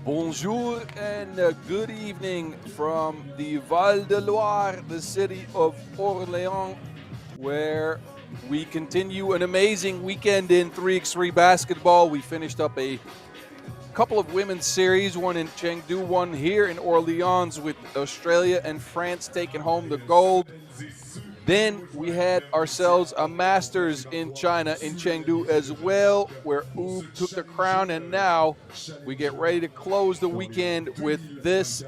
Bonjour and good evening from the Val de Loire, the city of Orléans, where we continue an amazing weekend in 3x3 basketball. We finished up a couple of women's series, one in Chengdu, one here in Orléans, with Australia and France taking home the gold. Then we had ourselves a Masters in China, in Chengdu as well, where Oob took the crown, and now we get ready to close the weekend with this,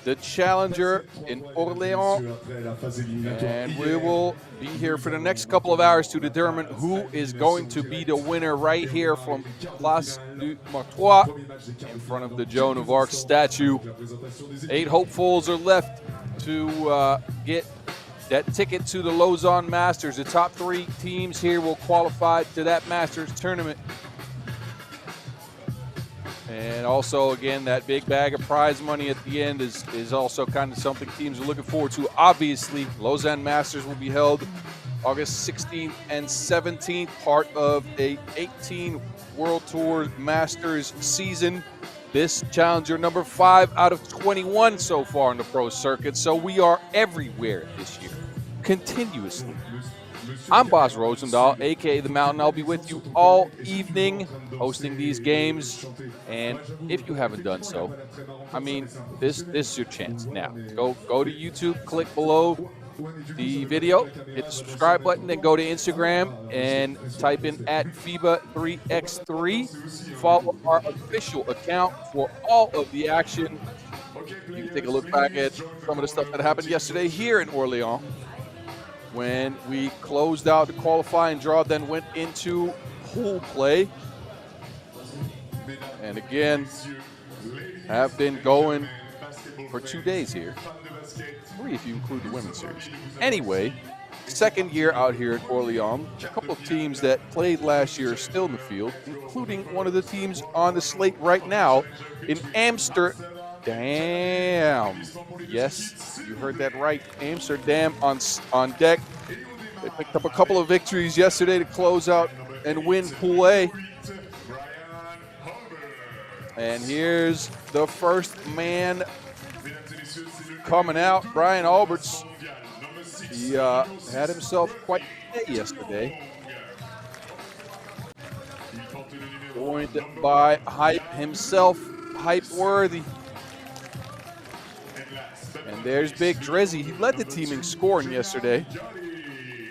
the Challenger in Orléans, and we will be here for the next couple of hours to determine who is going to be the winner right here from Place du Martroi in front of the Joan of Arc statue. 8 hopefuls are left to get that ticket to the Lausanne Masters. The top 3 teams here will qualify to that Masters tournament. And also, again, that big bag of prize money at the end is also kind of something teams are looking forward to. Obviously, Lausanne Masters will be held August 16th and 17th, part of a 18 World Tour Masters season. This Challenger number 5 out of 21 so far in the pro circuit, so we are everywhere this year, continuously. I'm Bas Rosendahl, aka The Mountain. I'll be with you all evening hosting these games, and if you haven't done so, I mean, this is your chance. Now, go to YouTube, click below the video, hit the subscribe button, then go to Instagram and type in @FIBA 3x3. Follow our official account for all of the action. You can take a look back at some of the stuff that happened yesterday here in Orléans when we closed out the qualifying draw, then went into pool play. And again, have been going for 2 days here. 3 if you include the women's series. Anyway, second year out here at Orléans. A couple of teams that played last year are still in the field, including one of the teams on the slate right now in Amsterdam. Yes, you heard that right. Amsterdam on deck. They picked up a couple of victories yesterday to close out and win Pool A. And here's the first man coming out, Brian Alberts. He had himself quite a day yesterday. Joined by Hype himself, Hype Worthy. And there's Big Drizzy. He led the team in scoring yesterday.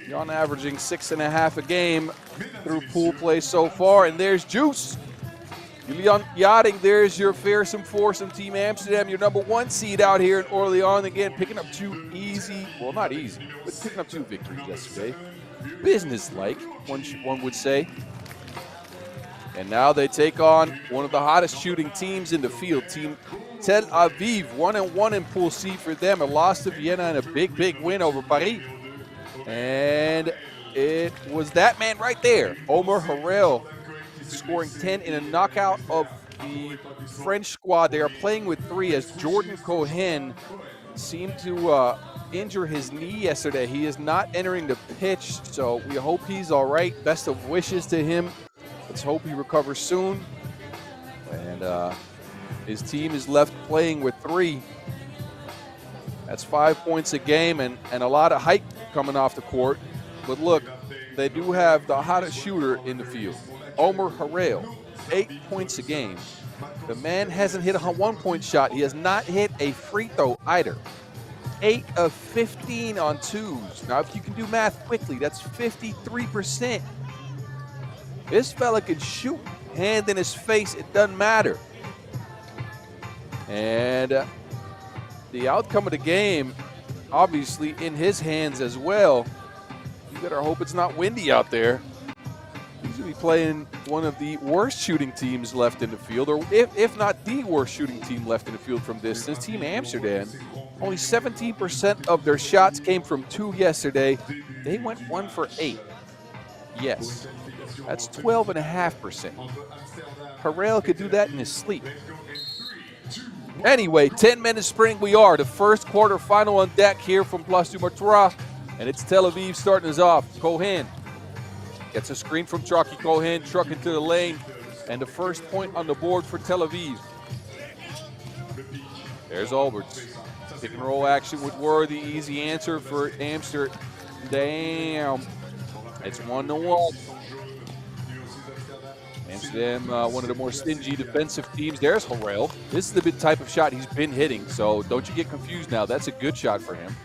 He's on averaging 6.5 a game through pool play so far. And there's Juice. Julian Yachting, there's your fearsome foursome Team Amsterdam, your number 1 seed out here in Orléans. Again, picking up 2 easy, well, not easy, but picking up 2 victories yesterday. Business-like, one would say. And now they take on one of the hottest shooting teams in the field, Team Tel-Aviv. 1-1 in Pool C for them. A loss to Vienna and a big win over Paris. And it was that man right there, Omer Harel, scoring 10 in a knockout of the French squad. They are playing with 3 as Jordan Cohen seemed to injure his knee yesterday. He is not entering the pitch, so we hope he's all right. Best of wishes to him. Let's hope he recovers soon. And his team is left playing with 3. That's 5 points a game and a lot of hype coming off the court. But look, they do have the hottest shooter in the field, Omer Harel, 8 points a game. The man hasn't hit a 1-point shot. He has not hit a free throw either. 8 of 15 on 2s. Now, if you can do math quickly, that's 53%. This fella can shoot. Hand in his face, it doesn't matter. And the outcome of the game, obviously, in his hands as well. You better hope it's not windy out there. He's going to be playing one of the worst shooting teams left in the field, or if not the worst shooting team left in the field from distance, Team Amsterdam. Only 17% of their shots came from 2 yesterday. They went 1 for 8. Yes, that's 12.5%. Harel could do that in his sleep. Anyway, 10 minutes spring we are. The first quarterfinal on deck here from Place du Martroi, and it's Tel Aviv starting us off. Cohen gets a screen from Chucky Cohen, truck into the lane, and the first point on the board for Tel Aviv. There's Alberts. Pick and roll action with Worthy. Easy answer for Amsterdam. Damn. It's 1-1. Amsterdam, one of the more stingy defensive teams. There's Harrell. This is the type of shot he's been hitting, so don't you get confused now. That's a good shot for him.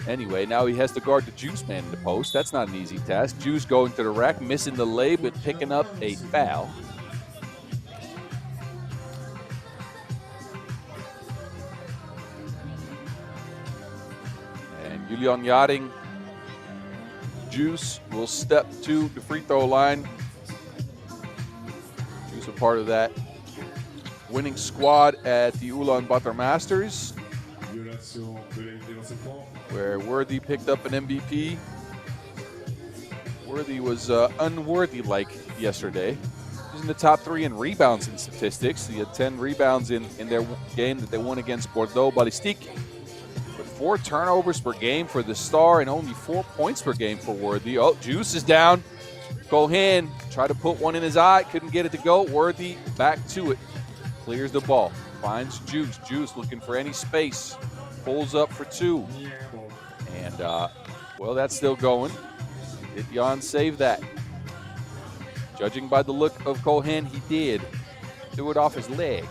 Anyway, now he has to guard the Juice man in the post. That's not an easy task. Juice going to the rack, missing the lay, but picking up a foul. And Julian Yachting, Juice will step to the free throw line. Juice a part of that winning squad at the Ulaanbaatar Masters, where Worthy picked up an MVP. Worthy was unworthy-like yesterday. He's in the top 3 in rebounds in statistics. He had 10 rebounds in their game that they won against Bordeaux Ballistique. But 4 turnovers per game for the star and only 4 points per game for Worthy. Oh, Juice is down. Cohen tried to put one in his eye, couldn't get it to go. Worthy back to it. Clears the ball. Finds Juice. Juice looking for any space. Pulls up for 2. And, well, that's still going. Did Jan save that? Judging by the look of Cohen, he did. Threw it off his leg.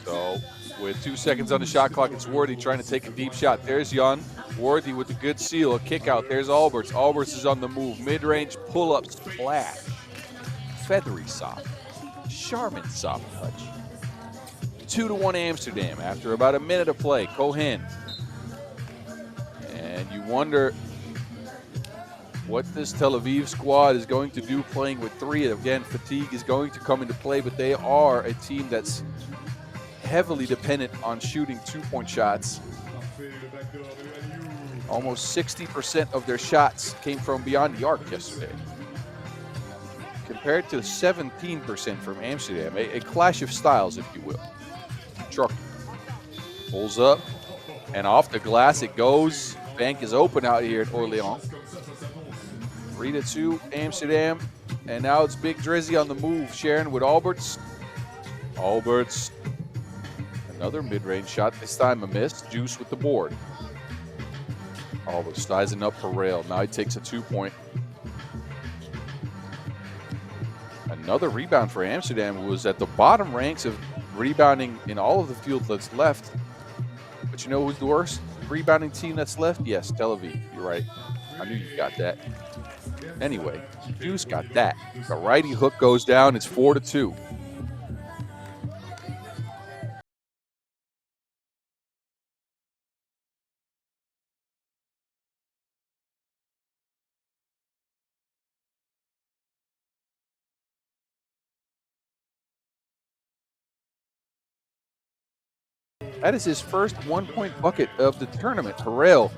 So, with 2 seconds on the shot clock, it's Worthy trying to take a deep shot. There's Jan. Worthy with a good seal, a kick out. There's Alberts. Alberts is on the move. Mid-range pull-up splash. Feathery soft. Charmin soft touch. 2-1 Amsterdam after about a minute of play. Cohen. And you wonder what this Tel Aviv squad is going to do playing with 3. Again, fatigue is going to come into play, but they are a team that's heavily dependent on shooting 2-point shots. Almost 60% of their shots came from beyond the arc yesterday, compared to 17% from Amsterdam. A clash of styles, if you will. Truck pulls up, and off the glass it goes. Bank is open out here at Orléans. 3-2 Amsterdam, and now it's Big Drizzy on the move, sharing with Alberts. Alberts, another mid-range shot, this time a miss. Juice with the board. Alberts sizing up for rail. Now he takes a 2-point. Another rebound for Amsterdam, who was at the bottom ranks of rebounding in all of the field that's left. But you know who's the worst rebounding team that's left? Yes, Tel Aviv. You're right. I knew you got that. Anyway, Juice got that. The righty hook goes down. It's 4-2. That is his first 1-point bucket of the tournament. Harrell.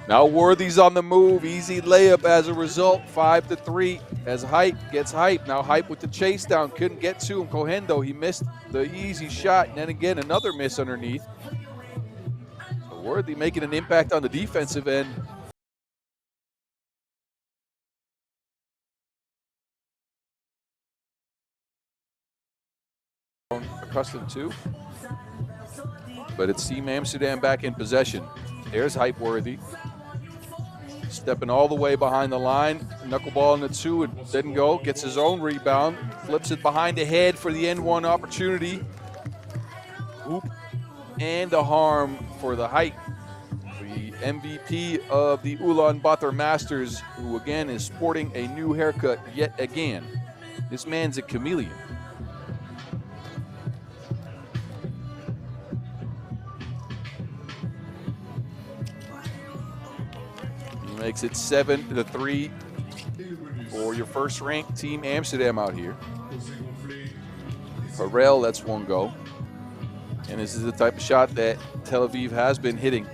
Now Worthy's on the move. Easy layup as a result. 5-3 as Hype gets Hype. Now Hype with the chase down. Couldn't get to him. Cohen, though, he missed the easy shot. And then again, another miss underneath. So Worthy making an impact on the defensive end. Accustomed to, but it's Team Amsterdam back in possession. There's Hype Worthy, stepping all the way behind the line. Knuckleball in the 2, it didn't go. Gets his own rebound, flips it behind the head for the N1 opportunity. Hoop and a harm for the Hype, the MVP of the Ulaanbaatar Masters, who again is sporting a new haircut yet again. This man's a chameleon. Makes it 7-3 for your first-ranked Team Amsterdam out here. Harrell, that's one go. And this is the type of shot that Tel Aviv has been hitting.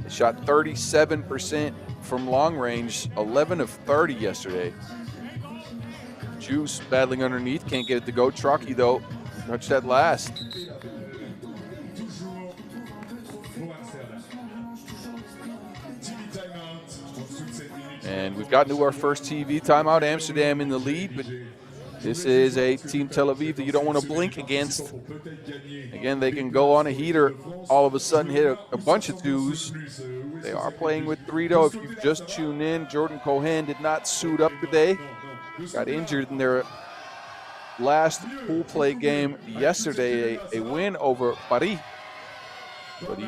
They shot 37% from long range, 11 of 30 yesterday. Juice battling underneath, can't get it to go. Truckee, though, touched that last. And we've gotten to our first TV timeout. Amsterdam in the lead, but this is a Team Tel Aviv that you don't want to blink against. Again, they can go on a heater, all of a sudden hit a bunch of twos. They are playing with 3, though. If you've just tuned in, Jordan Cohen did not suit up today. Got injured in their last pool play game yesterday, a win over Paris. But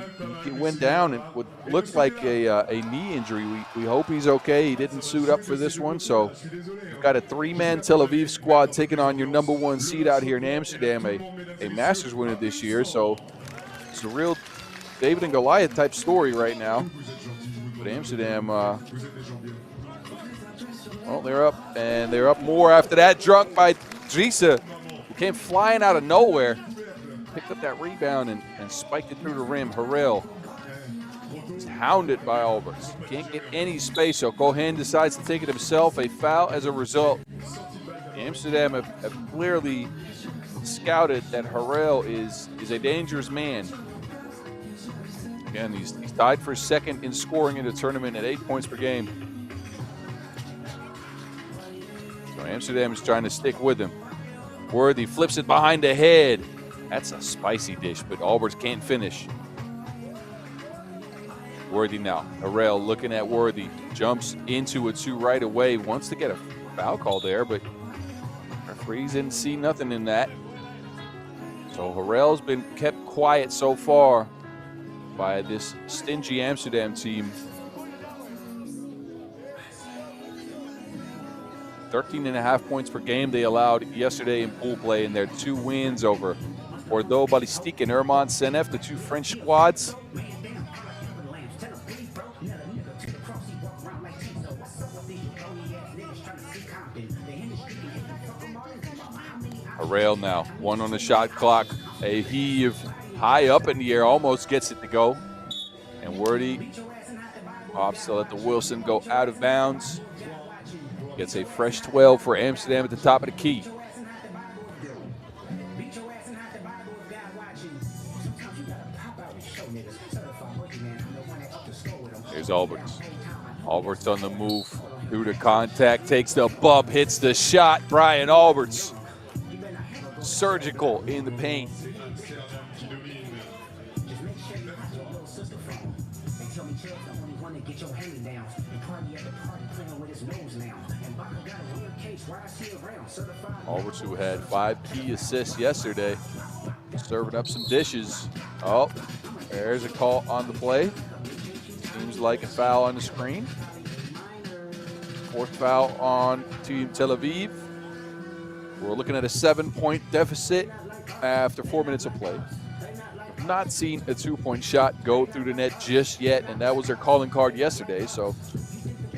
he went down and what looked like a knee injury. We hope he's okay. He didn't suit up for this one. So you've got a 3-man Tel Aviv squad taking on your #1 seed out here in Amsterdam, a Masters winner this year. So it's a real David and Goliath type story right now. But Amsterdam, well, they're up, and they're up more after that. Drunk by Drisa, who came flying out of nowhere. Picked up that rebound and spiked it through the rim. Harrell is hounded by Alberts. Can't get any space, so Cohen decides to take it himself. A foul as a result. Amsterdam have clearly scouted that Harrell is a dangerous man. Again, he's tied for second in scoring in the tournament at 8 points per game. So Amsterdam is trying to stick with him. Worthy flips it behind the head. That's a spicy dish, but Alberts can't finish. Worthy now. Harrell looking at Worthy. Jumps into a 2 right away. Wants to get a foul call there, but referees didn't see nothing in that. So Harrell's been kept quiet so far by this stingy Amsterdam team. 13.5 points per game they allowed yesterday in pool play in their 2 wins over Bordeaux, Ballistique, and Ermont SENEF, the 2 French squads. Harrell now, 1 on the shot clock. A heave high up in the air, almost gets it to go. And Worthy opts to let the Wilson go out of bounds. Gets a fresh 12 for Amsterdam at the top of the key. Here's Alberts. Alberts on the move through the contact, takes the bump, hits the shot. Brian Alberts, surgical in the paint. Alberts, who had 5 key assists yesterday, serving up some dishes. Oh, there's a call on the play. Seems like a foul on the screen. 4th foul on Team Tel Aviv. We're looking at a 7-point deficit after 4 minutes of play. We've not seen a 2-point shot go through the net just yet, and that was their calling card yesterday, so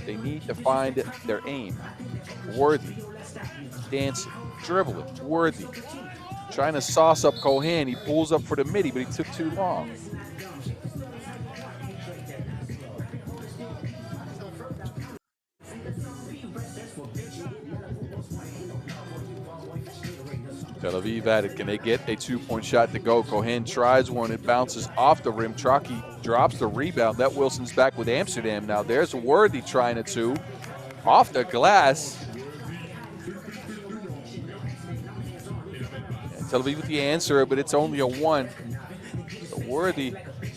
they need to find their aim. Worthy, dancing, dribbling, Worthy. Trying to sauce up Cohen. He pulls up for the midi, but he took too long. Tel Aviv at it. Can they get a 2-point shot to go? Cohen tries one. It bounces off the rim. Traki drops the rebound. That Wilson's back with Amsterdam now. There's Worthy trying a 2. Off the glass. And Tel Aviv with the answer, but it's only a 1. So Worthy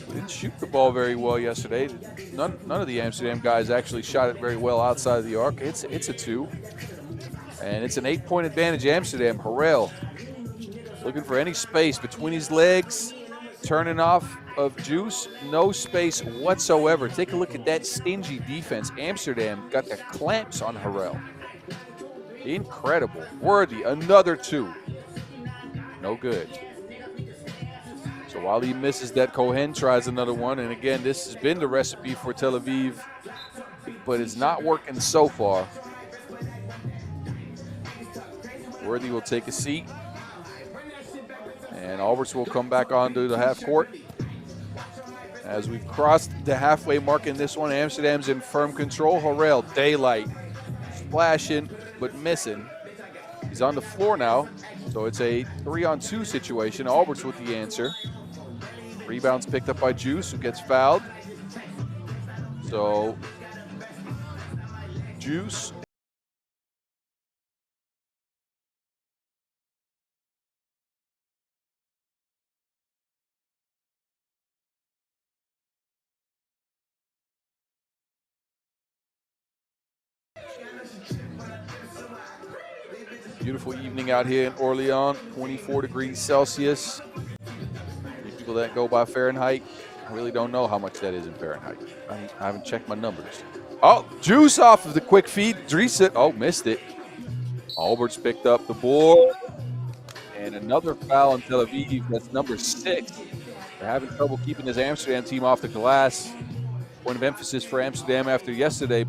didn't shoot the ball very well yesterday. None of the Amsterdam guys actually shot it very well outside of the arc. It's a 2. And it's an 8-point advantage, Amsterdam. Harrell looking for any space between his legs, turning off of Juice. No space whatsoever. Take a look at that stingy defense. Amsterdam got the clamps on Harrell. Incredible. Worthy, another 2. No good. So while he misses that, Cohen tries another one. And again, this has been the recipe for Tel Aviv, but it's not working so far. Worthy will take a seat. And Alberts will come back onto the half court. As we've crossed the halfway mark in this one, Amsterdam's in firm control. Harrell, daylight, splashing but missing. He's on the floor now, so it's a 3-on-2 situation. Alberts with the answer. Rebounds picked up by Juice, who gets fouled. So Juice. Beautiful evening out here in Orléans, 24 degrees Celsius. People that go by Fahrenheit, I really don't know how much that is in Fahrenheit. I haven't checked my numbers. Oh, Juice off of the quick feed. Driessen, oh, missed it. Albert's picked up the board. And another foul on Tel Aviv. That's number 6. They're having trouble keeping this Amsterdam team off the glass. Point of emphasis for Amsterdam after yesterday,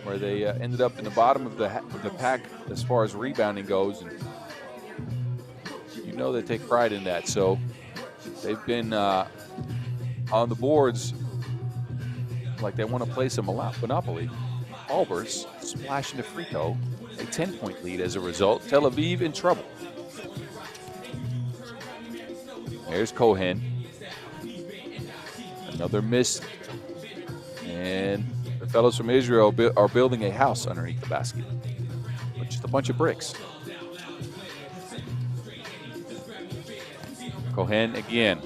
where they ended up in the bottom of the pack as far as rebounding goes. And you know they take pride in that. So they've been on the boards like they want to play some Monopoly. Alberts splashing the free throw. A 10-point lead as a result. Tel Aviv in trouble. There's Cohen. Another miss. And the fellows from Israel are building a house underneath the basket. Just a bunch of bricks. Cohen again.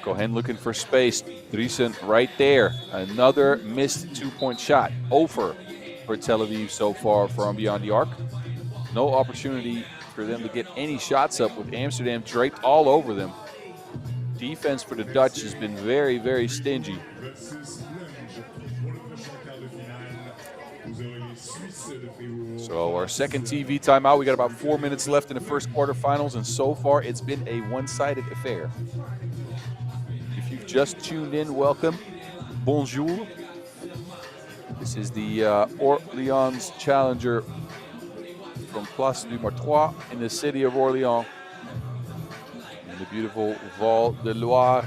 Cohen looking for space. Driessen right there. Another missed 2-point shot. Over for Tel Aviv so far from beyond the arc. No opportunity for them to get any shots up with Amsterdam draped all over them. Defense for the Dutch has been very, very stingy. So our second TV timeout. We got about 4 minutes left in the first quarterfinals, and so far it's been a one-sided affair. If you've just tuned in, welcome. Bonjour. This is the Orléans Challenger from Place du Martroi in the city of Orléans, in the beautiful Val de Loire.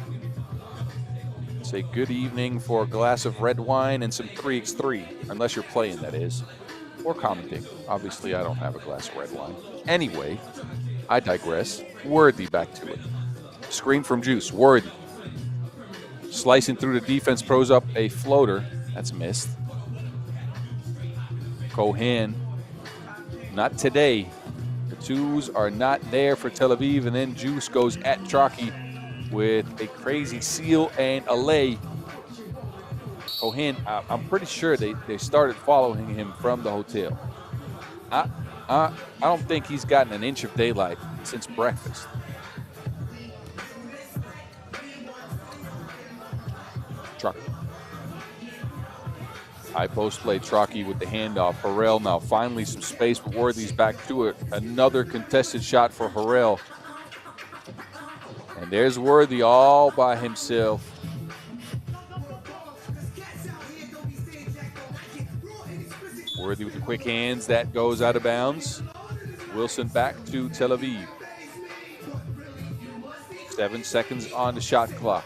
Say good evening for a glass of red wine and some 3x3, unless you're playing, that is, or commenting. Obviously, I don't have a glass of red wine. Anyway, I digress. Worthy back to it. Screen from Juice. Worthy. Slicing through the defense, throws up a floater. That's missed. Cohen, not today. The twos are not there for Tel Aviv, and then Juice goes at Traki with a crazy seal and a lay. Cohen, I'm pretty sure they started following him from the hotel. I don't think he's gotten an inch of daylight since breakfast. Traki. High post play, Traki with the handoff. Harrell now finally some space, but Worthy's back to it. Another contested shot for Harrell. And there's Worthy all by himself. Worthy with the quick hands. That goes out of bounds. Wilson back to Tel Aviv. 7 seconds on the shot clock.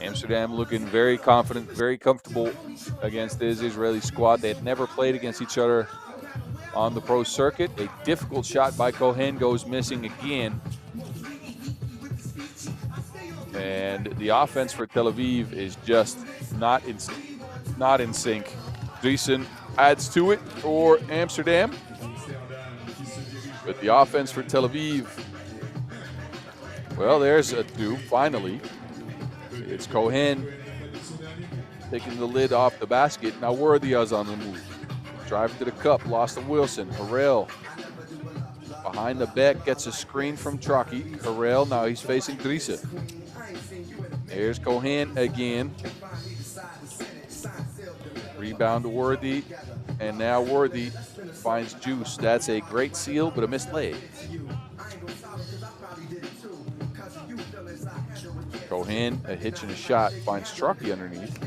Amsterdam looking very confident, very comfortable against this Israeli squad. They had never played against each other on the pro circuit. A difficult shot by Cohen goes missing again. And the offense for Tel Aviv is just not in sync. Driessen adds to it for Amsterdam. But the offense for Tel Aviv, well, there's a two, finally. It's Cohen taking the lid off the basket. Now Worthy is on the move. Driving to the cup, lost to Wilson. Harrell behind the back, gets a screen from Traki. Harrell, now he's facing Driessen. There's Cohen again. Rebound to Worthy, and now Worthy finds Juice. That's a great seal, but a missed lay. Cohen, a hitch and a shot, finds Traki underneath.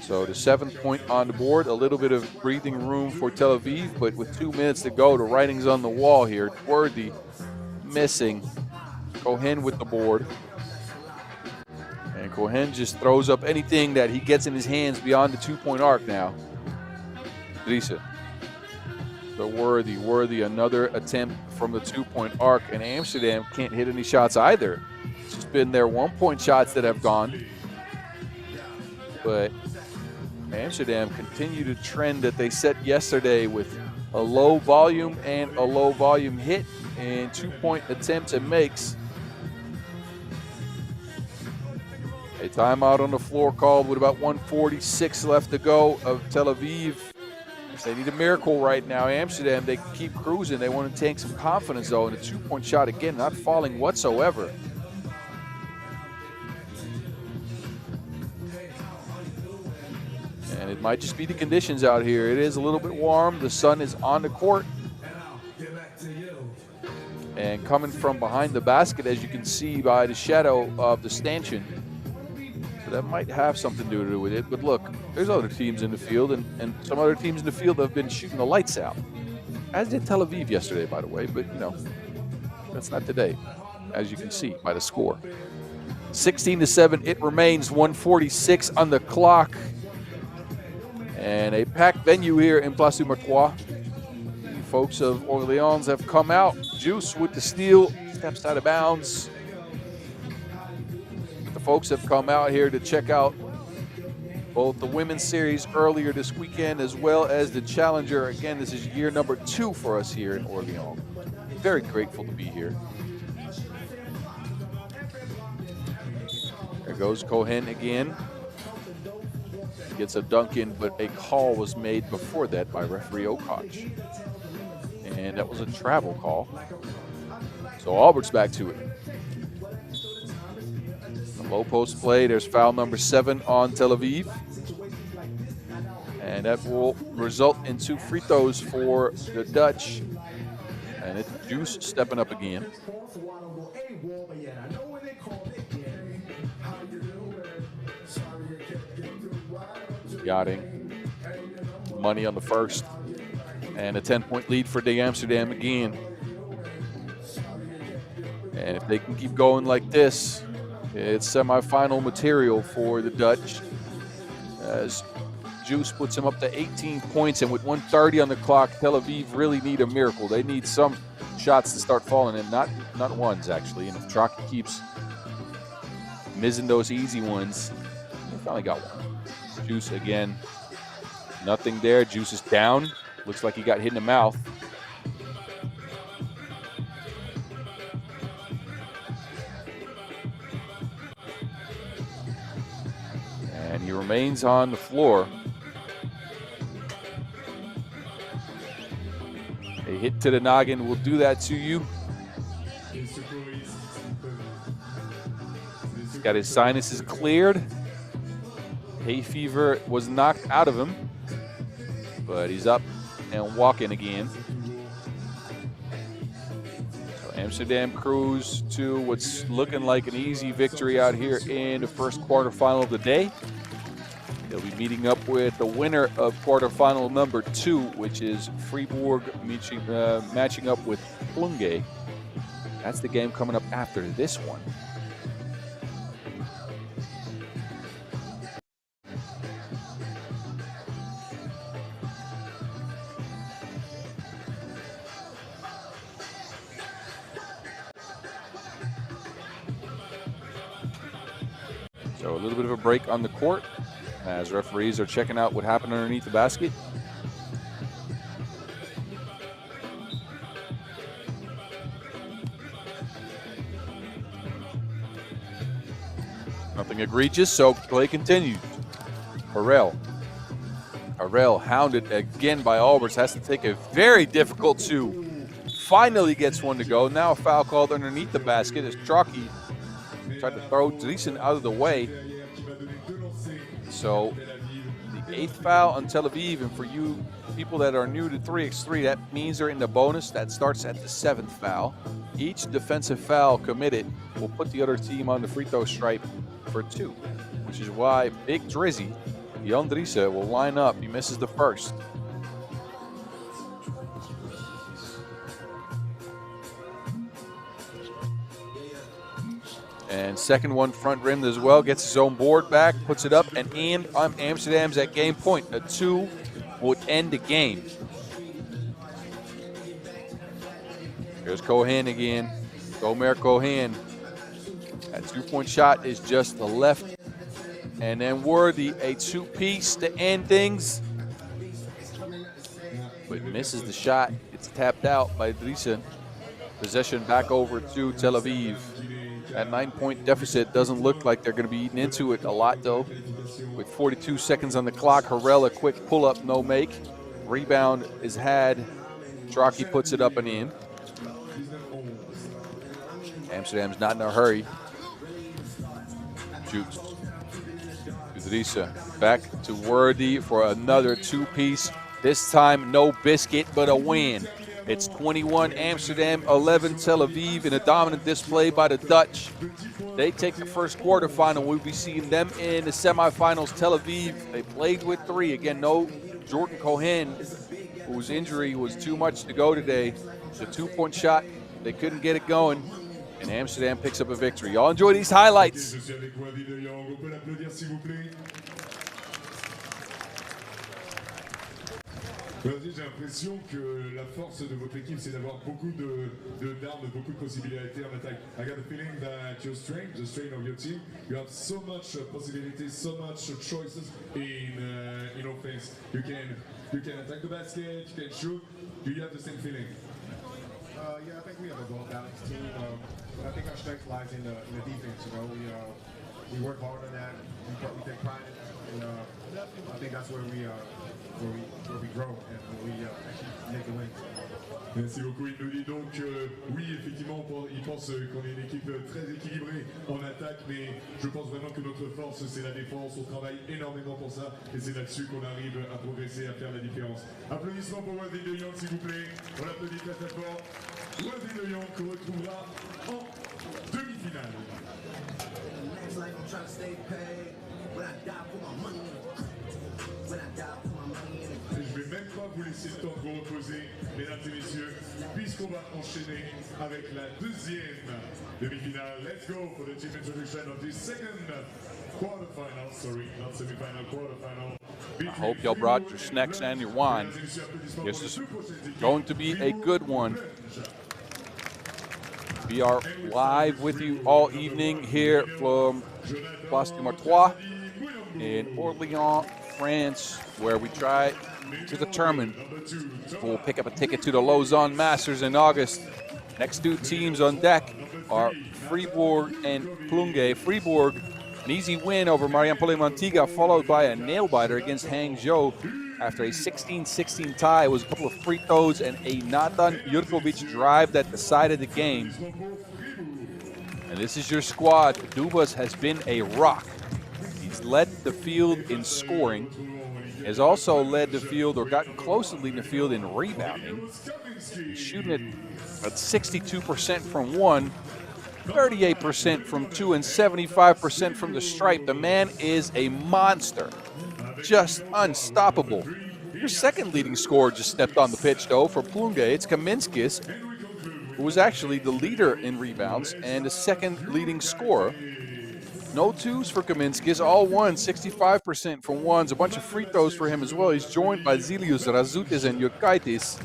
So the 7-point on the board, a little bit of breathing room for Tel Aviv, but with 2 minutes to go, the writing's on the wall here. Worthy missing. Cohen with the board. And Cohen just throws up anything that he gets in his hands beyond the 2-point arc now. Driessen. But Worthy, another attempt from the 2-point arc, and Amsterdam can't hit any shots either. It's just been their 1-point shots that have gone. but Amsterdam continued a trend that they set yesterday with a low volume and a low volume hit and 2-point attempts and makes. A timeout on the floor called with about 1:46 left to go of Tel Aviv. They need a miracle right now. Amsterdam, they can keep cruising. They want to take some confidence, though, and a 2-point shot, again, not falling whatsoever. And it might just be the conditions out here. It is a little bit warm. The sun is on the court. And coming from behind the basket, as you can see by the shadow of the stanchion. So that might have something to do with it. But look, there's other teams in the field, and some other teams in the field have been shooting the lights out. As did Tel Aviv yesterday, by the way. But, you know, that's not today, as you can see by the score. 16-7, it remains. 1:46 on the clock. And a packed venue here in Place du Martois. The folks of Orléans have come out. Juice with the steal, steps out of bounds. The folks have come out here to check out both the women's series earlier this weekend as well as the Challenger. Again, this is year number 2 for us here in Orléans. Very grateful to be here. There goes Cohen again. Gets a dunk in, but a call was made before that by referee Okoch. And that was a travel call. So Albert's back to it. The low post play, there's foul number 7 on Tel Aviv. And that will result in 2 free throws for the Dutch. And it's Juice stepping up again. Yachting. Money on the first. And a 10-point lead for De Amsterdam again. And if they can keep going like this, it's semifinal material for the Dutch. As Juice puts him up to 18 points, and with 1:30 on the clock, Tel Aviv really need a miracle. They need some shots to start falling in, not ones actually. And if Traki keeps missing those easy ones, he finally got one. Juice again, nothing there. Juice is down. Looks like he got hit in the mouth. And he remains on the floor. A hit to the noggin will do that to you. He's got his sinuses cleared. Hay fever was knocked out of him, but he's up and walking again. So Amsterdam cruise to what's looking like an easy victory out here in the first quarterfinal of the day. They'll be meeting up with the winner of quarterfinal number 2, which is Fribourg matching up with Plunge. That's the game coming up after this one. So a little bit of a break on the court as referees are checking out what happened underneath the basket. Nothing egregious, so play continues. Harrell hounded again by Alberts, has to take a very difficult 2. Finally gets one to go. Now a foul called underneath the basket as Traki tried to throw Driesen out of the way. So the 8th foul on Tel Aviv, and for you people that are new to 3x3, that means they're in the bonus. That starts at the 7th foul. Each defensive foul committed will put the other team on the free throw stripe for 2, which is why Big Drizzy, Jan Driesen, will line up. He misses the first. And second one front rimmed as well, gets his own board back, puts it up and in on Amsterdam's at game point. A 2 would end the game. Here's Cohen again, Gomer Cohen. That 2-point shot is just the left And then Worthy, a two-piece to end things. But misses the shot. It's tapped out by Driessen. Possession back over to Tel Aviv. That 9-point deficit doesn't look like they're going to be eating into it a lot, though. With 42 seconds on the clock, Harrell, a quick pull-up, no make. Rebound is had. Strachey puts it up and in. Amsterdam's not in a hurry. Shoots. Driessen back to Worthy for another two-piece. This time, no biscuit, but a win. It's 21 Amsterdam, 11 Tel Aviv in a dominant display by the Dutch. They take the first quarterfinal. We'll be seeing them in the semifinals. Tel Aviv, they played with 3. Again, no Jordan Cohen, whose injury was too much to go today. The 2-point shot, they couldn't get it going. And Amsterdam picks up a victory. Y'all enjoy these highlights. J'ai l'impression que la force de votre équipe, c'est d'avoir beaucoup d'armes, beaucoup de possibilités en attaque. I got the feeling that your strength, the strength of your team, you have so much possibilities, so much choices in offense. You can attack the basket, you can shoot. Do you have the same feeling? Yeah, I think we have a well-balanced team. But I think our strength lies in the defense. You know, we work hard on that. We take pride in it, and I think that's where we grow and where we actually make the win. Merci beaucoup. Il nous dit donc oui, effectivement, il pense qu'on est une équipe très équilibrée en attaque, mais je pense vraiment que notre force, c'est la défense. On travaille énormément pour ça, et c'est là-dessus qu'on arrive à progresser, à faire la différence. Applaudissements pour Worthy de Jong, s'il vous plaît. On l'applaudit très très fort. Worthy de Jong qu'on retrouvera en demi-finale. Je vais même pas vous laisser le temps de vous reposer, mesdames et messieurs, puisqu'on va enchaîner avec la deuxième demi-finale. Let's go for the team introduction of the second quarterfinal. Sorry, not semi-final, quarterfinal. I hope y'all brought your snacks and your wine. This is going to be a good one. We are live with you all evening here from Place du Martroi in Orléans, France, where we try to determine who will pick up a ticket to the Lausanne Masters in August. Next two teams on deck are Fribourg and Plunge. Fribourg, an easy win over Mariampol Mantiga, followed by a nail-biter against Hangzhou after a 16-16 tie. It was a couple of free throws and a Natan Jurkovic drive that decided the game. And this is your squad. Dubas has been a rock. He's led the field in scoring, has also led the field or gotten close to leading the field in rebounding. He's shooting it at 62% from 1, 38% from 2, and 75% from the stripe. The man is a monster, just unstoppable. Your second leading scorer just stepped on the pitch, though, for Plunge. It's Kaminskis, who was actually the leader in rebounds and the second leading scorer. No twos for Kaminskis, all ones, 65% from ones, a bunch of free throws for him as well. He's joined by Zilius, Razoutis, and Jurkaitis.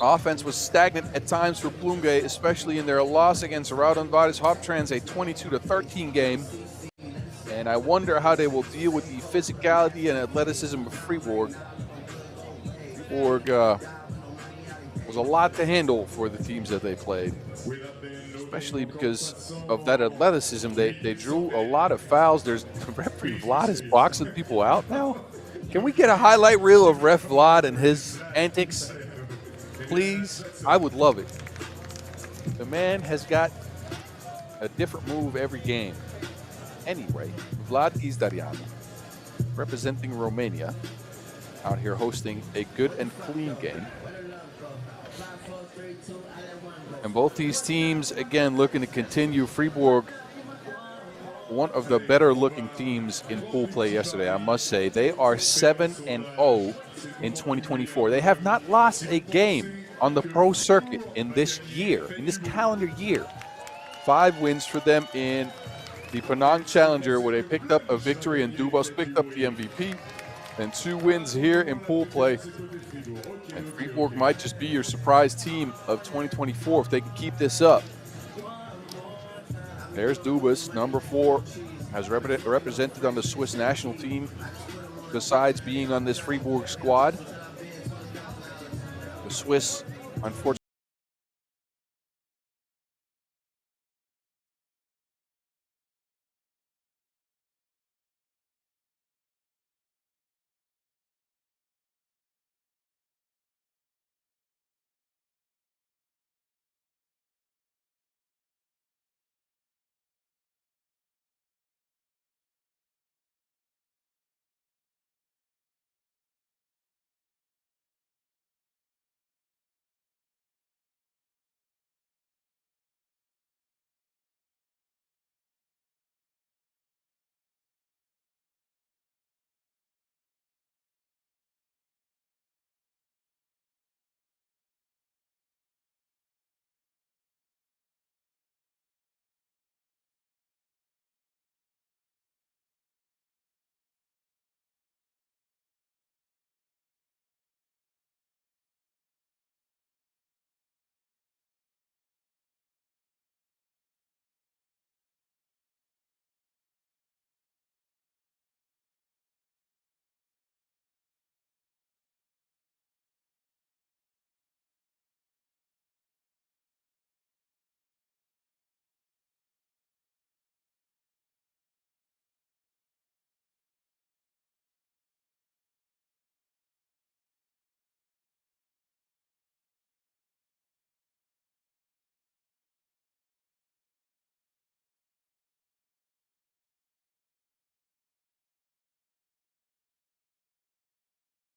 Offense was stagnant at times for Plunge, especially in their loss against Raudondvaris Hoptrans, a 22-13 game. And I wonder how they will deal with the physicality and athleticism of Fribourg. Fribourg was a lot to handle for the teams that they played, especially because of that athleticism. They drew a lot of fouls. There's referee Vlad is boxing people out now. Can we get a highlight reel of Ref Vlad and his antics, please? I would love it. The man has got a different move every game. Anyway, Vlad Izdarianu, representing Romania, out here hosting a good and clean game. And both these teams, again, looking to continue. Fribourg, one of the better looking teams in pool play yesterday, I must say. They are 7-0 in 2024. They have not lost a game on the pro circuit in this year, in this calendar year. 5 wins for them in the Orléans Challenger, where they picked up a victory and Dubas picked up the MVP. And 2 wins here in pool play. And Fribourg might just be your surprise team of 2024 if they can keep this up. There's Dubas, number 4 has represented on the Swiss national team besides being on this Fribourg squad. The Swiss, unfortunately,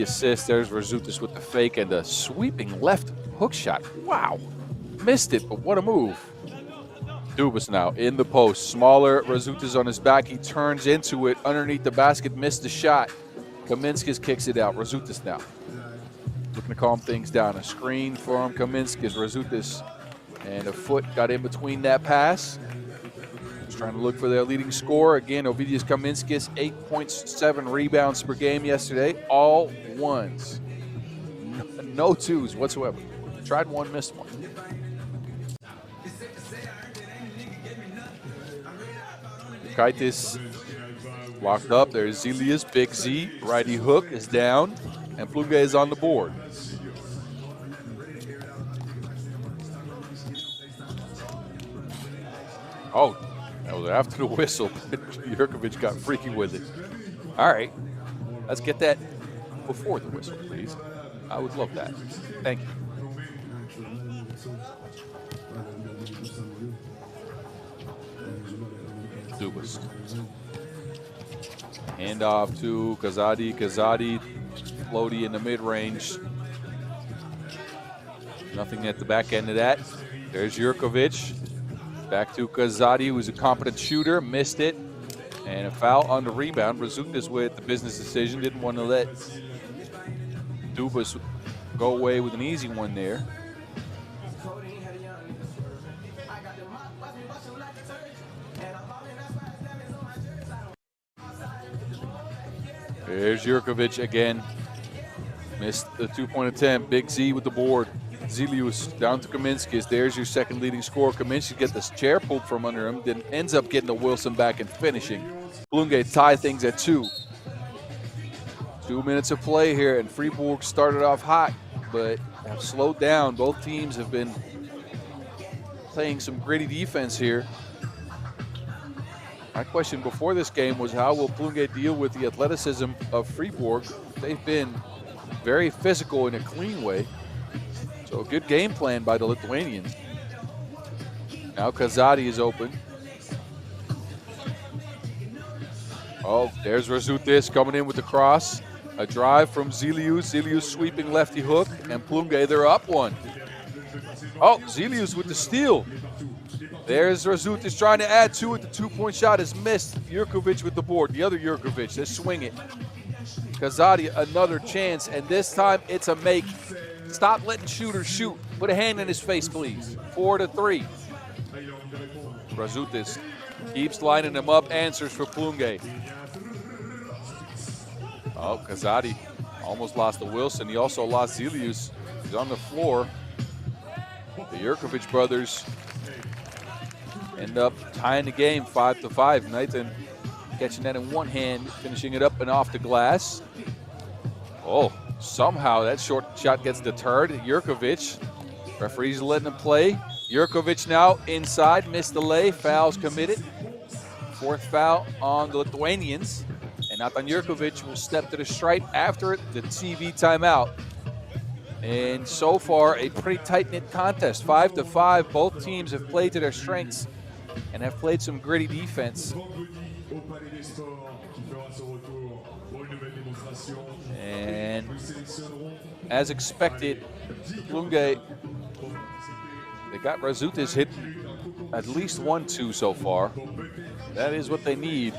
assist. There's Raudondvaris with the fake and the sweeping left hook shot. Wow, missed it, but what a move. Dubas now in the post. Smaller, Raudondvaris on his back. He turns into it underneath the basket, missed the shot. Kaminskis kicks it out. Raudondvaris now looking to calm things down. A screen from Kaminskis. Raudondvaris and a foot got in between that pass. Just trying to look for their leading scorer. Again, Ovidius Kaminskis, 8.7 rebounds per game yesterday. All ones. No twos whatsoever. Tried one, missed one. Kaitis locked up. There's Zilius, big Z. Righty hook is down, and Plunge is on the board. Oh, that was after the whistle. Jurkovic got freaky with it. All right, let's get that before the whistle, please. I would love that. Thank you. Dubas. Hand off to Kazadi. Kazadi, floaty in the mid-range. Nothing at the back end of that. There's Jurkovic. Back to Kazadi, who's a competent shooter. Missed it. And a foul on the rebound. Raudondvaris with the business decision. Didn't want to let Dubas go away with an easy one there. There's Jurkovic again. Missed the two-point attempt. Big Z with the board. Zilius down to Kaminskis. There's your second leading scorer. Kaminskis get this chair pulled from under him, then ends up getting the Wilson back and finishing. Plunge tie things at 2. 2 minutes of play here, and Fribourg started off hot, but have slowed down. Both teams have been playing some gritty defense here. My question before this game was, how will Plunge deal with the athleticism of Fribourg? They've been very physical in a clean way. So a good game plan by the Lithuanians. Now Kazadi is open. Oh, there's Raudondvaris coming in with the cross. A drive from Zilius. Zilius sweeping lefty hook, and Plunge, they're up 1. Oh, Zilius with the steal. There's Raudondvaris trying to add to it. The two-point shot is missed. Jurkovic with the board. The other Jurkovic, they swing it. Kazadi, another chance, and this time it's a make. Stop letting shooters shoot. Put a hand in his face, please. 4-3. Raudondvaris keeps lining them up, answers for Plunge. Oh, Kazadi almost lost to Wilson. He also lost Zilius. He's on the floor. The Jurkovic brothers end up tying the game 5-5. Nathan catching that in one hand, finishing it up and off the glass. Oh, somehow that short shot gets deterred. Jurkovic, referee's letting him play. Jurkovic now inside, missed the lay, fouls committed. Fourth foul on the Lithuanians. And Natan Jurkovic will step to the stripe after the TV timeout. And so far, a pretty tight-knit contest, 5-5. Both teams have played to their strengths and have played some gritty defense. And as expected, Plunge, they got Razutis hit at least 1-2 so far. That is what they need.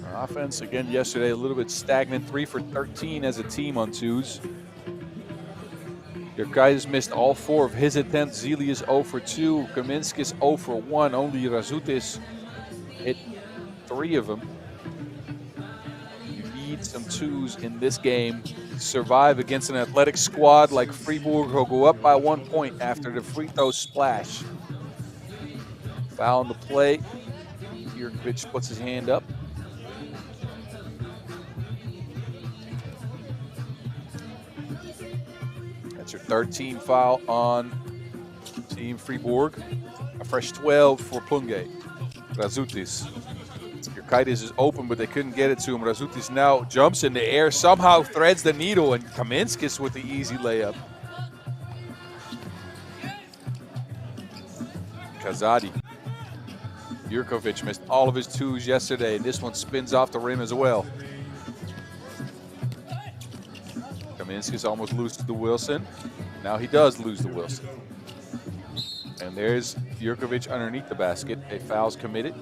Our offense, again, yesterday a little bit stagnant, 3 for 13 as a team on twos. Your guys missed all 4 of his attempts. Zelius 0 for 2, Kaminskis 0 for 1. Only Razutis hit 3 of them. You need some twos in this game to survive against an athletic squad like Fribourg, who'll go up by 1 point after the free throw splash. Foul on the play. Jurkovic puts his hand up. That's your 13 foul on Team Fribourg. A fresh 12 for Plunge. Razutis. Jurkaitis is open, but they couldn't get it to him. Razutis now jumps in the air, somehow threads the needle, and Kaminskis with the easy layup. Kazadi. Jurkovic missed all of his twos yesterday, and this one spins off the rim as well. Kaminskis almost loses to Wilson. Now he does lose to Wilson. And there's Jurkovic underneath the basket. A foul's committed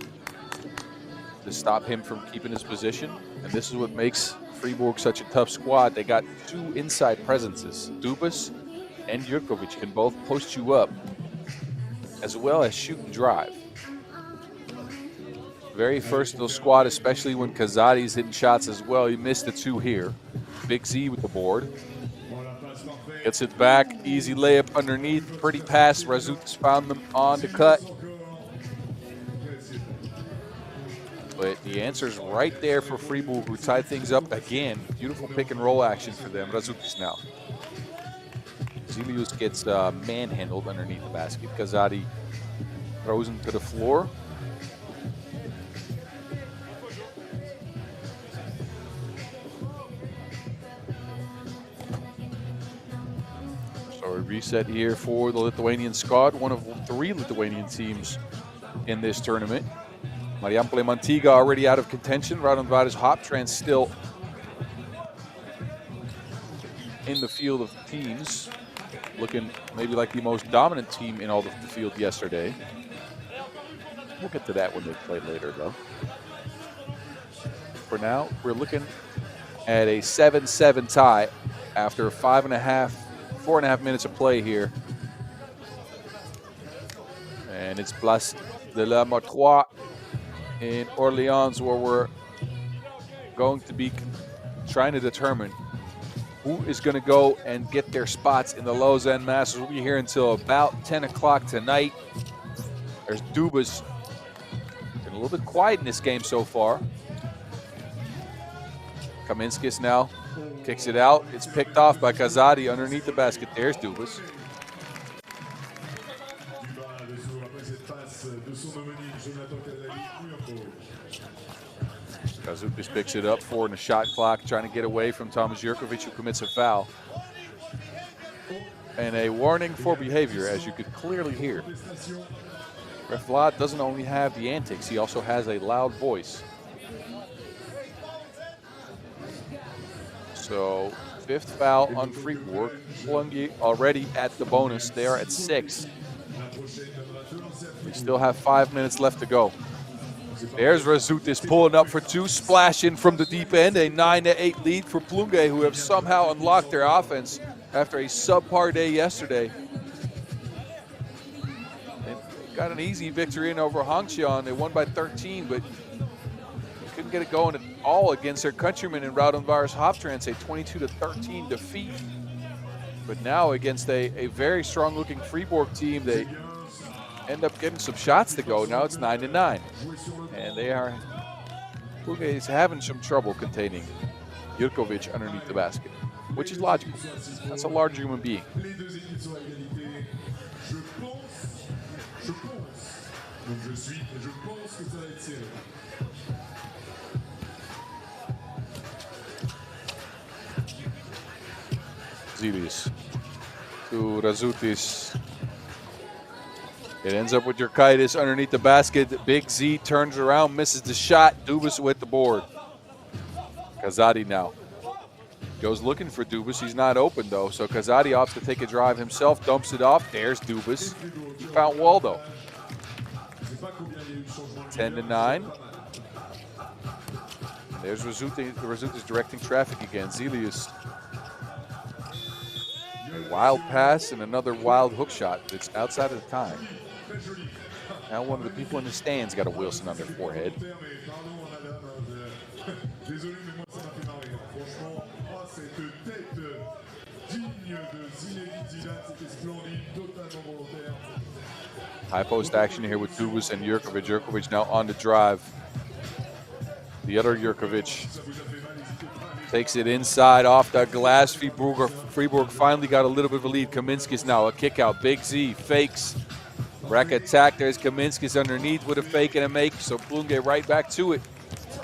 to stop him from keeping his position. And this is what makes Fribourg such a tough squad. They got 2 inside presences. Dubas and Jurkovic can both post you up as well as shoot and drive. Very versatile squad, especially when Kazadi's hitting shots as well. He missed the 2 here. Big Z with the board. Gets it back, easy layup underneath, pretty pass. Razutis found them on the cut. But the answer's right there for Fribourg, who tied things up again. Beautiful pick and roll action for them. Razutis now. Zelius gets manhandled underneath the basket. Kazadi throws him to the floor. So a reset here for the Lithuanian squad, one of 3 Lithuanian teams in this tournament. Marijampolė Mantyga already out of contention. Raudondvaris Hoptrans still in the field of teams, looking maybe like the most dominant team in all of the field yesterday. We'll get to that when they play later, though. For now, we're looking at a 7-7 tie after 4.5 minutes of play here. And it's Place de la Martrois in Orléans, where we're going to be trying to determine who is going to go and get their spots in the Lausanne Masters. We'll be here until about 10 o'clock tonight. There's Dubas. Been a little bit quiet in this game so far. Kaminskis now kicks it out. It's picked off by Kazadi underneath the basket. There's Dubas. Kazukas picks it up, 4 in the shot clock, trying to get away from Thomas Jurkovic, who commits a foul. And a warning for behavior, as you could clearly hear. Ref Vlad doesn't only have the antics, he also has a loud voice. So, 5th foul on Fribourg. Plunge already at the bonus. They are at 6. We still have 5 minutes left to go. There's Razutis pulling up for 2, splashing from the deep end. A 9-8 lead for Plunge, who have somehow unlocked their offense after a subpar day yesterday. They got an easy victory in over Hangzhou. They won by 13, but couldn't get it going at all against their countrymen in Raudondvaris Hoptrans, a 22-13 defeat. But now against a very strong-looking Fribourg team, they end up getting some shots to go. Now it's 9-9. And they are, Plunge is having some trouble containing Jurkovic underneath the basket, which is logical. That's a large human being. Les deux équipes sont à égalité. Je pense. Donc je pense que ça va être serré. Zilius to Razutis. It ends up with Jurkaitis underneath the basket. Big Z turns around, misses the shot. Dubas with the board. Kazadi now goes looking for Dubas. He's not open though, so Kazadi opts to take a drive himself, dumps it off. There's Dubas. He found Waldo. 10-9. There's Razutis directing traffic again. Zilius. A wild pass and another wild hook shot. It's outside of the time. Now one of the people in the stands got a Wilson on their forehead. High post action here with Dubas and Jurkovic. Jurkovic now on the drive. The other Jurkovic takes it inside off the glass. Fribourg finally got a little bit of a lead. Kaminskis now a kick out. Big Z fakes. Rack attack. There's Kaminskis underneath with a fake and a make. So Plunge right back to it.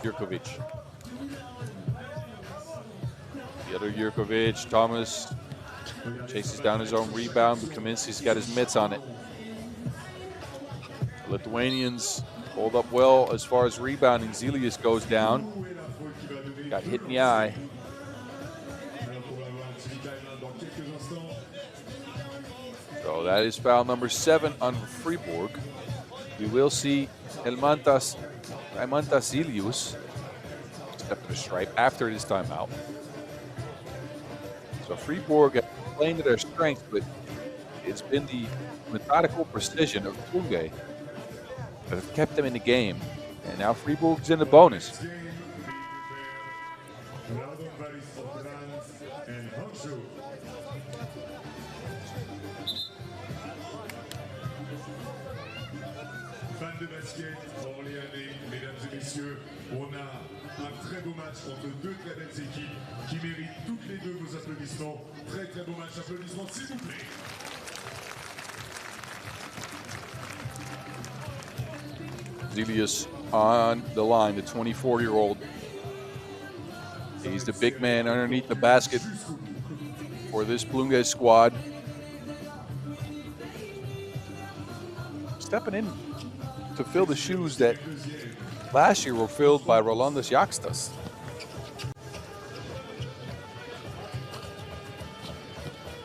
Jurkovic. The other Jurkovic, Thomas, chases down his own rebound, but Kaminski's got his mitts on it. Lithuanians hold up well as far as rebounding. Zilius goes down. Got hit in the eye. So that is foul number 7 on Fribourg. We will see Raimontas Zilius step to the stripe after this timeout. So Fribourg have playing to their strength, but it's been the methodical precision of Plunge that have kept them in the game. And now Fribourg's in the bonus. Raudondvaris, Hoptrans, and Hangzhou. Fans de basket, Orléanais, mesdames et messieurs, on a un très beau match entre deux très belles équipes qui méritent toutes les deux vos applaudissements. Très très beau match, applaudissements s'il vous plaît. Zilius on the line, the 24-year-old. He's the big man underneath the basket for this Plunge squad. Stepping in to fill the shoes that last year were filled by Rolandas Jakstas.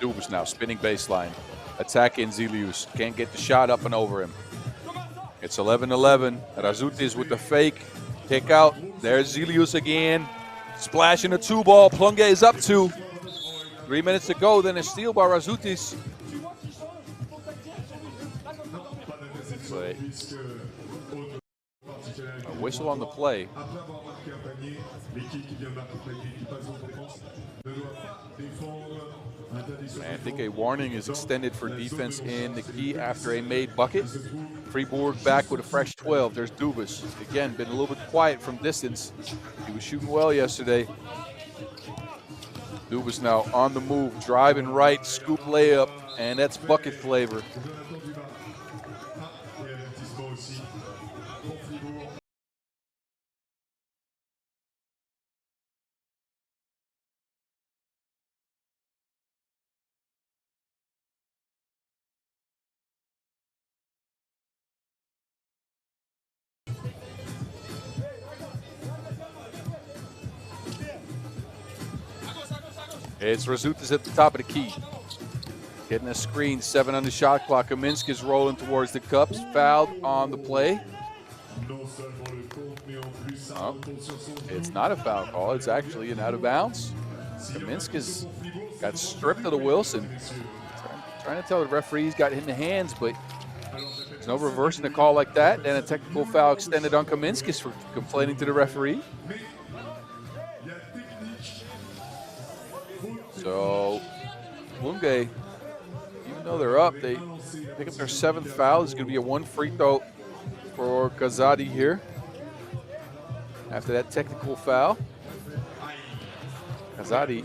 Dubas now spinning baseline, attacking Zilius. Can't get the shot up and over him. It's 11-11. Razutis with the fake. Kick out. There's Zilius again. Splashing a 2-ball. Plunge is up 2. 3 minutes to go. Then a steal by Razutis. But a whistle on the play. And I think a warning is extended for defense in the key after a made bucket. Fribourg back with a fresh 12. There's Dubas. Again, been a little bit quiet from distance. He was shooting well yesterday. Dubas now on the move, driving right, scoop layup, and that's bucket flavor. It's Razutis at the top of the key. Getting a screen, 7 on the shot clock. Kaminski's rolling towards the cups. Fouled on the play. Oh, it's not a foul call. It's actually an out of bounds. Kaminski's got stripped of the Wilson. Trying to tell the referee he's got hit in the hands, but there's no reversing a call like that. Then a technical foul extended on Kaminskis for complaining to the referee. So Plunge, even No, they're up. They pick up their 7th foul. It's going to be a 1 free throw for Kazadi here. After that technical foul, Kazadi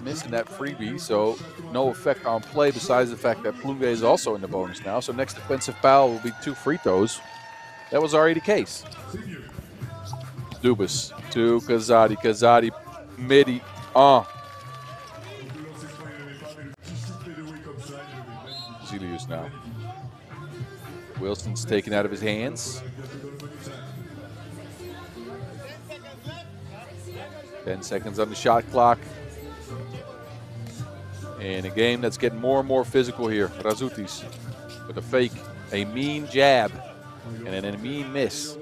missing that freebie, so no effect on play besides the fact that Plunge is also in the bonus now. So next defensive foul will be 2 free throws. That was already the case. Dubas to Kazadi. Kazadi, midi, Zelius now. Wilson's taken out of his hands. 10 seconds on the shot clock. And a game that's getting more and more physical here. Razutis with a fake, a mean jab, and then a mean miss.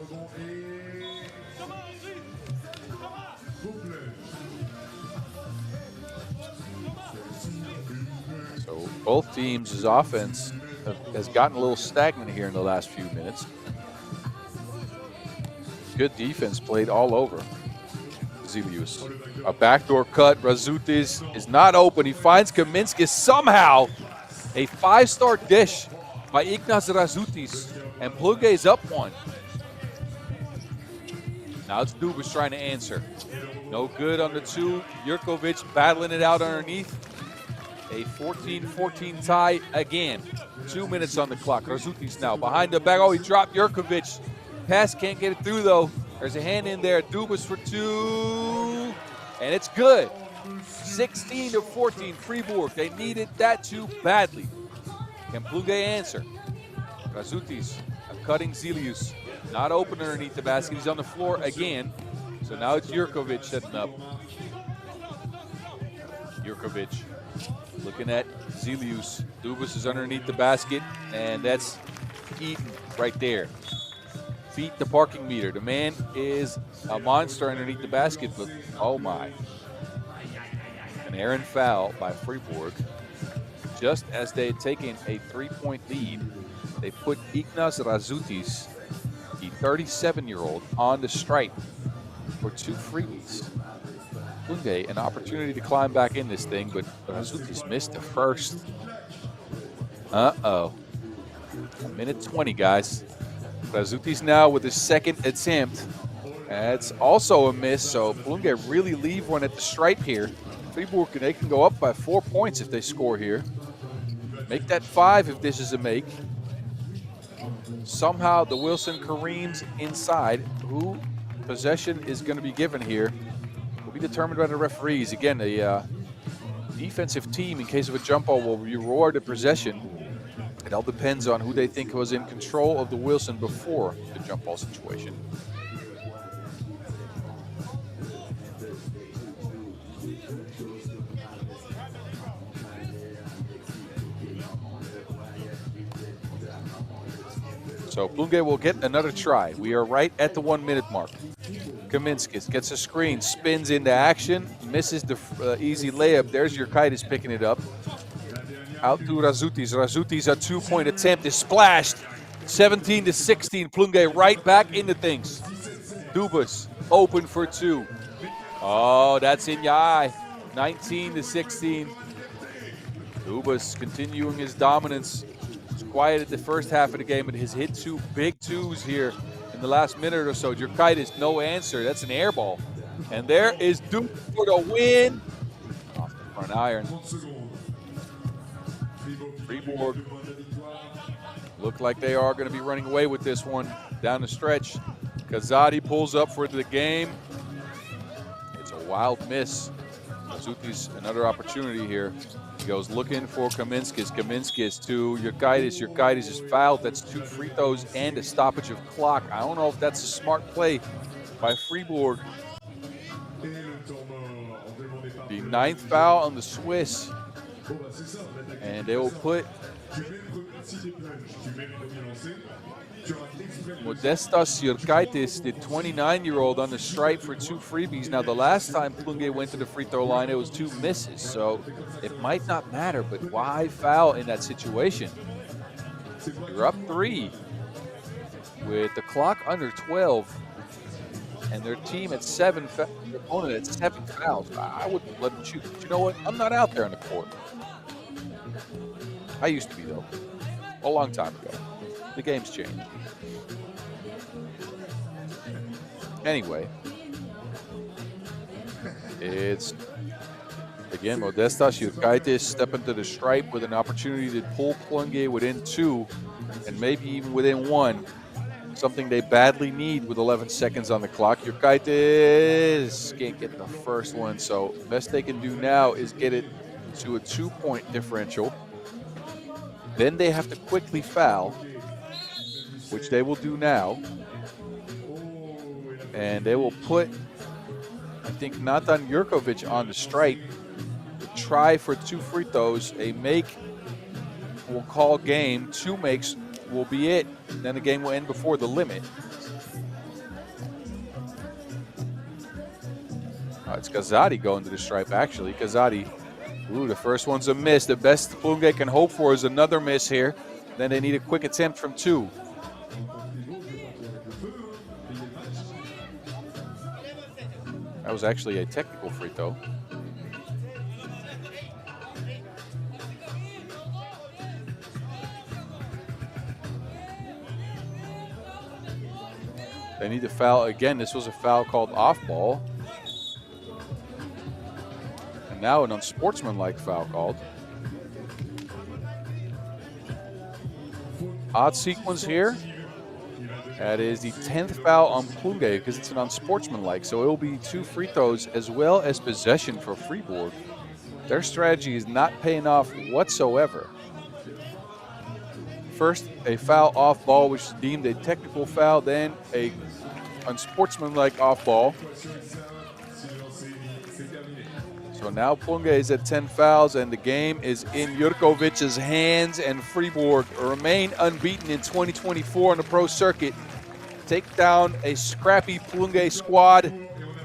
So both teams' offense has gotten a little stagnant here in the last few minutes. Good defense played all over Zelius. A backdoor cut. Razutis is not open. He finds Kaminskis somehow. A 5-star dish by Ignas Razutis. And Plunge is up 1. Now it's Dubas trying to answer. No good on the 2. Jurkovic battling it out underneath. A 14-14 tie again. 2 minutes on the clock. Razutis now behind the back. Oh, he dropped Jurkovic. Pass can't get it through though. There's a hand in there. Dubas for 2. And it's good. 16-14 Fribourg. They needed that too badly. Can Plunge answer? Razutis cutting Zelius. Not open underneath the basket. He's on the floor again. So now it's Jurkovic setting up. Jurkovic looking at Zelius. Dubas is underneath the basket. And that's Eaton right there. Beat the parking meter. The man is a monster underneath the basket, but oh my. An errant foul by Fribourg. Just as they had taken a 3-point lead, they put Ignas Razutis, the 37-year-old, on the stripe for 2 freebies. Plunge, an opportunity to climb back in this thing, but Razutis missed the first. Uh-oh. 1:20, guys. Razutis now with his 2nd attempt. That's also a miss, so Plunge really leave one at the stripe here. Fribourg, they can go up by 4 points if they score here. Make that 5 if this is a make. Somehow the Wilson Kareem's inside. Who possession is going to be given here will be determined by the referees. Again, a defensive team, in case of a jump ball, will reward the possession. It all depends on who they think was in control of the Wilson before the jump ball situation. So Plunge will get another try. We are right at the 1-minute mark. Kaminskis gets a screen, spins into action, misses the easy layup. There's Jurkaitis picking it up. Out to Razutis. Razutis, a 2-point attempt is splashed. 17-16. Plunge right back into things. Dubas open for 2. Oh, that's in your eye. 19-16. Dubas continuing his dominance. It's quiet at the first half of the game, but has hit 2 big 2s here in the last minute or so. Jurkaitis, no answer. That's an air ball. And there is Dubas for the win. Off the front iron. Fribourg look like they are going to be running away with this one down the stretch. Kazadi pulls up for the game. It's a wild miss. Razutis, another opportunity here. He goes looking for Kaminskis. Kaminskis to Jurkaitis. Jurkaitis is fouled. That's 2 free throws and a stoppage of clock. I don't know if that's a smart play by Fribourg. The 9th foul on the Swiss. And they will put Modestas Jurkaitis, the 29-year-old, on the stripe for 2 freebies. Now, the last time Plunge went to the free throw line, it was 2 misses. So it might not matter, but why foul in that situation? You're up 3 with the clock under 12 and their team at 7, their opponent at 7 fouls. I wouldn't let them shoot. But you know what? I'm not out there on the court. I used to be, though. A long time ago. The game's changed. Anyway. It's, again, Modestas Jurkaitis step into the stripe with an opportunity to pull Plunge within 2 and maybe even within 1. Something they badly need with 11 seconds on the clock. Jurkaitis can't get the first one, so best they can do now is get it to a 2-point differential. Then they have to quickly foul, which they will do now. And they will put, I think, Natan Jurkovic on the stripe. Try for 2 free throws. A make will call game. 2 makes will be it. Then the game will end before the limit. It's Kazadi going to the stripe, actually. Kazadi, ooh, the first one's a miss. The best Plunge can hope for is another miss here. Then they need a quick attempt from 2. That was actually a technical free throw. They need to foul again. This was a foul called off ball. And now an unsportsmanlike foul called. Odd sequence here. That is the 10th foul on Plunge because it's an unsportsmanlike. So it will be 2 free throws as well as possession for Fribourg. Their strategy is not paying off whatsoever. First, a foul off ball, which is deemed a technical foul, then a unsportsmanlike off ball. So now Plunge is at 10 fouls, and the game is in Jurkovic's hands, and Fribourg remain unbeaten in 2024 on the pro circuit. Take down a scrappy Plunge squad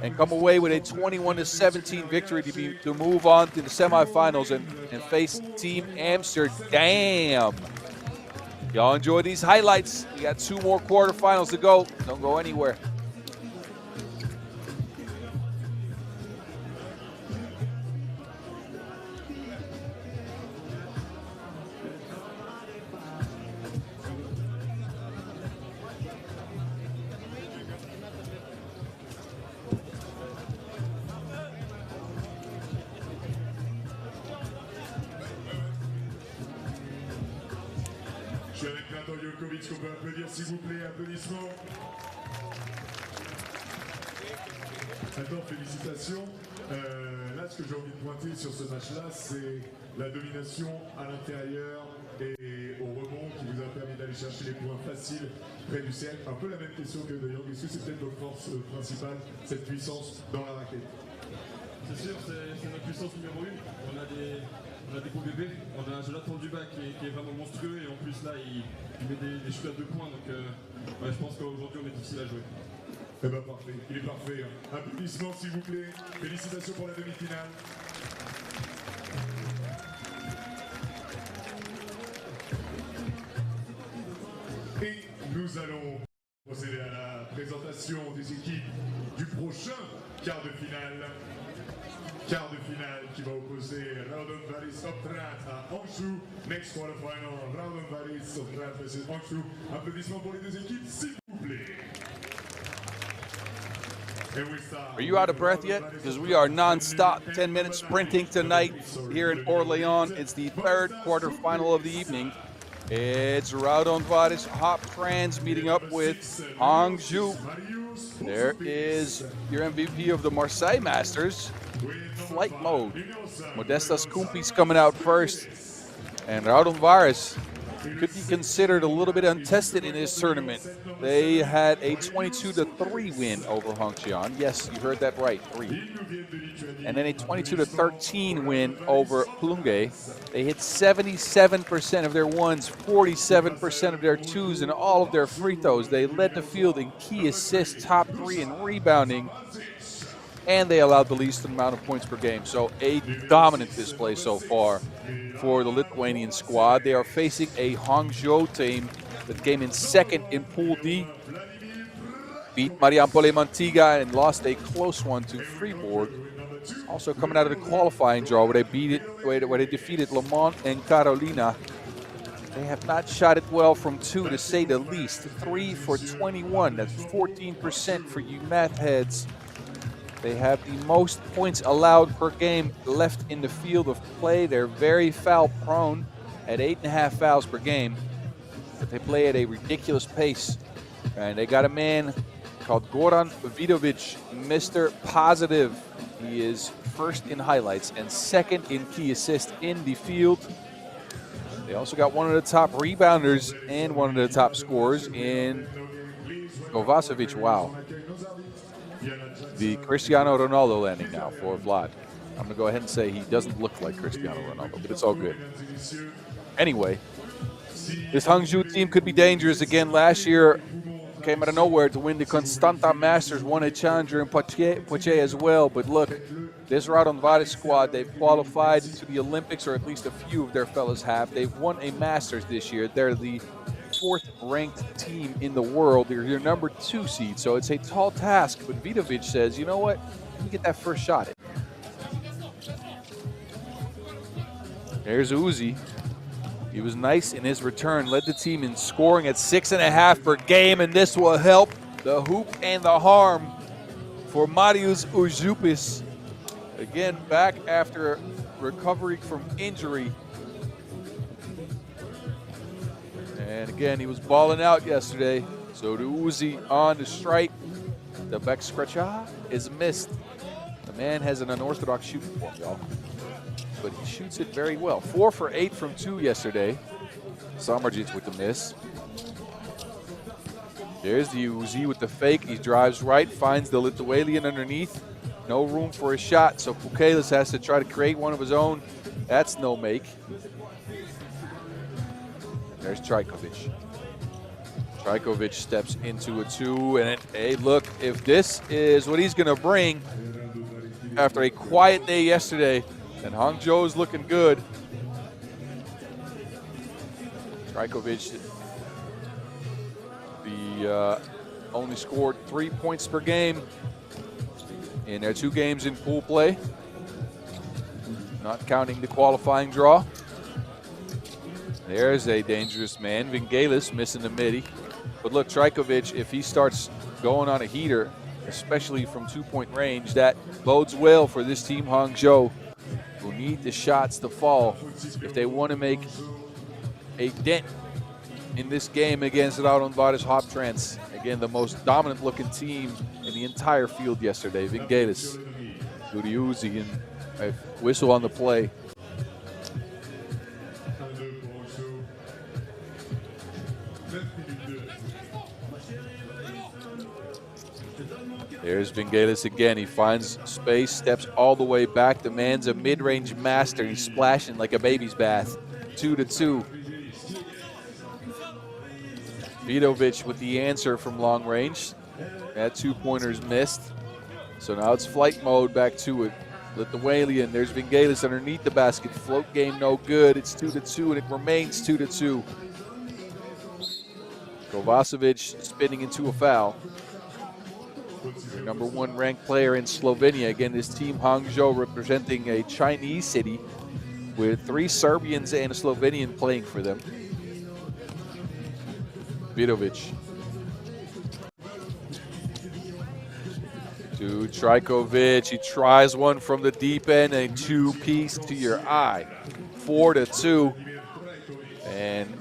and come away with a 21-17 victory to move on to the semifinals and face Team Amsterdam. Y'all enjoy these highlights. We got 2 more quarterfinals to go. Don't go anywhere. Je suis avec Natan Jurkovic, qu'on peut applaudir s'il vous plaît, applaudissements. Natan, félicitations. Là, ce que j'ai envie de pointer sur ce match-là, c'est la domination à l'intérieur et au rebond qui vous a permis d'aller chercher les points faciles près du cercle. Un peu la même question que de Young. Est-ce que c'est peut-être votre force principale, cette puissance dans la raquette? C'est sûr, c'est notre puissance numéro 1. On a des beaux bébés. On a un Jonathan Dubas qui est vraiment monstrueux et en plus là il met des shoots à 2 points. Donc ouais, je pense qu'aujourd'hui on est difficile à jouer. Eh ben parfait, il est parfait. Applaudissements s'il vous plaît. Félicitations pour la demi-finale. Et nous allons procéder à la présentation des équipes du prochain quart de finale. Quart de finale qui va opposer Raudondvaris Hoptrans à Hangzhou. Next quarterfinal, Raudondvaris Hoptrans versus Hangzhou. Applaudissements pour les 2 équipes, s'il vous plaît. Are you out of breath yet? Because we are non-stop 10-minute sprinting tonight here in Orléans. It's the 3rd quarterfinal of the evening. It's Raudondvaris Hoptrans meeting up with Hangzhou. There is your MVP of the Marseille Masters. Flight mode. Modestas Kumpi's coming out first. And Raudondvaris could be considered a little bit untested in this tournament. They had a 22-3 win over Hangzhou. Yes, you heard that right, 3. And then a 22-13 win over Plunge. They hit 77% of their ones, 47% of their twos, and all of their free throws. They led the field in key assists, top 3 in rebounding, and they allowed the least amount of points per game. So a dominant display so far for the Lithuanian squad. They are facing a Hangzhou team that came in 2nd in Pool D, beat Mariampol Mantiga and lost a close one to Fribourg. Also coming out of the qualifying draw where they defeated Lamont and Carolina. They have not shot it well from 2, to say the least. 3 for 21. That's 14% for you math heads. They have the most points allowed per game left in the field of play. They're very foul prone at 8.5 fouls per game. But they play at a ridiculous pace. And they got a man called Goran Vidovic, Mr. Positive. He is first in highlights and second in key assist in the field. They also got one of the top rebounders and one of the top scorers in Kovacevic. Wow. The Cristiano Ronaldo landing now for Vlad. I'm going to go ahead and say he doesn't look like Cristiano Ronaldo, but it's all good. Anyway, this Hangzhou team could be dangerous again. Last year, came out of nowhere to win the Constanta Masters, won a Challenger in Poitiers as well. But look, this Raudondvaris squad, they've qualified to the Olympics, or at least a few of their fellas have. They've won a Masters this year. They're the 4th ranked team in the world. They're your number 2 seed, so it's a tall task. But Vidovic says, you know what? Let me get that first shot. There's Uzi. He was nice in his return, led the team in scoring at 6.5 per game, and this will help the hoop and the harm for Marius Uzupis. Again, back after recovery from injury. And again, he was balling out yesterday. So the Uzi on the strike. The back scratcha is missed. The man has an unorthodox shooting form, y'all. But he shoots it very well. 4 for 8 from 2 yesterday. Samardzic with the miss. There's the Uzi with the fake. He drives right, finds the Lithuanian underneath. No room for a shot, so Pukelis has to try to create one of his own. That's no make. There's Trajkovic. Trajkovic steps into a 2, and hey, look, if this is what he's going to bring after a quiet day yesterday, then Hangzhou is looking good. Trajkovic, only scored 3 points per game in their 2 games in pool play, not counting the qualifying draw. There's a dangerous man. Vingelis missing the midi. But look, Trajkovic, if he starts going on a heater, especially from 2-point range, that bodes well for this team, Hangzhou, who need the shots to fall if they want to make a dent in this game against Raudondvaris Hoptrans. Again, the most dominant-looking team in the entire field yesterday. Vingelis, Uzi, and a whistle on the play. There's Vingelis again. He finds space, steps all the way back. The man's a mid-range master. He's splashing like a baby's bath. 2-2. Vidovic with the answer from long range. That 2-pointer's missed. So now it's flight mode, back to it. Lithuanian, there's Vingelis underneath the basket. Float game no good. It's 2-2, and it remains 2-2. Kovacevic spinning into a foul. Your number 1 ranked player in Slovenia. Again, this team, Hangzhou, representing a Chinese city with 3 Serbians and a Slovenian playing for them. Vidovic. To Trajkovic. He tries one from the deep end, a 2-piece to your eye. 4-2. And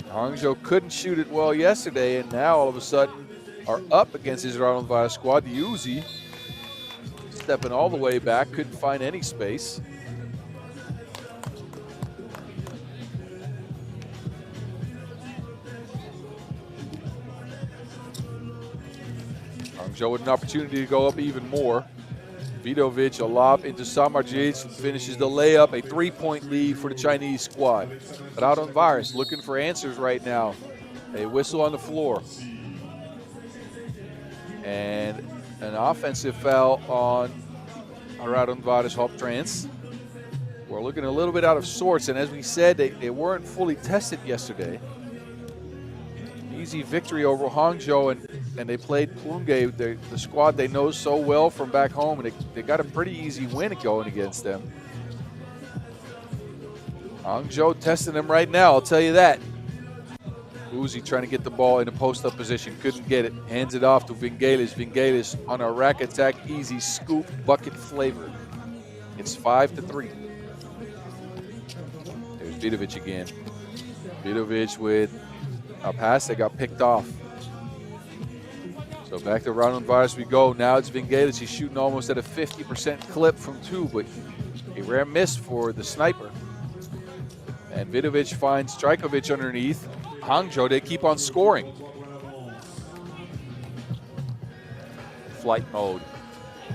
Hangzhou couldn't shoot it well yesterday, and now all of a sudden are up against his Raudondvaris squad. The Uzi stepping all the way back, couldn't find any space. Hangzhou with an opportunity to go up even more. Vidovic, a lob into Samardzic, finishes the layup, a 3-point lead for the Chinese squad. Raudondvaris looking for answers right now. A whistle on the floor. And an offensive foul on Raudondvaris Hoptrans. We're looking a little bit out of sorts, and as we said, they weren't fully tested yesterday. Easy victory over Hangzhou, and and they played Plunge, the squad they know so well from back home, and they got a pretty easy win going against them. Hangzhou testing them right now, I'll tell you that. Uzi trying to get the ball in a post-up position, couldn't get it. Hands it off to Vingelis. Vingelis on a rack attack, easy scoop, bucket flavor. It's 5-3. There's Vidovic again. Vidovic with a pass that got picked off. So back to Raudondvaris we go. Now it's Vingelis. He's shooting almost at a 50% clip from two, but a rare miss for the sniper. And Vidovic finds Trajkovic underneath. Hangzhou, they keep on scoring. Flight mode.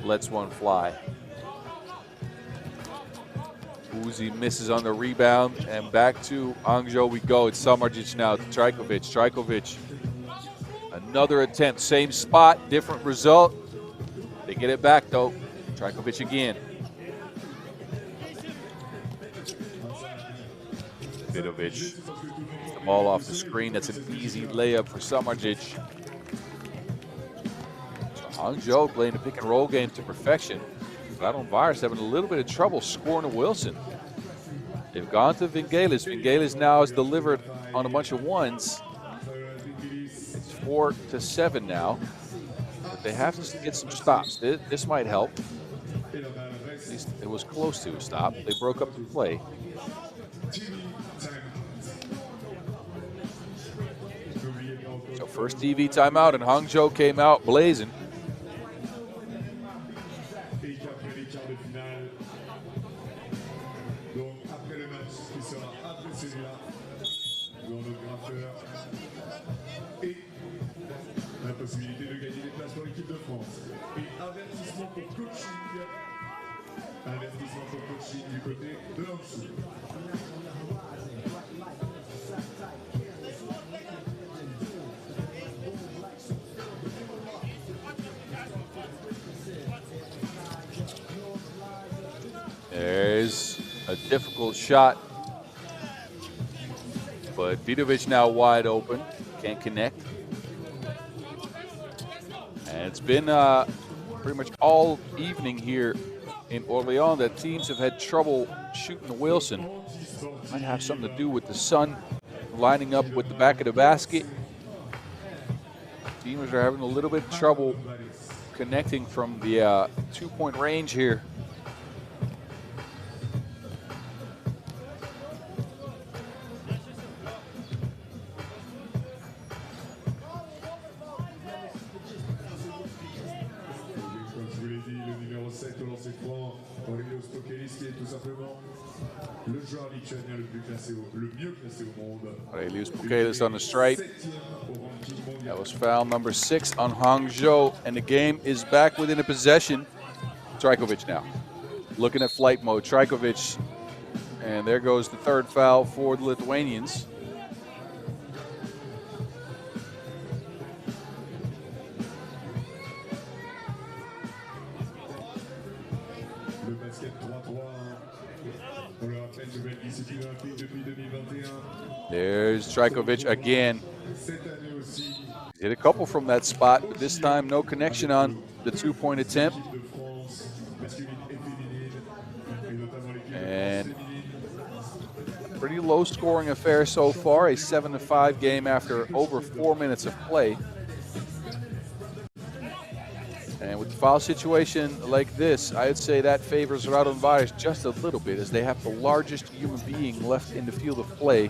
Lets one fly. Uzi misses on the rebound, and back to Hangzhou we go. It's Samardzic now to Trajkovic. Trajkovic, another attempt, same spot, different result. They get it back though. Trajkovic again. Vidovic. The ball off the screen. That's an easy layup for Samardzic. So Hangzhou playing the pick and roll game to perfection. Raudondvaris having a little bit of trouble scoring a Wilson. They've gone to Vingelis. Vingelis now has delivered on a bunch of ones. It's 4-7 now. But they have to get some stops. This might help. At least it was close to a stop. They broke up the play. So first TV timeout, and Hangzhou came out blazing. La possibilité de gagner des places pour l'équipe de France. Et avertissement pour coaching. Avertissement pour coaching du côté de Hangzhou. There's a difficult shot, but Vidovic now wide open, can't connect. And it's been pretty much all evening here in Orléans that teams have had trouble shooting the Wilson. Might have something to do with the sun lining up with the back of the basket. Teams are having a little bit of trouble connecting from the two-point range here. Orléans Challenger on the stripe. That was foul number 6 on Hangzhou, and the game is back within a possession. Trajkovic now. Looking at flight mode. Trajkovic, and there goes the third foul for the Lithuanians. There's Trajkovic again. Hit a couple from that spot, but this time no connection on the two-point attempt. And pretty low-scoring affair so far, a 7-5 game after over 4 minutes of play. And with the foul situation like this, I would say that favors Raudondvaris just a little bit, as they have the largest human being left in the field of play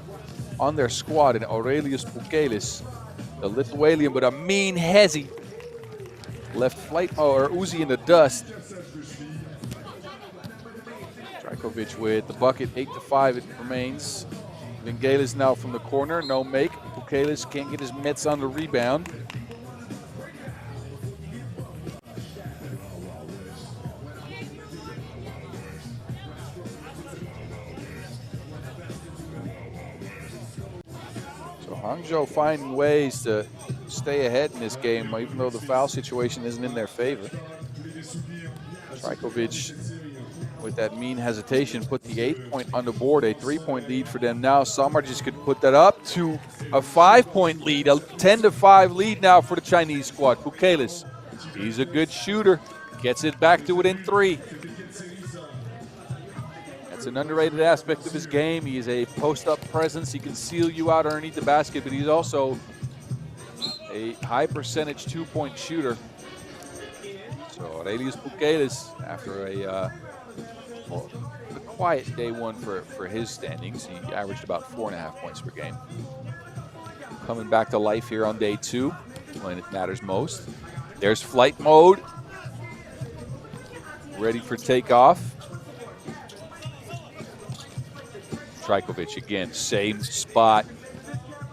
on their squad in Orléans Challenger, the Lithuanian, but a mean hezzy. Left flight or Uzi in the dust. Trajkovic with the bucket, 8-5 it remains. Vingelis now from the corner, no make. Challenger can't get his mitts on the rebound. Hangzhou finding ways to stay ahead in this game, even though the foul situation isn't in their favor. Trajkovic with that mean hesitation, put the 8-point on the board, a 3-point lead for them now. Samardzich could put that up to a 5-point lead, a 10-5 lead now for the Chinese squad. Bukelis, he's a good shooter, gets it back to within 3. That's an underrated aspect of his game. He is a post-up presence. He can seal you out underneath the basket, but he's also a high percentage 2-point shooter. So Aurelius Bukelis, after a quiet day one for his standings, he averaged about 4.5 points per game. Coming back to life here on day 2 when it matters most. There's flight mode. Ready for takeoff. Trajkovic again, same spot,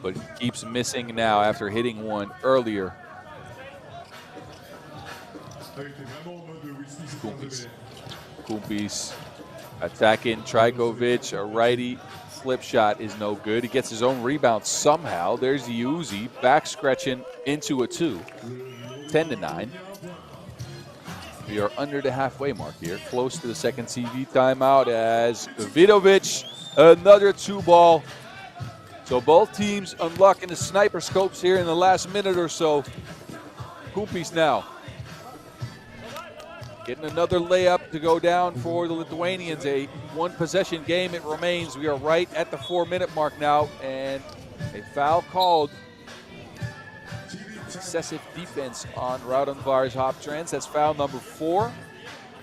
but keeps missing now after hitting one earlier. Kumpis attacking Trajkovic, a righty flip shot is no good. He gets his own rebound somehow. There's the Uzi, back scratching into a 2, 10-9. We are under the halfway mark here, close to the second TV timeout as Vidovic, another 2-ball. So both teams unlocking the sniper scopes here in the last minute or so. Kumpis now getting another layup to go down for the Lithuanians. A 1-possession game it remains. We are right at the 4-minute mark now, and a foul called. Excessive defense on Raudondvaris Hoptrans. That's foul number 4,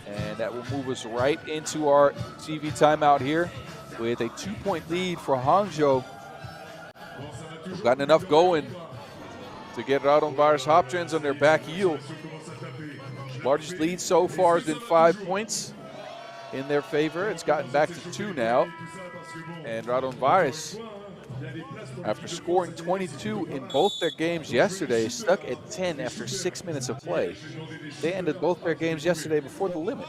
and that will move us right into our TV timeout here with a 2-point lead for Hangzhou. We've gotten enough going to get Raudondvaris Hoptrans on their back heel. Largest lead so far has been 5 points in their favor. It's gotten back to 2 now. And Raudondvaris, after scoring 22 in both their games yesterday, is stuck at 10 after 6 minutes of play. They ended both their games yesterday before the limit.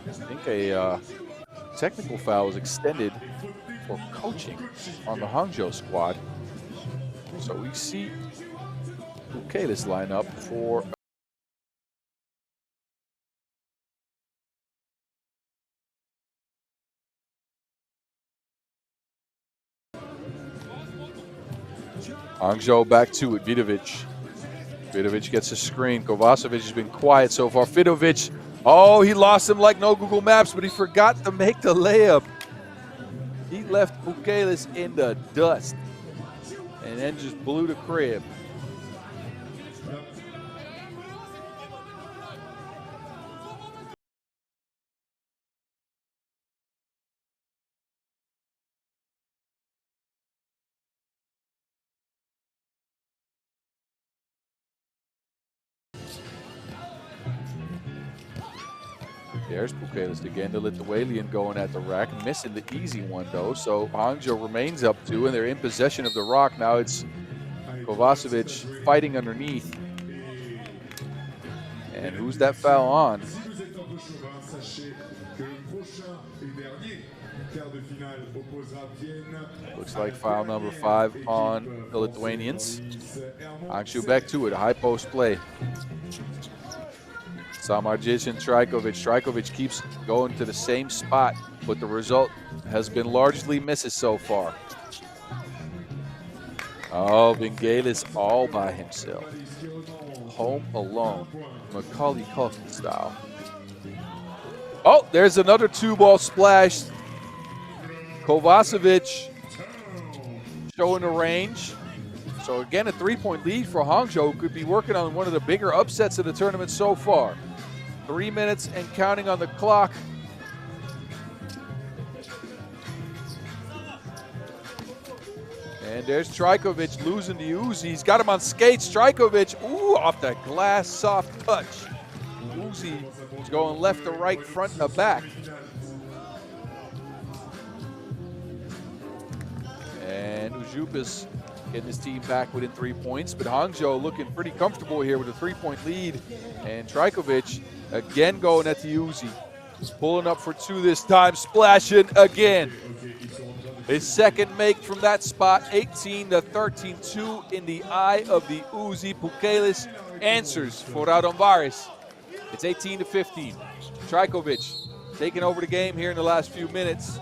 I think a technical foul was extended for coaching on the Hangzhou squad. So we see Bukelis line up for Hangzhou back to it. Vidovic. Vidovic gets a screen. Kovacevic has been quiet so far. Vidovic, oh, he lost him like no Google Maps, but he forgot to make the layup. He left Bukelis in the dust and then just blew the crib. There's Bukelis again, the Lithuanian going at the rack, missing the easy one though. So Hangzhou remains up 2, and they're in possession of the rock. Now it's Kovacevic fighting underneath. And who's that foul on? Looks like foul number 5 on the Lithuanians. Hangzhou back to it, a high post play. Samardzic and Trajkovic. Trajkovic keeps going to the same spot, but the result has been largely misses so far. Oh, Vingelis all by himself. Home alone. Macaulay Culkin style. Oh, there's another 2-ball splash. Kovacevic showing the range. So again, a 3-point lead for Hangzhou, who could be working on one of the bigger upsets of the tournament so far. 3 minutes and counting on the clock. And there's Trajkovic losing the Uzi. He's got him on skates. Trajkovic, ooh, off the glass, soft touch. Uzi is going left to right, front to back. And Ujupas getting his team back within 3 points. But Hangzhou looking pretty comfortable here with a 3-point lead. And Trajkovic again going at the Uzi. Pulling up for 2 this time, splashing again. His second make from that spot, 18 to 13-2 in the eye of the Uzi. Pukelis answers for Raudondvaris. It's 18 to 15. Trajkovic taking over the game here in the last few minutes.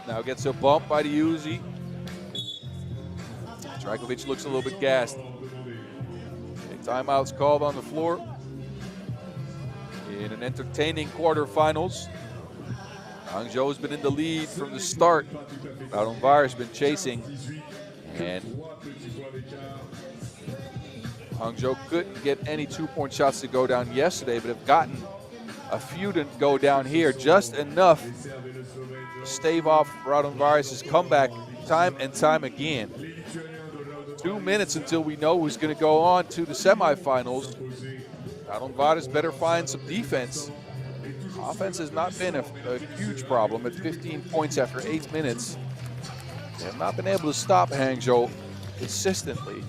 Now gets a bump by the Uzi. Trajkovic looks a little bit gassed. Timeouts called on the floor in an entertaining quarterfinals. Hangzhou has been in the lead from the start. Raudondvaris has been chasing, and Hangzhou couldn't get any two-point shots to go down yesterday, but have gotten a few to go down here, just enough to stave off Raudondvaris' comeback time and time again. 2 minutes until we know who's going to go on to the semifinals. Raudondvaris better find some defense. Offense has not been a huge problem at 15 points after 8 minutes. They have not been able to stop Hangzhou consistently.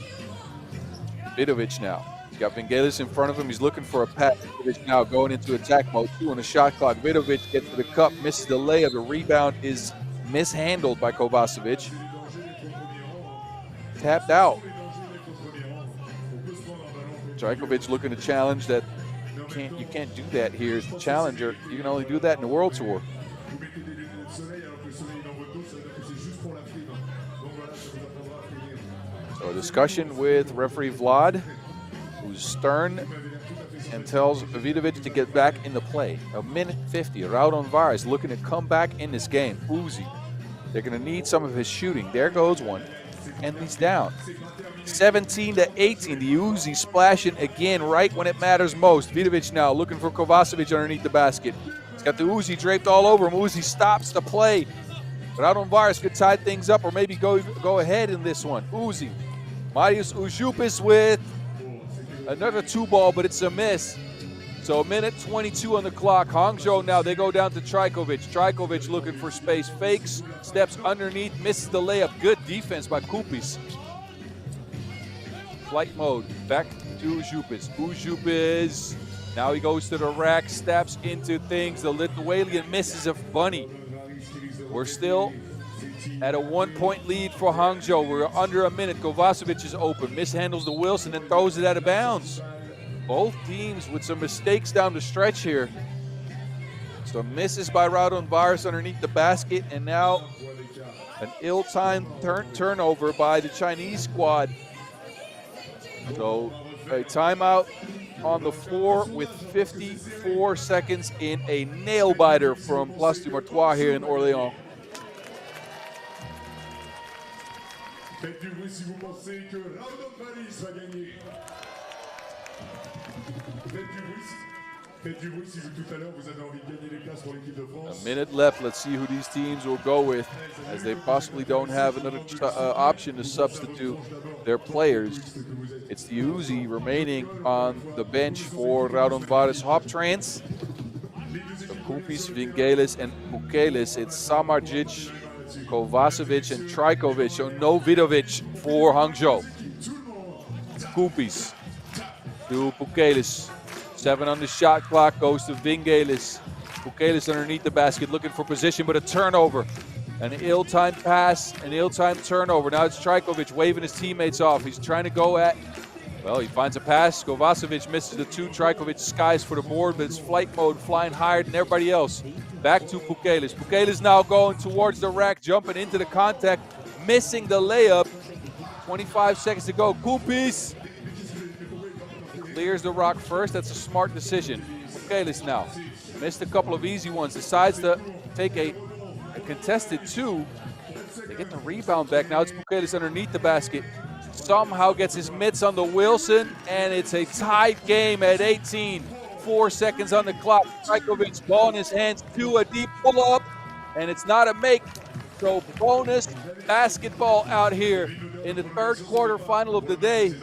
Vidovic now. He's got Vingelis in front of him. He's looking for a pass. Vidovic now going into attack mode. 2 on the shot clock. Vidovic gets to the cup, misses the layup. The rebound is mishandled by Kovacevic. Tapped out. Trajkovic looking to challenge that. You can't do that here as the challenger. You can only do that in the World Tour. So a discussion with referee Vlad, who's stern and tells Vidovic to get back in the play. A minute 50. Raudondvaris looking to come back in this game. Uzi. They're going to need some of his shooting. There goes one. And he's down. 17 to 18. The Uzi splashing again right when it matters most. Vidovic now looking for Kovacevic underneath the basket. He's got the Uzi draped all over him. Uzi stops the play. Raudondvaris could tie things up or maybe go ahead in this one. Uzi. Marius Ujupis with another 2-ball, but it's a miss. So a minute 22 on the clock. Hangzhou now, they go down to Trajkovic. Trajkovic looking for space. Fakes, steps underneath, misses the layup. Good defense by Kupis. Flight mode, back to Ujupis. Ujupis, now he goes to the rack, steps into things. The Lithuanian misses a bunny. We're still at a 1-point lead for Hangzhou. We're under a minute. Kovacevic is open, mishandles the Wilson and throws it out of bounds. Both teams with some mistakes down the stretch here. So misses by Raudondvaris underneath the basket, and now an ill-timed turnover by the Chinese squad. So a timeout on the floor with 54 seconds in a nail-biter from Place du Martois here in Orléans. Faites du bruit si vous pensez que Raudondvaris va gagner. Faites du bruit si tout à l'heure vous avez envie de gagner les places pour l'équipe de France. A minute left. Let's see who these teams will go with, as they possibly don't have another option to substitute their players. It's the Uzi remaining on the bench for Raudondvaris. Hoptrans, Kupis, Vingelis, and Pukelis. It's Samardzic, Kovacevic, and Trajkovic. So no Vidovic for Hangzhou. Kupis to Pukelis. 7 on the shot clock, goes to Vingelis. Pukelis underneath the basket, looking for position, but a turnover. An ill-timed pass, an ill-timed turnover. Now it's Trajkovic waving his teammates off. He's trying to go at, well, he finds a pass. Kovacevic misses the 2. Trajkovic skies for the board, but it's flight mode, flying higher than everybody else. Back to Pukelis. Pukelis now going towards the rack, jumping into the contact, missing the layup. 25 seconds to go. Kupis clears the rock first. That's a smart decision. Pukelis now missed a couple of easy ones. Decides to take a contested 2. They get the rebound back. Now it's Pukelis underneath the basket. Somehow gets his mitts on the Wilson, and it's a tied game at 18. 4 seconds on the clock. Trajkovic, ball in his hands, 2, a deep pull-up, and it's not a make. So bonus basketball out here in the third quarter final of the day,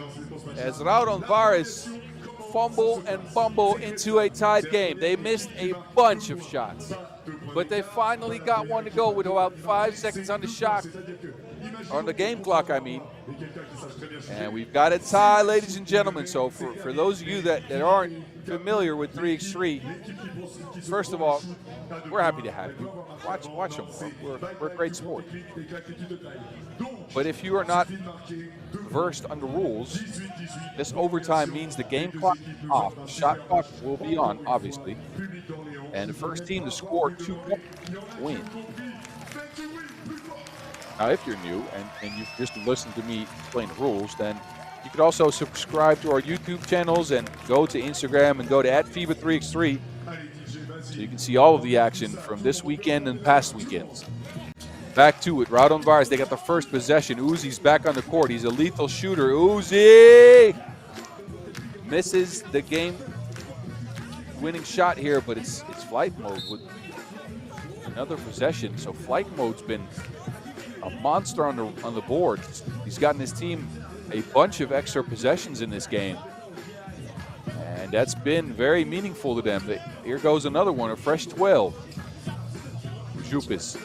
as Raudondvaris fumble and fumble into a tied game. They missed a bunch of shots, but they finally got one to go with about 5 seconds on the shot. On the game clock, I mean. And we've got a tie, ladies and gentlemen. So for those of you that aren't familiar with 3x3, first of all, we're happy to have you. Watch them. We're a great sport. But if you are not versed on the rules, this overtime means the game clock is off. The shot clock will be on, obviously. And the first team to score 2 points wins. Now, if you're new and you've just listened to me explain the rules, then you could also subscribe to our YouTube channels and go to Instagram and go to @FIBA 3x3 so you can see all of the action from this weekend and past weekends. Back to it. Raudondvaris, they got the first possession. Uzi's back on the court. He's a lethal shooter. Uzi misses the game-winning shot here, but it's flight mode with another possession. So flight mode's been a monster on the board. He's gotten his team a bunch of extra possessions in this game, and that's been very meaningful to them. Here goes another one, a fresh 12. Ujupis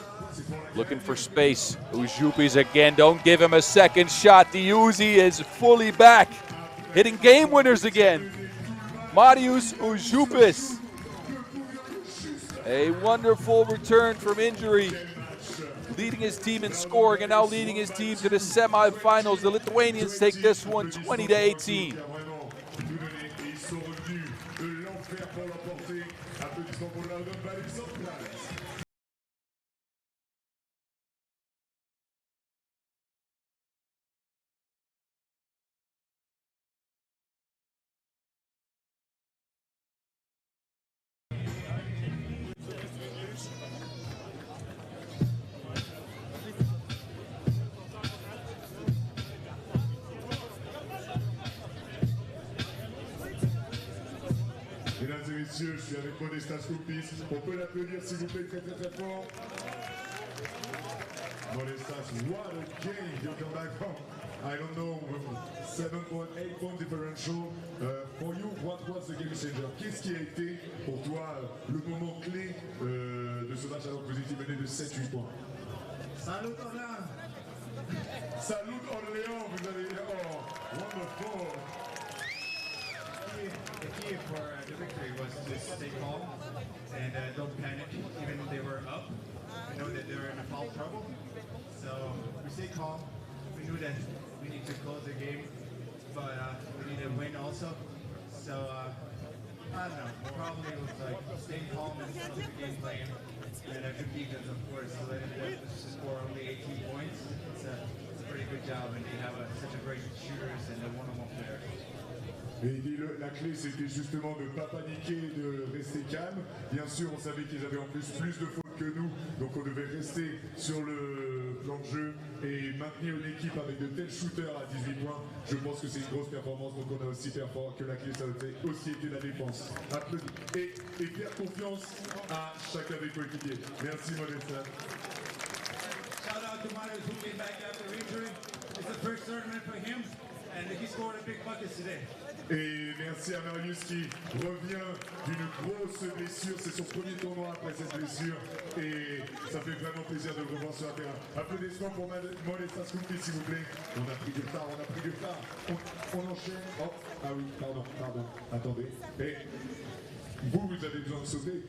looking for space. Ujupis again, don't give him a second shot. The Uzi is fully back, hitting game winners again. Marius Ujupis, a wonderful return from injury, leading his team in scoring and now leading his team to the semifinals. The Lithuanians take this one 20-18. Mesdames et messieurs, je suis avec Modestas Koupis. On peut l'applaudir s'il vous plaît très très très fort. Modestas, what a game you come back from. I don't know, 7.8 point differential. For you, what was the game changer? Qu'est-ce qui a été pour toi le moment clé de ce match alors que vous étiez mené de 7-8 points? Salut Orléans! Salut Orléans, vous avez... Oh, wonderful! The key for the victory was to stay calm and don't panic, even when they were up. We know that they were in a foul trouble, so we stayed calm. We knew that we need to close the game, but we need to win also. So I don't know. Probably it was like staying calm and the game plan, and a good defense, of course. So they ended up to score only 18 points. It's a pretty good job, and they have such a great shooters and a one-on-one player. Et il dit la clé c'était justement de ne pas paniquer, de rester calme. Bien sûr on savait qu'ils avaient en plus de fautes que nous, donc on devait rester sur le plan de jeu et maintenir une équipe avec de tels shooters à 18 points. Je pense que c'est une grosse performance, donc on a aussi performé que la clé ça a aussi été la défense. Et faire confiance à chacun des coéquipiers. Merci Modesta. Shout out to Marius who came back after injury. It's the first tournament for him, and he scored a big bucket today. Et merci à Marius qui revient d'une grosse blessure. C'est son premier tournoi après cette blessure. Et ça fait vraiment plaisir de le revoir sur un terrain. Applaudissements pour Modestas Koupis, s'il vous plaît. On a pris du retard, on enchaîne. Oh, ah oui, pardon. Attendez. Et vous avez besoin de sauter.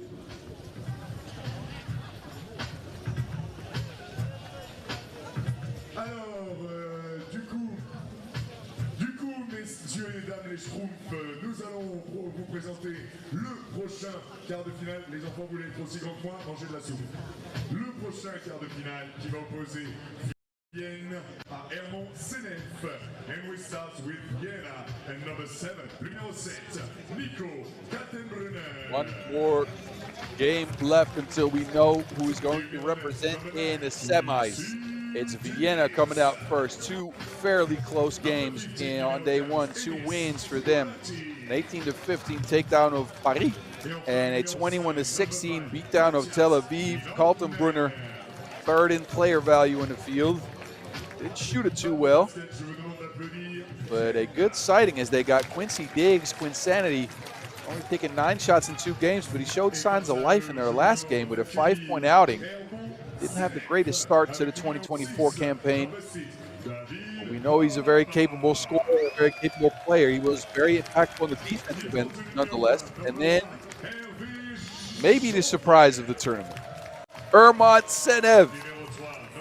Alors, du coup, messieurs et dames les Schtroumpfs, nous allons vous présenter le prochain quart de finale. Les enfants, vous voulez être aussi grand que moi, mangez de la soupe. Le prochain quart de finale qui va opposer Vienna à Ermont SENEF. And we start with Vienna and number 7, numéro 7, Nico Kattenbrunner. One more game left until we know who is going to represent in the semis. It's Vienna coming out first. 2 fairly close games on day 1. 2 wins for them. An 18-15 takedown of Paris and a 21-16 beatdown of Tel Aviv. Kaltenbrunner, third in player value in the field. Didn't shoot it too well, but a good sighting as they got Quincy Diggs, Quinsanity, only taking 9 shots in 2 games, but he showed signs of life in their last game with a 5-point outing. didn't have the greatest start to the 2024 campaign. But we know he's a very capable scorer, a very capable player. He was very impactful on the defensive end, nonetheless. And then maybe the surprise of the tournament, Ermont SENEF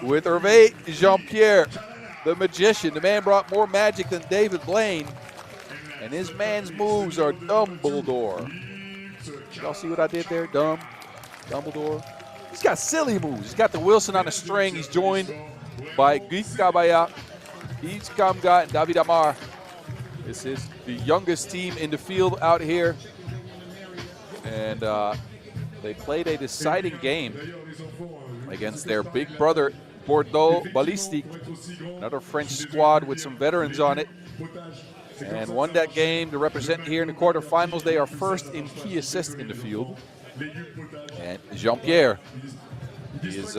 with Hervé Jean-Pierre, the magician. The man brought more magic than David Blaine, and his man's moves are Dumbledore. Y'all see what I did there? Dumbledore. He's got silly moves. He's got the Wilson on a string. He's joined by Guy Kabaya, Yves Kamga, and David Amar. This is the youngest team in the field out here. And they played a deciding game against their big brother, Bordeaux Ballistique, another French squad with some veterans on it, and won that game to represent here in the quarterfinals. They are first in key assist in the field. And Jean-Pierre is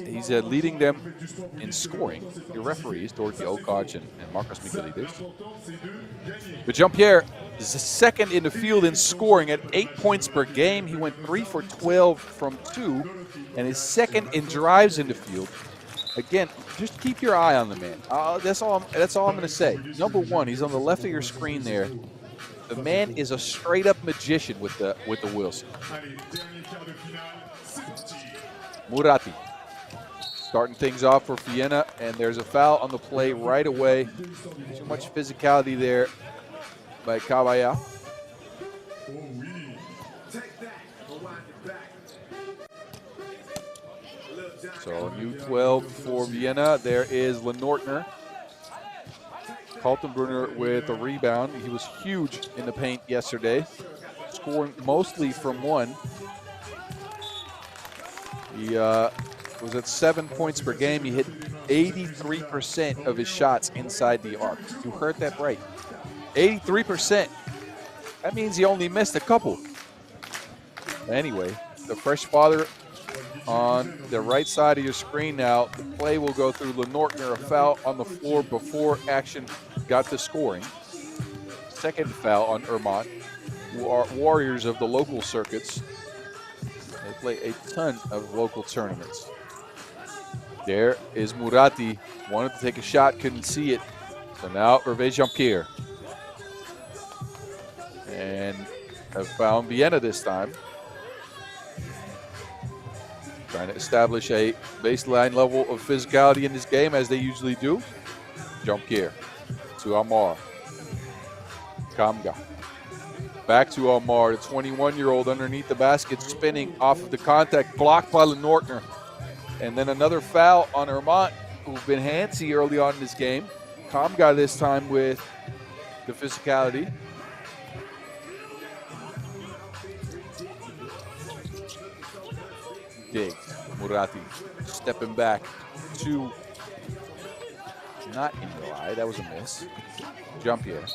he's leading them in scoring. Your referees, Dorothy Okoch and Marcos Michaelidis. But Jean-Pierre is the second in the field in scoring at 8 points per game. He went 3 for 12 from 2, and is second in drives in the field. Again, just keep your eye on the man. That's all I'm going to say. Number one, he's on the left of your screen there. The man is a straight-up magician with the Wilson. Murati starting things off for Vienna, and there's a foul on the play right away. Too much physicality there by Kabaya. So new 12 for Vienna. There is Lenortner. Kaltenbrunner with a rebound. He was huge in the paint yesterday, scoring mostly from one. He was at 7 points per game. He hit 83% of his shots inside the arc. You heard that right. 83%. That means he only missed a couple. Anyway, the fresh father on the right side of your screen now. The play will go through Lenortner, a foul on the floor before action got to scoring. Second foul on Ermont, who are warriors of the local circuits. They play a ton of local tournaments. There is Murati. Wanted to take a shot, couldn't see it. So now Hervé Jean-Pierre. And have found Vienna this time. Trying to establish a baseline level of physicality in this game, as they usually do. Jean-Pierre to Amar. Kamga. Back to Amar, the 21-year-old underneath the basket, spinning off of the contact, blocked by Lenortner. And then another foul on Ermont, who've been handsy early on in this game. Kamga this time with the physicality. Dig. Murati stepping back to, not in the eye, that was a miss. Jean-Pierre.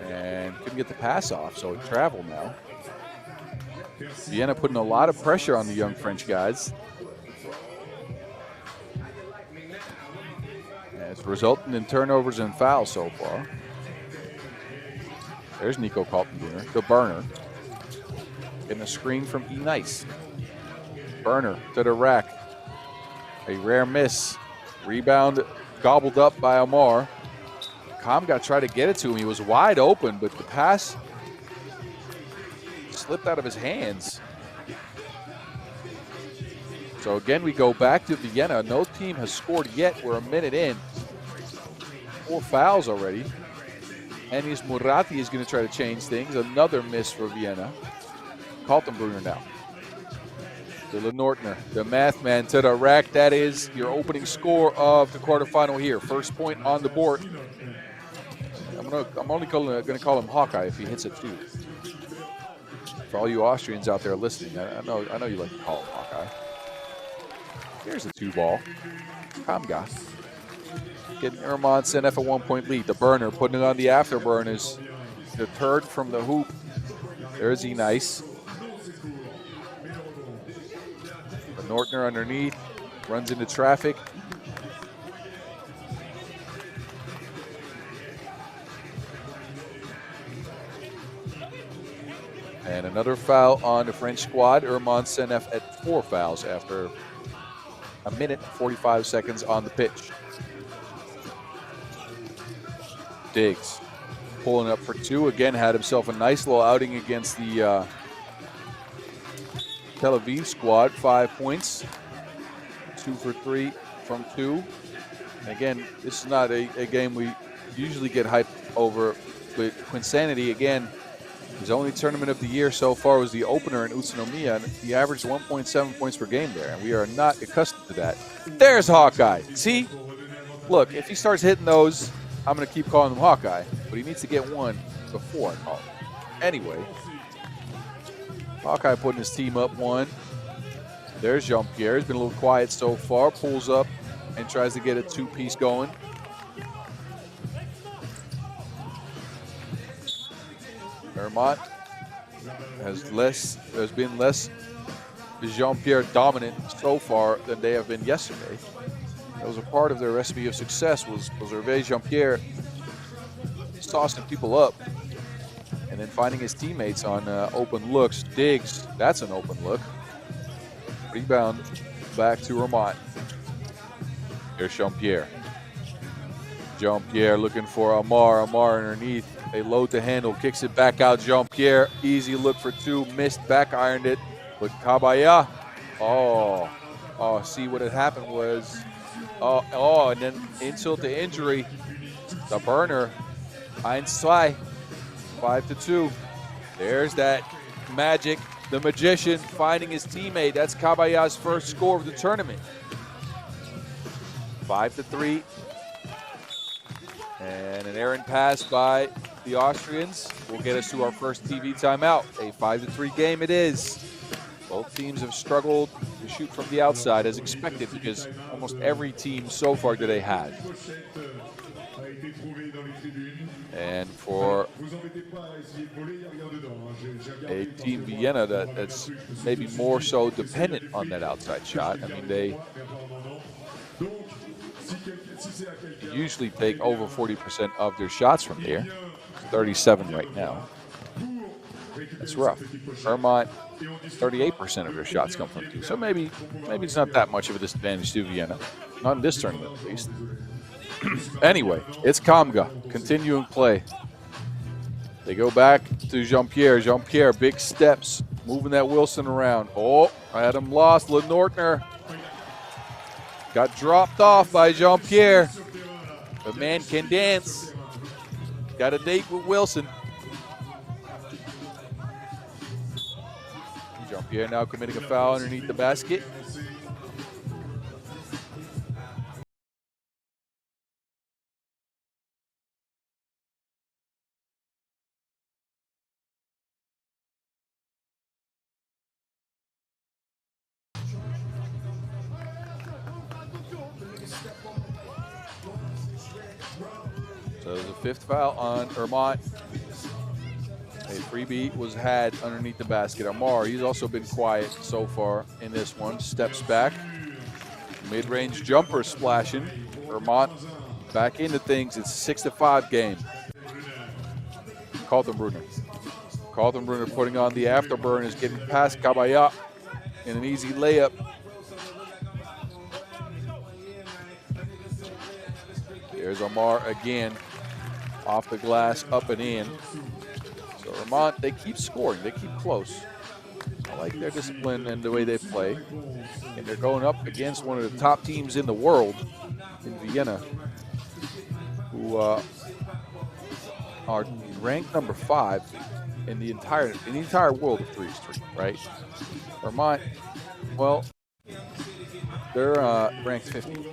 And couldn't get the pass off, so it traveled now. Vienna putting a lot of pressure on the young French guys. And it's resulting in turnovers and fouls so far. There's Nico Kaltenbrunner, the burner. Getting a screen from E-Nice. Burner to the rack. A rare miss. Rebound gobbled up by Amar. Kamga tried to get it to him. He was wide open, but the pass slipped out of his hands. So again, we go back to Vienna. No team has scored yet. We're a minute in. 4 fouls already. Hennis Murati is going to try to change things. Another miss for Vienna. Kaltenbrunner now. To Lenortner, the math man to the rack. That is your opening score of the quarterfinal here. First point on the board. I'm only going to call him Hawkeye if he hits it too. For all you Austrians out there listening, I know you like to call him Hawkeye. Here's the 2-ball. Kamga. Getting Ermont SENEF a 1-point lead. The burner putting it on the afterburn is deterred from the hoop. There's E-Nice. Lenortner underneath, runs into traffic. And another foul on the French squad. Ermont SENEF at 4 fouls after a minute and 45 seconds on the pitch. Diggs pulling up for 2. Again, had himself a nice little outing against the Tel-Aviv squad. 5 points. 2 for 3 from 2. And again, this is not a game we usually get hyped over. But Quinsanity, again, his only tournament of the year so far was the opener in Utsunomiya, and he averaged 1.7 points per game there, and we are not accustomed to that. There's Hawkeye. See? Look, if he starts hitting those, I'm going to keep calling him Hawkeye, but he needs to get one before I call him. Anyway, Hawkeye putting his team up 1. There's Jean-Pierre. He's been a little quiet so far. Pulls up and tries to get a 2-piece going. Ermont has been less Jean-Pierre dominant so far than they have been yesterday. That was a part of their recipe of success, was Hervé Jean-Pierre saucing people up and then finding his teammates on open looks. Diggs, that's an open look. Rebound back to Ermont. Here's Jean-Pierre. Jean-Pierre looking for Amar. Amar underneath. They load the handle, kicks it back out. Jean-Pierre, easy look for 2, missed, back ironed it. But Kabaya, see what had happened was, and then insult to injury, the burner, 1-2, 5-2. There's that magic, the magician finding his teammate. That's Kabaya's first score of the tournament. 5-3. And an errant pass by the Austrians will get us to our first TV timeout. A 5-3 game it is. Both teams have struggled to shoot from the outside as expected, because almost every team so far today had. And for a team Vienna that's maybe more so dependent on that outside shot, I mean, they usually take over 40% of their shots from there. 37 right now. That's rough. Ermont, 38% of their shots come from 2. So maybe it's not that much of a disadvantage to Vienna. Not in this tournament, at least. Anyway, it's Kamga. Continuing play. They go back to Jean-Pierre. Jean-Pierre, big steps. Moving that Wilson around. Oh, I had him lost. Lenortner got dropped off by Jean-Pierre. The man can dance. Got a date with Wilson. Jean-Pierre now committing a foul underneath the basket. So there's a 5th foul on Ermont. A freebie was had underneath the basket. Amar, he's also been quiet so far in this one. Steps back. Mid-range jumper splashing. Ermont back into things. It's a 6-5 game. Kaltenbrunner putting on the afterburn, is getting past Kabaya in an easy layup. There's Amar again. Off the glass, up and in. So Ermont, they keep scoring. They keep close. I like their discipline and the way they play. And they're going up against one of the top teams in the world, in Vienna, who are ranked number 5 in the entire world of 3x3, right? Ermont, well, they're ranked 50.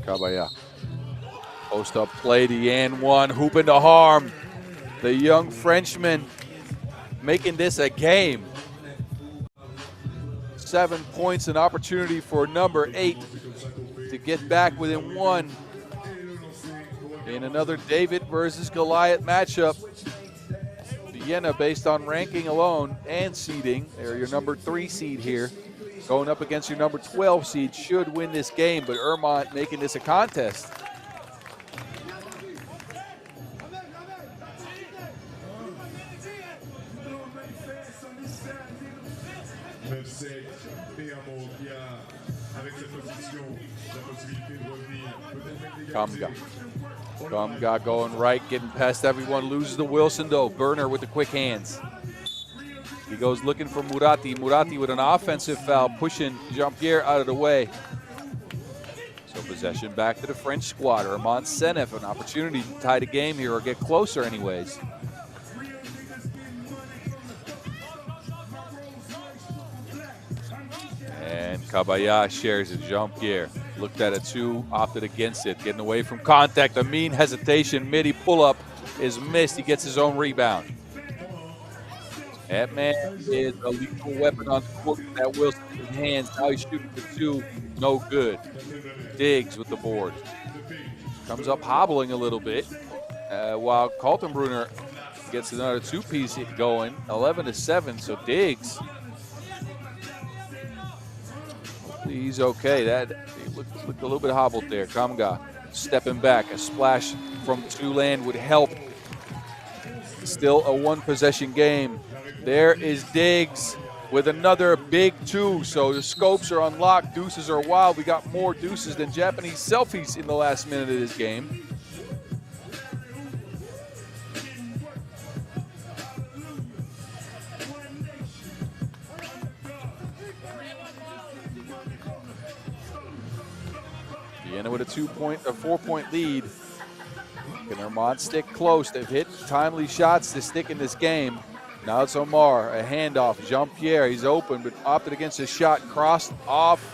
Kabaya. Post up play, the and one, hooping to harm. The young Frenchman making this a game. 7 points, an opportunity for number 8 to get back within 1 in another David versus Goliath matchup. Vienna, based on ranking alone and seeding, they're your number 3 seed here. Going up against your number 12 seed, should win this game, but Ermont making this a contest. 9-7 et Ermont qui a, avec cette position, la possibilité de revenir, peut-être même d'égaliser. Kamga going right, getting past everyone, loses to Wilson though. Berner with the quick hands. He goes looking for Murati. Murati with an offensive foul, pushing Jean-Pierre out of the way. So possession back to the French squad. Ermont SENEF, an opportunity to tie the game here or get closer anyways. And Cabaya shares it. Jean-Pierre looked at it too, opted against it, getting away from contact. A mean hesitation, midi pull-up is missed. He gets his own rebound. That man is a lethal weapon on the court with that Wilson in his hands. Now he's shooting for two, no good. Diggs with the board. Comes up hobbling a little bit, while Kaltenbrunner gets another two-piece hit going, 11-7, so Diggs. Hopefully he's okay. That he looked a little bit hobbled there. Kamga stepping back. A splash from Tulane would help. Still a one-possession game. There is Diggs with another big two. So the scopes are unlocked. Deuces are wild. We got more deuces than Japanese selfies in the last minute of this game. Vienna with a 4-point lead. Can Ermont stick close? They've hit timely shots to stick in this game. Now it's Omar, a handoff. Jean-Pierre, he's open, but opted against a shot, crossed off.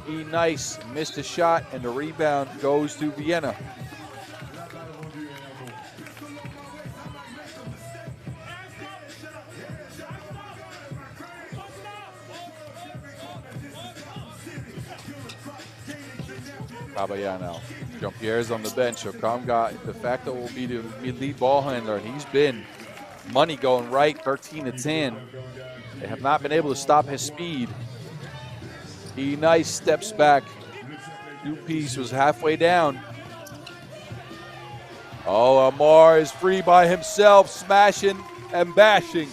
Nice, missed a shot, and the rebound goes to Vienna. Cabaya now. Jean-Pierre's on the bench, so Kamga de facto will be the lead ball handler, and he's been money going right, 13-10. They have not been able to stop his speed. Nice steps back. Two-piece was halfway down. Oh, Amar is free by himself, smashing and bashing.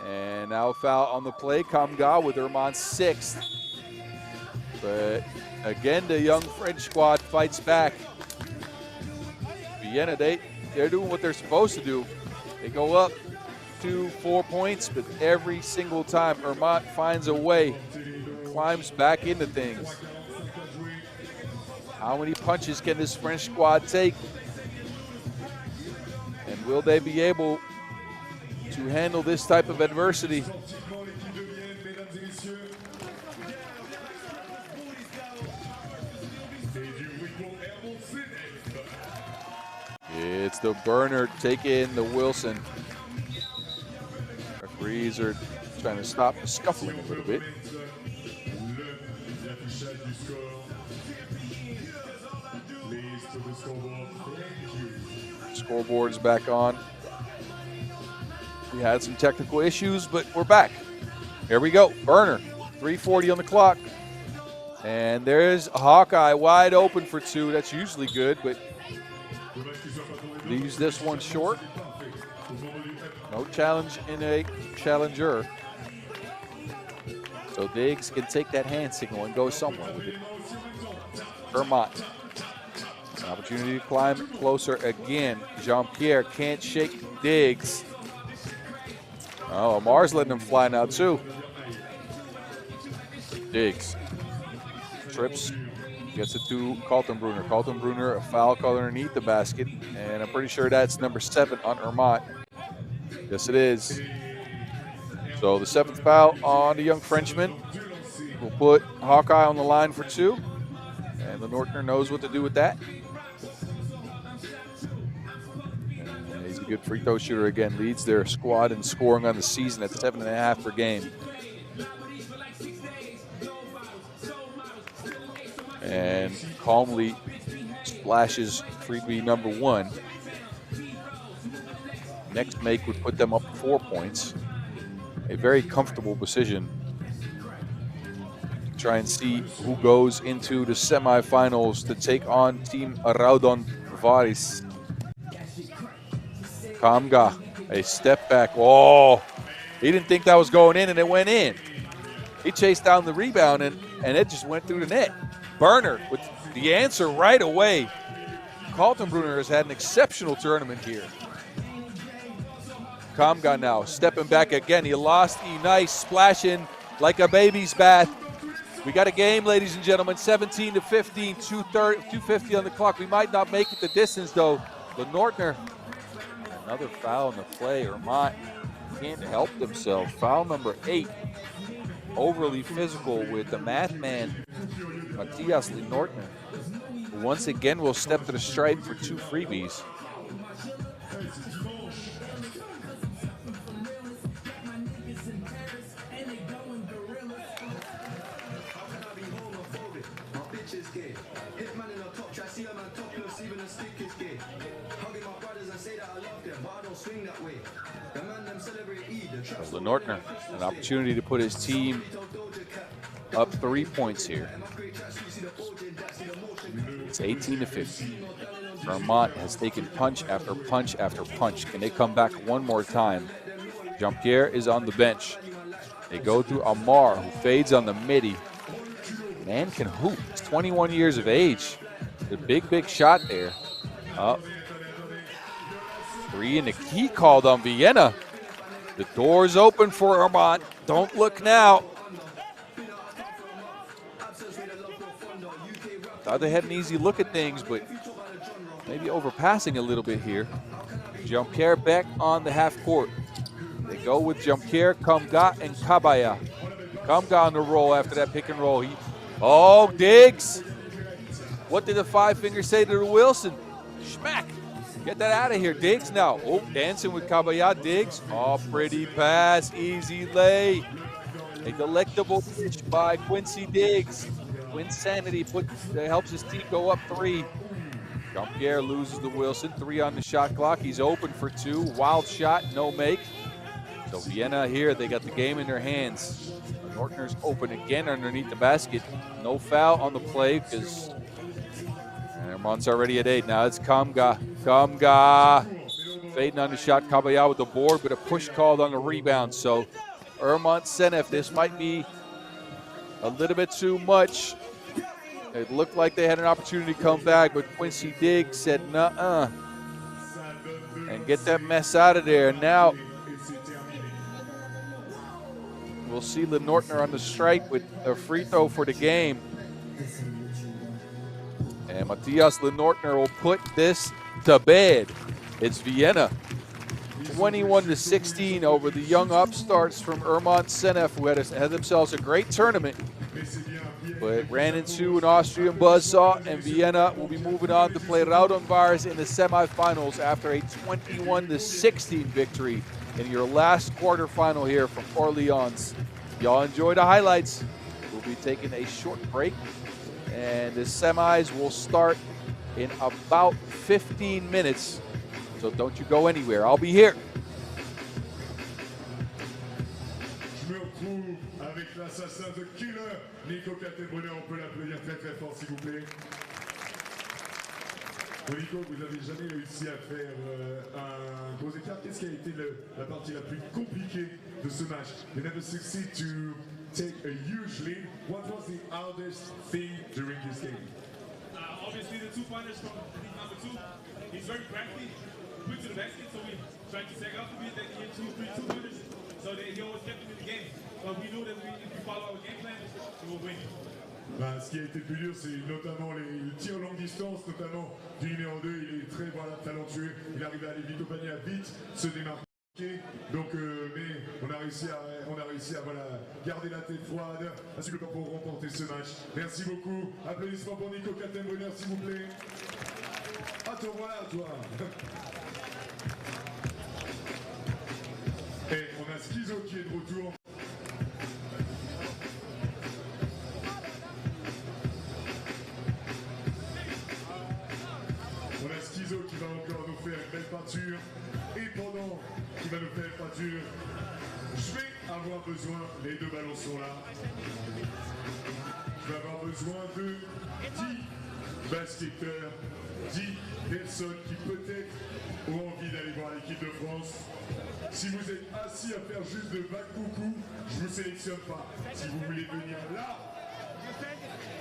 And now foul on the play. Kamga with Ermont's sixth. But again, the young French squad fights back. Vienna, they're doing what they're supposed to do. They go up 2-4 points, but every single time Ermont finds a way, climbs back into things. How many punches can this French squad take? And will they be able to handle this type of adversity? It's the Berner taking the Wilson. Referees are trying to stop the scuffling a little bit. Scoreboard's back on. We had some technical issues, but we're back. Here we go. Berner, 3:40 on the clock. And there's Hawkeye wide open for two. That's usually good, but leaves this one short. No challenge in a challenger. So Diggs can take that hand signal and go somewhere with it. Ermont. An opportunity to climb closer again. Jean-Pierre can't shake Diggs. Oh, Amar's letting him fly now too. Diggs. Trips. Gets it to Kaltenbrunner. Kaltenbrunner, a foul call underneath the basket. And I'm pretty sure that's number 7 on Ermont. Yes, it is. So the 7th foul on the young Frenchman. We'll put Hawkeye on the line for 2. And the Northerner knows what to do with that. And he's a good free throw shooter again. Leads their squad in scoring on the season at 7.5 per game. And calmly splashes freebie number 1. Next make would put them up 4 points. A very comfortable decision. Try and see who goes into the semifinals to take on Team Raudondvaris. Kamga, a step back. Oh, He didn't think that was going in, and it went in. He chased down the rebound, and it just went through the net. Burner with the answer right away. Kaltenbrunner has had an exceptional tournament here. Kamga now stepping back again. He lost nice, splashing like a baby's bath. We got a game, ladies and gentlemen, 17 to 15, 2:50 on the clock. We might not make it the distance, though. Lenortner, another foul in the play. Ermont can't help themselves. Foul number 8. Overly physical with the math man, Matthias Lenortner, who once again will step to the stripe for 2 freebies. Lenortner, an opportunity to put his team up 3 points here. It's 18 to 15. Ermont has taken punch after punch after punch. Can they come back one more time? Jean-Pierre is on the bench. They go through Amar, who fades on the midi. Man can hoop. He's 21 years of age. The big shot there. Up. 3 and the key called on Vienna. The door's open for Ermont. Don't look now. Thought they had an easy look at things, but maybe overpassing a little bit here. Jean-Pierre back on the half court. They go with Jean-Pierre, Kamga, and Kabaya. Kamga on the roll after that pick and roll. Oh, Diggs. What did the 5-finger say to the Wilson? Schmack. Get that out of here, Diggs now. Oh, dancing with Kabaya, Diggs. Oh, pretty pass, easy lay. A delectable pitch by Quincy Diggs. Quinsanity helps his team go up 3. Jean-Pierre loses the Wilson, 3 on the shot clock. He's open for 2, wild shot, no make. So Vienna here, they got the game in their hands. Nortner's open again underneath the basket. No foul on the play because Ermont's already at 8. Now it's Kamga. Kamga fading on the shot. Kabaya with the board, but a push called on the rebound. So Ermont SENEF, this might be a little bit too much. It looked like they had an opportunity to come back, but Quincy Diggs said, nuh-uh. And get that mess out of there. Now we'll see Lenortner on the stripe with a free throw for the game. And Matthias Lenortner will put this to bed. It's Vienna, 21 to 16 over the young upstarts from Ermont SENEF, who had themselves a great tournament, but ran into an Austrian buzzsaw, and Vienna will be moving on to play Raudondvaris in the semifinals after a 21 to 16 victory in your last quarterfinal here from Orléans. Y'all enjoy the highlights. We'll be taking a short break, and the semis will start in about 15 minutes. So don't you go anywhere. I'll be here. Je me retrouve avec l'assassin de killer, Nico Kaltenbrunner. On peut l'applaudir très très fort s'il vous plaît. Bon, Nico, vous n'avez jamais réussi à faire un gros écart. Qu'est-ce qui a été la partie la plus compliquée de ce match? You never succeed to take a huge lead. What was the hardest thing during this game? Obviously, the 2-pointers from number 2. He's very crafty, quick to the basket, so we tried to take off a bit, then he hit 2-3 2-pointers, so that he always kept him in the game. But we knew that if we follow our game plan, we will win. Ben, ce qui a été le plus dur, c'est notamment les tirs longue distance, notamment du numéro 2. Il est très talentueux. Il arrive à aller vite au panier, à vite se démarquer. Donc, mais on a réussi à voilà, garder la tête froide, ainsi que pour remporter ce match. Merci beaucoup. Applaudissements pour Nico Kaltenbrunner, s'il vous plaît. Ah, toi, voilà, toi. Et on a Schizo qui est de retour. On a Schizo qui va encore nous faire une belle peinture. Et pendant qu'il va nous faire une peinture, je vais avoir besoin, les 2 ballons sont là. Je vais avoir besoin de 10 basketteurs, 10 personnes qui peut-être ont envie d'aller voir l'équipe de France Si vous êtes assis à faire juste de vagues coucou, je vous sélectionne pas. Si vous voulez venir là,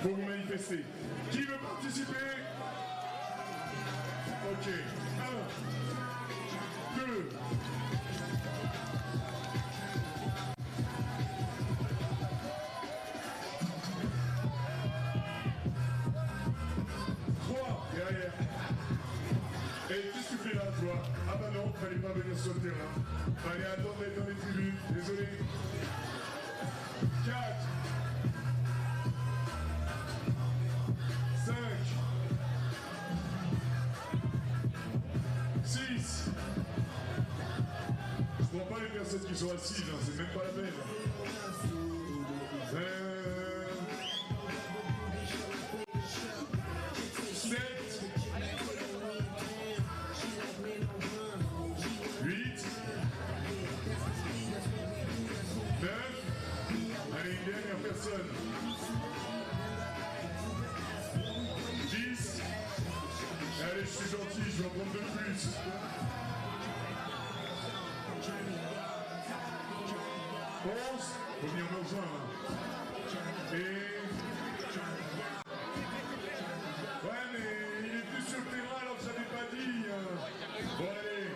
faut vous manifester. Qui veut participer? Ok. 1, 2. 3 derrière. Et qu'est-ce que tu fais là, toi? Ah bah non, fallait pas venir sur le terrain. Fallait attendre d'être dans les tribunes, désolé. 4. 5. 6. Je prends pas les personnes qui sont assises, hein, c'est même pas la peine. 7. 8. 9. Allez, une dernière personne. 10. Allez, je suis gentil, je vais en prendre 2 de plus. 11. Faut venir me rejoindre. Et... Ouais, mais il est plus sur le terrain alors que je l'avais pas dit. Bon, allez.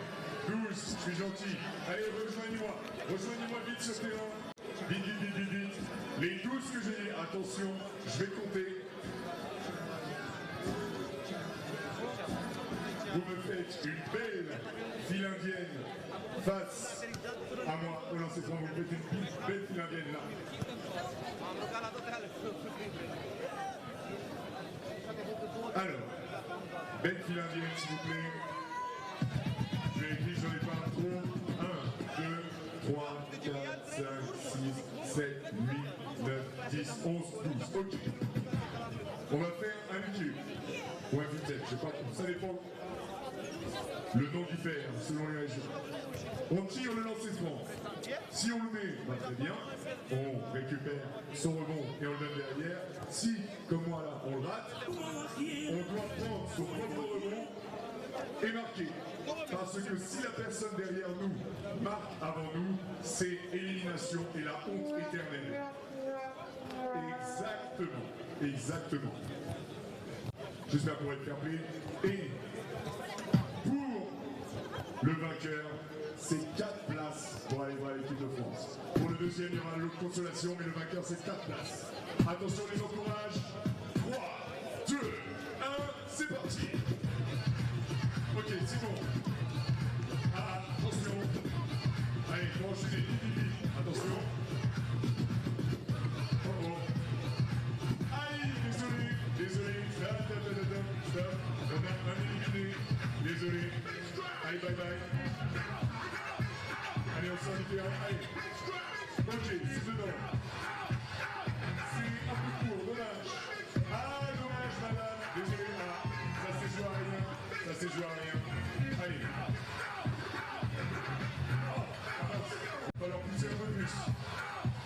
12, je suis gentil. Allez, rejoignez-moi. Rejoignez-moi vite sur le terrain. Vite, vite, vite, vite, vite. Les 12 que j'ai dit, attention, je vais compter. Vous me faites une belle file indienne face à moi. Oh non, c'est pas vous me faites une belle file indienne là. Alors, belle file indienne s'il vous plaît. Je vais écrire, j'en ai pas trop. 1, 2, 3, 4, 5, 6, 7, 8, 9, 10, 11, 12. Ok. On va faire un liquide. Ou un vitesse, je sais pas, ça dépend. Le nom diffère selon les régions. On tire le lancer franc. Si on le met, bah, très bien. On récupère son rebond et on le donne derrière. Si, comme moi là, on le rate, on doit prendre son propre rebond et marquer. Parce que si la personne derrière nous marque avant nous, c'est élimination et la honte éternelle. Exactement. Exactement. J'espère qu'on va être fair play. Et pour le vainqueur, c'est 4 places pour aller voir l'équipe de France. Pour le deuxième, il y aura l'autre consolation, mais le vainqueur, c'est 4 places. Attention, les encourages. 3, 2, 1, c'est parti. Ok, c'est bon. Ah, attention. Allez, faut enchaîner. Attention. Oh oh. Aïe, désolé. Désolé. Stop. On a un éliminé. Désolé. Allez, bye bye. Allez, on sort du terrain. Allez. Ok, c'est dedans. C'est un peu court, dommage. Ah, dommage, madame. Désolé. Ah, ça s'est joué à rien. Ça s'est joué à rien. Allez. Oh, il va falloir pousser un peu plus.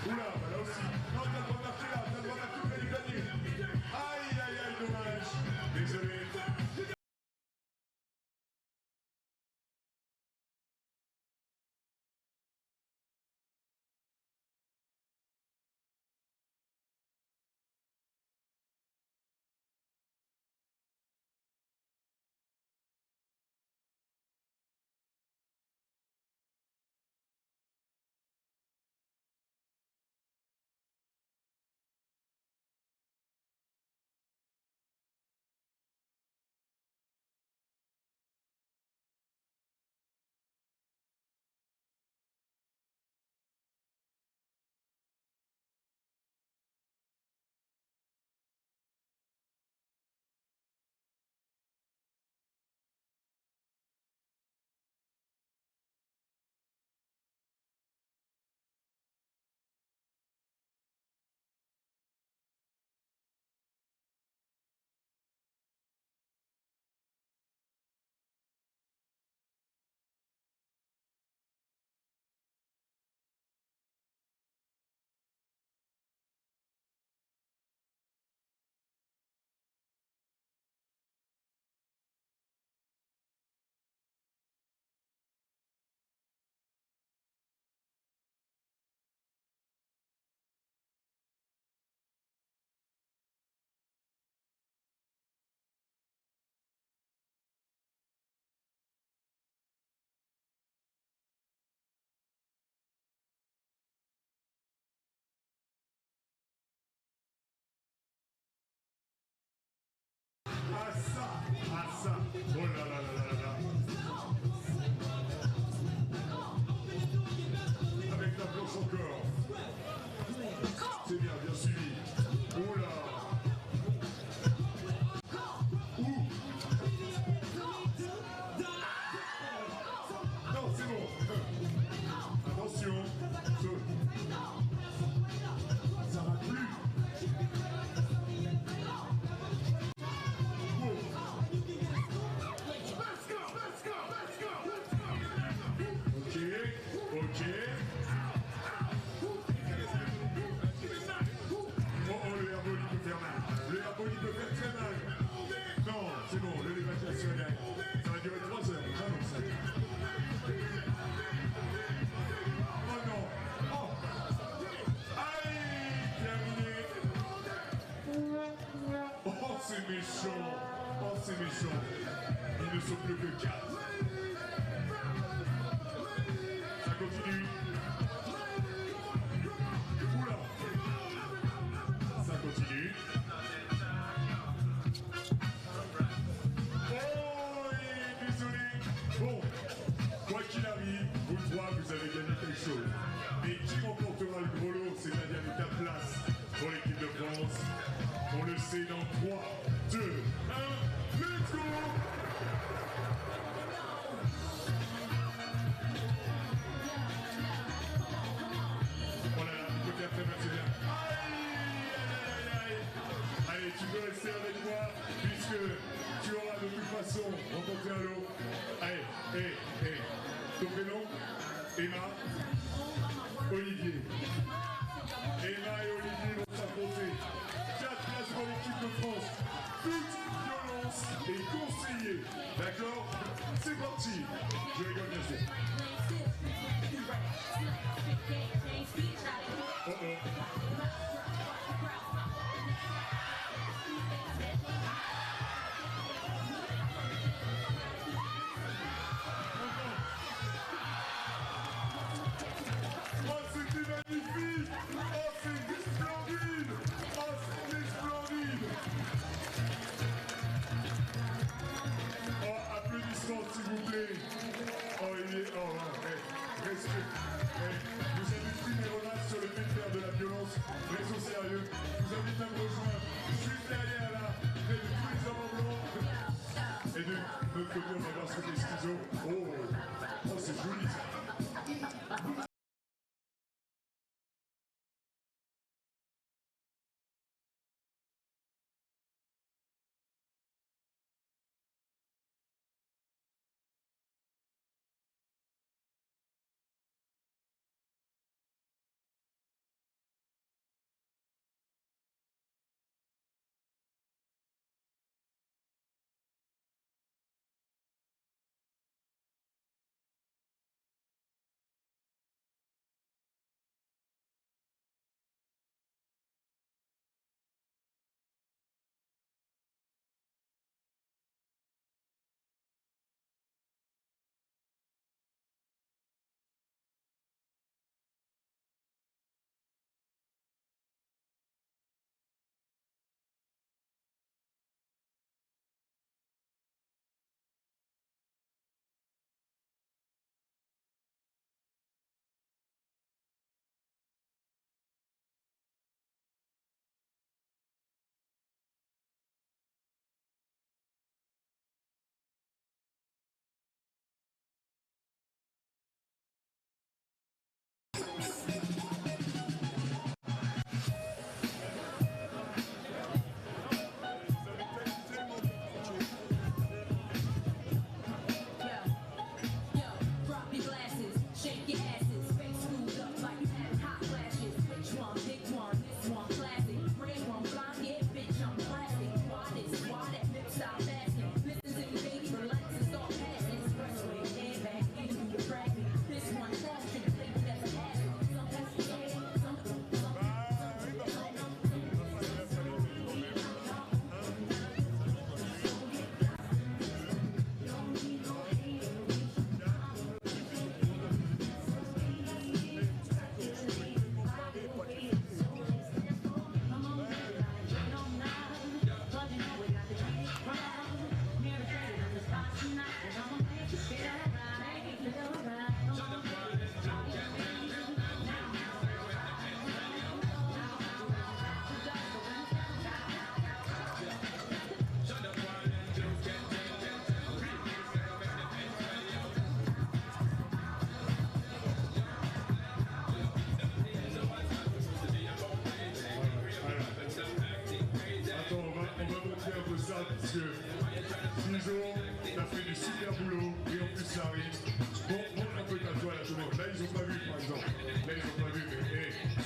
Oula, bah là aussi. Non, t'as le droit de marquer là. T'as le droit de marquer, t'as gagné. Aïe, aïe, aïe, dommage. Désolé. encore. C'est bien, bien suivi. Oula. Non, c'est bon. Attention. Ça va plus. Ok. Oh, le airball, il peut faire mal. Le airball, il peut faire très mal. Non, c'est bon, le l'évacuation est derrière. Ça va durer 3 heures. Ah non, ça. Oh non. Oh. Aïe, terminé. Oh, c'est méchant. Oh, c'est méchant. Il ne sont plus que 4. Ça continue. Oula. Ça continue. Oh, désolé. Bon, quoi qu'il arrive, vous trois, vous avez gagné quelque chose. Mais qui remportera le gros lot, c'est-à-dire les 4 places pour l'équipe de France? On le sait dans 3, 2, 1, let's go! Très bien, c'est bien. Aïe. Allez, tu peux rester avec moi puisque tu auras de toute façon remporté un lot. Allez, ton prénom? Emma, Olivier. Emma et Olivier vont s'affronter. 4 places pour l'équipe de France. Toute violence est conseillée. D'accord? C'est parti. Je rigole bien sûr. Oh oh. Oh, c'était magnifique! Oh, c'est splendide! Oh, c'est splendide! Oh, applaudissements s'il vous plaît! Oh, il est... Oh,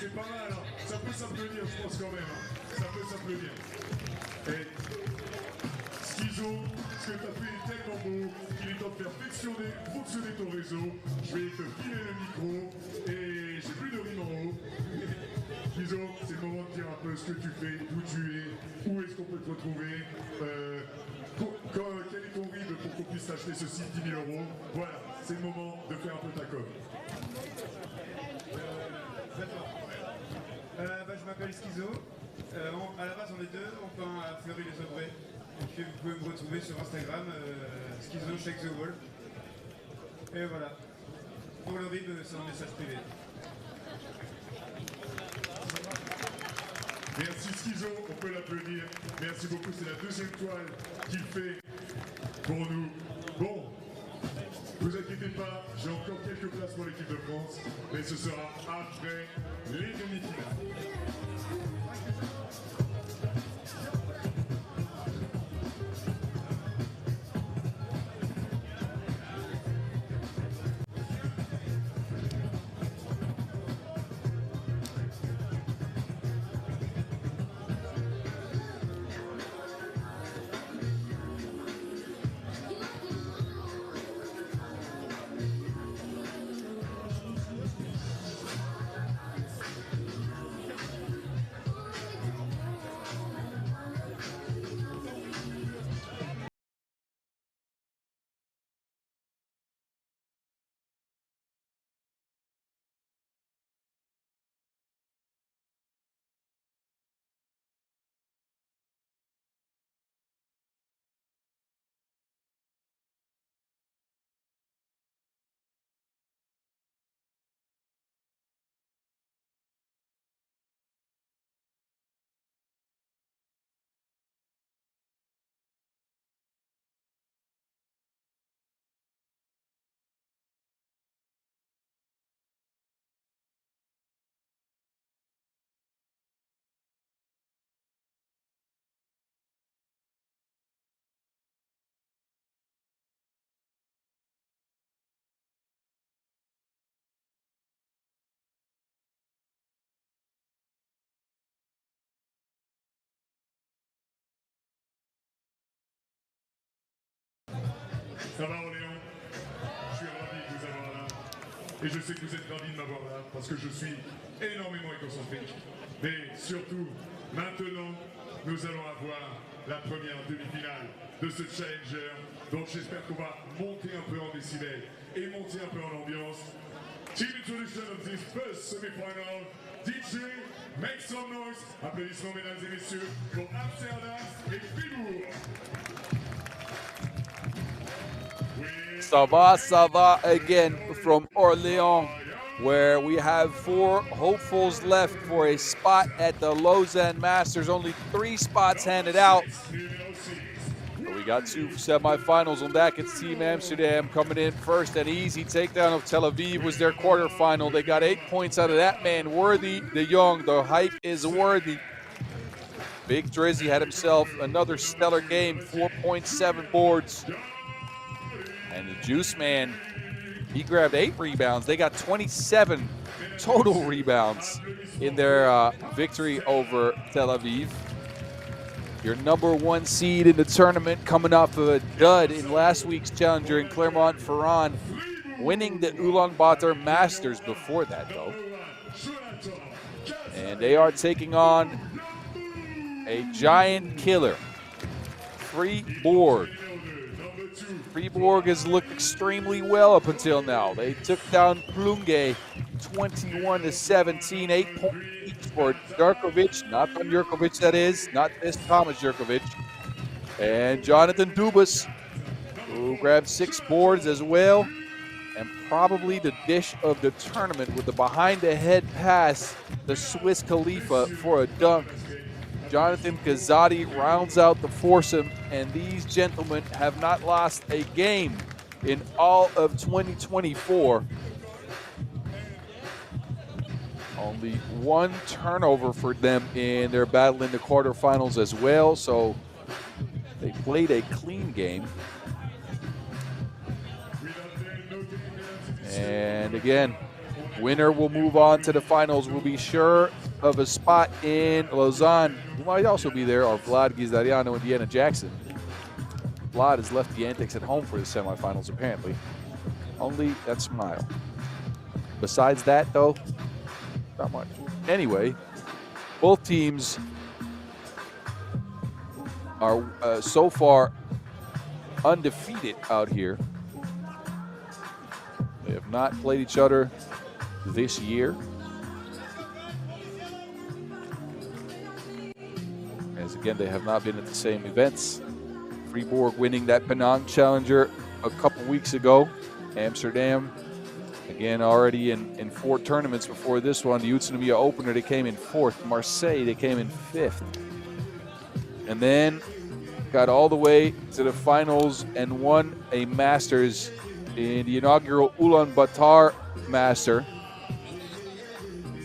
c'est pas mal, hein. Ça peut s'applaudir, je pense quand même. Hein. Ça peut s'applaudir. Et Schizo, ce que tu as fait est tellement beau qu'il est temps de faire fonctionner ton réseau. Je vais te filer le micro et j'ai plus de rime en haut. Schizo, c'est le moment de dire un peu ce que tu fais, d'où tu es, où est-ce qu'on peut te retrouver. Quel est ton RIB pour qu'on puisse t'acheter ce site 10 000 €. Voilà, c'est le moment de faire un peu ta com. Je m'appelle Schizo. À la base, on est deux, on peint à Fleury-les-Aubrais. Vous pouvez me retrouver sur Instagram, Schizo Shake the Wall. Et voilà. Pour le RIB, c'est un message privé. Merci Schizo, on peut l'applaudir. Merci beaucoup, c'est la deuxième toile qu'il fait pour nous. Bon, ne vous inquiétez pas, j'ai encore quelques places pour l'équipe de France, mais ce sera après les demi-finales. Ça va Orléans? Je suis ravi de vous avoir là. Et je sais que vous êtes ravis de m'avoir là parce que je suis énormément égocentrique. Mais surtout, maintenant, nous allons avoir la première demi-finale de ce Challenger. Donc j'espère qu'on va monter un peu en décibels et monter un peu en ambiance. Team introduction of this first semi-final. DJ, make some noise. Applaudissements mesdames et messieurs pour Amsterdam et Fribourg. Ça va again from Orléans, where we have 4 hopefuls left for a spot at the Lausanne Masters. Only 3 spots handed out. But we got 2 semifinals on deck. It's Team Amsterdam coming in first. An easy takedown of Tel-Aviv was their quarterfinal. They got 8 points out of that man, Worthy de Jong. The hype is worthy. Big Drizzy had himself another stellar game, 4.7 boards. And the Juice Man, he grabbed 8 rebounds. They got 27 total rebounds in their victory over Tel Aviv. Your #1 seed in the tournament, coming off of a dud in last week's Challenger in Clermont-Ferrand, winning the Lausanne Masters before that, though. And they are taking on a giant killer, Fribourg. Fribourg has looked extremely well up until now. They took down Plunge 21-17, 8 points each for Jerkovic, not on Jerkovic that is, not this Thomas Jerkovic. And Jonathan Dubas, who grabbed 6 boards as well, and probably the dish of the tournament with the behind-the-head pass, the Swiss Khalifa for a dunk. Jonathan Kazadi rounds out the foursome, and these gentlemen have not lost a game in all of 2024. Only 1 turnover for them in their battle in the quarterfinals as well, so they played a clean game. And again, Winner will move on to the finals. Will be sure of a spot in Lausanne. Who might also be there are Vlad Gizariano and Deanna Jackson. Vlad has left the antics at home for the semifinals, apparently. Only that smile. Besides that, though, not much. Anyway, both teams are so far undefeated out here. They have not played each other this year. As again, they have not been at the same events. Fribourg winning that Orléans Challenger a couple weeks ago. Amsterdam, again, already in 4 tournaments before this one. The Utsunomiya opener, they came in 4th. Marseille, they came in 5th. And then got all the way to the finals and won a Masters in the inaugural Ulaanbaatar Master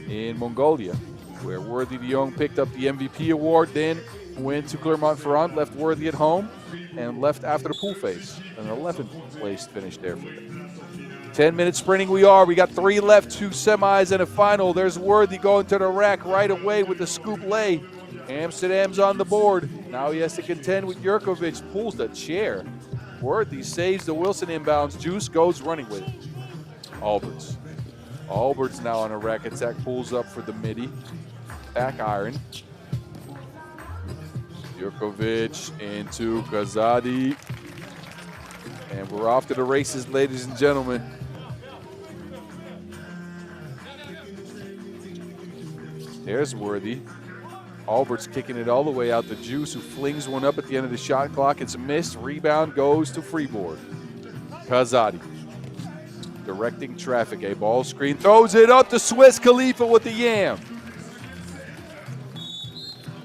in Mongolia, where Worthy de Jong picked up the MVP award, then went to Clermont-Ferrand, left Worthy at home, and left after the pool phase. An 11th place finish there for them. 10-minute sprinting we are. We got 3 left, 2 semis and a final. There's Worthy going to the rack right away with the scoop lay. Amsterdam's on the board. Now he has to contend with Jurkovic. Pulls the chair. Worthy saves the Wilson inbounds. Juice goes running with it. Alberts. Alberts now on a rack attack. Pulls up for the midi. Back iron. Jurkovic into Kazadi. And we're off to the races, ladies and gentlemen. There's Worthy. Albert's kicking it all the way out to Juice, who flings one up at the end of the shot clock. It's a miss. Rebound goes to Fribourg. Kazadi directing traffic. A ball screen. Throws it up to Swiss Khalifa with the yam.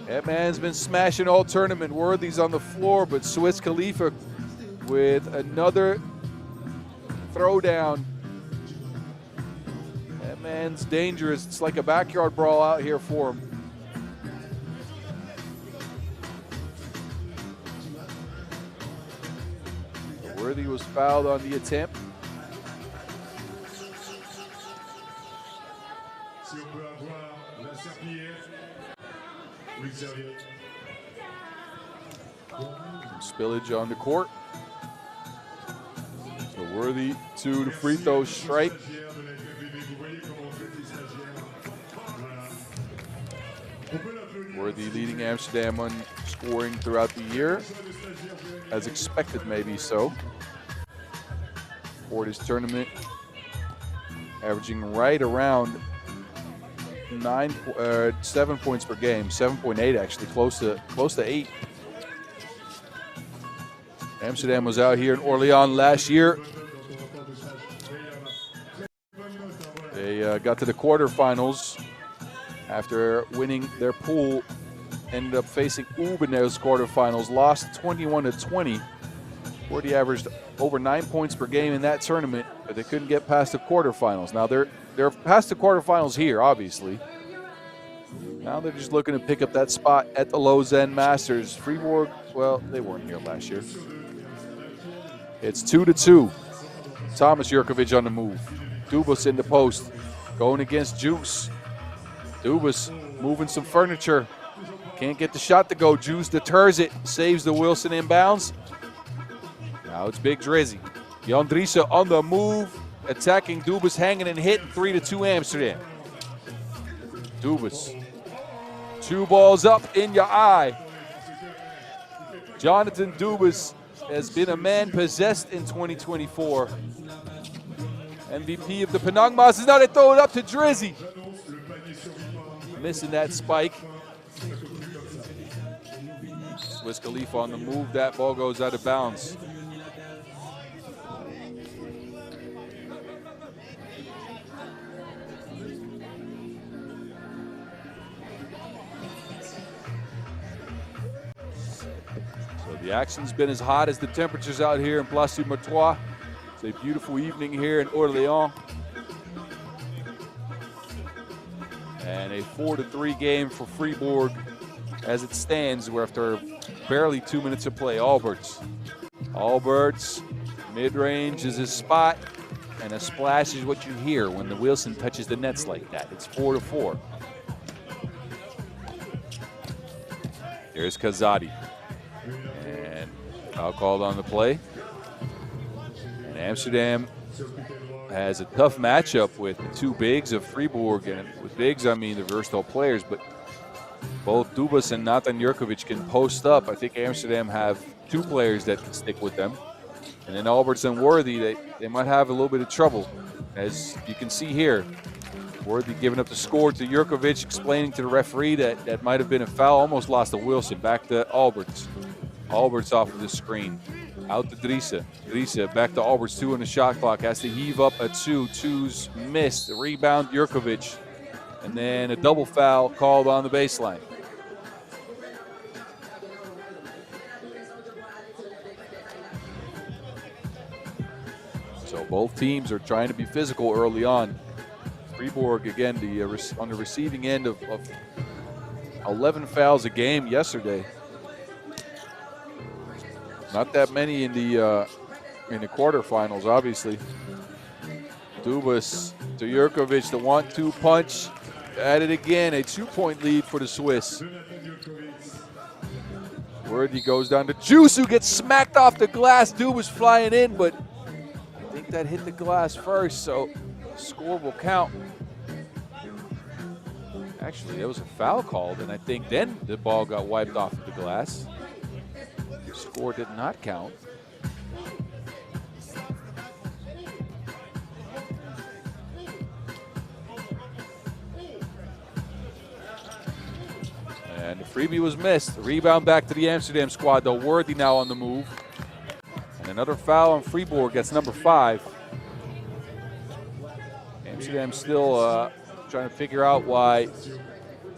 That man's been smashing all tournament. Worthy's on the floor, but Swiss Khalifa with another throwdown. That man's dangerous. It's like a backyard brawl out here for him. Worthy was fouled on the attempt. Some spillage on the court. So Worthy to the free throw stripe. Worthy leading Amsterdam on scoring throughout the year, as expected, maybe so. For this tournament, averaging right around 7 points per game, 7.8 actually, close to 8. Amsterdam was out here in Orléans last year. They got to the quarterfinals after winning their pool. Ended up facing Ub in those quarterfinals, lost 21-20. Worthy averaged over 9 points per game in that tournament, but they couldn't get past the quarterfinals. Now they're past the quarterfinals here, obviously. Now they're just looking to pick up that spot at the Lausanne Masters. Fribourg, well, they weren't here last year. It's 2-2. Thomas Jurkovic on the move. Dubas in the post, going against Juice. Dubas moving some furniture. Can't get the shot to go. Juice deters it, saves the Wilson inbounds. Now it's Big Drizzy. Jan Driessen on the move, attacking Dubas, hanging and hitting. 3-2 Amsterdam. Dubas. 2 balls up in your eye. Jonathan Dubas has been a man possessed in 2024. MVP of the Orléans Masters. Now they throw it up to Drizzy. Missing that spike. Swiss Khalifa on the move. That ball goes out of bounds. So the action's been as hot as the temperatures out here in Place du Matois. It's a beautiful evening here in Orléans. And a 4-3 game for Fribourg as it stands. We're after barely 2 minutes of play. Alberts, mid-range is his spot. and a splash is what you hear when the Wilson touches the nets like that. It's 4-4. Here's Kazadi. And foul called on the play. And Amsterdam has a tough matchup with the two bigs of Fribourg. And with bigs, I mean the versatile players, but both Dubas and Natan Jurkovic can post up. I think Amsterdam have two players that can stick with them. And then Alberts and Worthy, they might have a little bit of trouble. As you can see here, Worthy giving up the score to Jurkovic, explaining to the referee that might have been a foul. Almost lost to Wilson. Back to Alberts. Alberts off of the screen. Out to Driessen. Driessen back to Alberts, 2 on the shot clock. Has to heave up a 2. 2's missed. Rebound, Jurkovic. And then a double foul called on the baseline. So both teams are trying to be physical early on. Fribourg, again, on the receiving end of 11 fouls a game yesterday. Not that many in the quarterfinals, obviously. Dubas to Jurkovic, the 1-2 punch. At it again, a 2-point lead for the Swiss. Worthy goes down to Juice, who gets smacked off the glass. Dubas flying in, but I think that hit the glass first, so score will count. Actually, there was a foul called, and I think then the ball got wiped off of the glass. The score did not count. And the freebie was missed. The rebound back to the Amsterdam squad, though. Worthy now on the move. And another foul on Fribourg. That's number 5. Amsterdam still trying to figure out why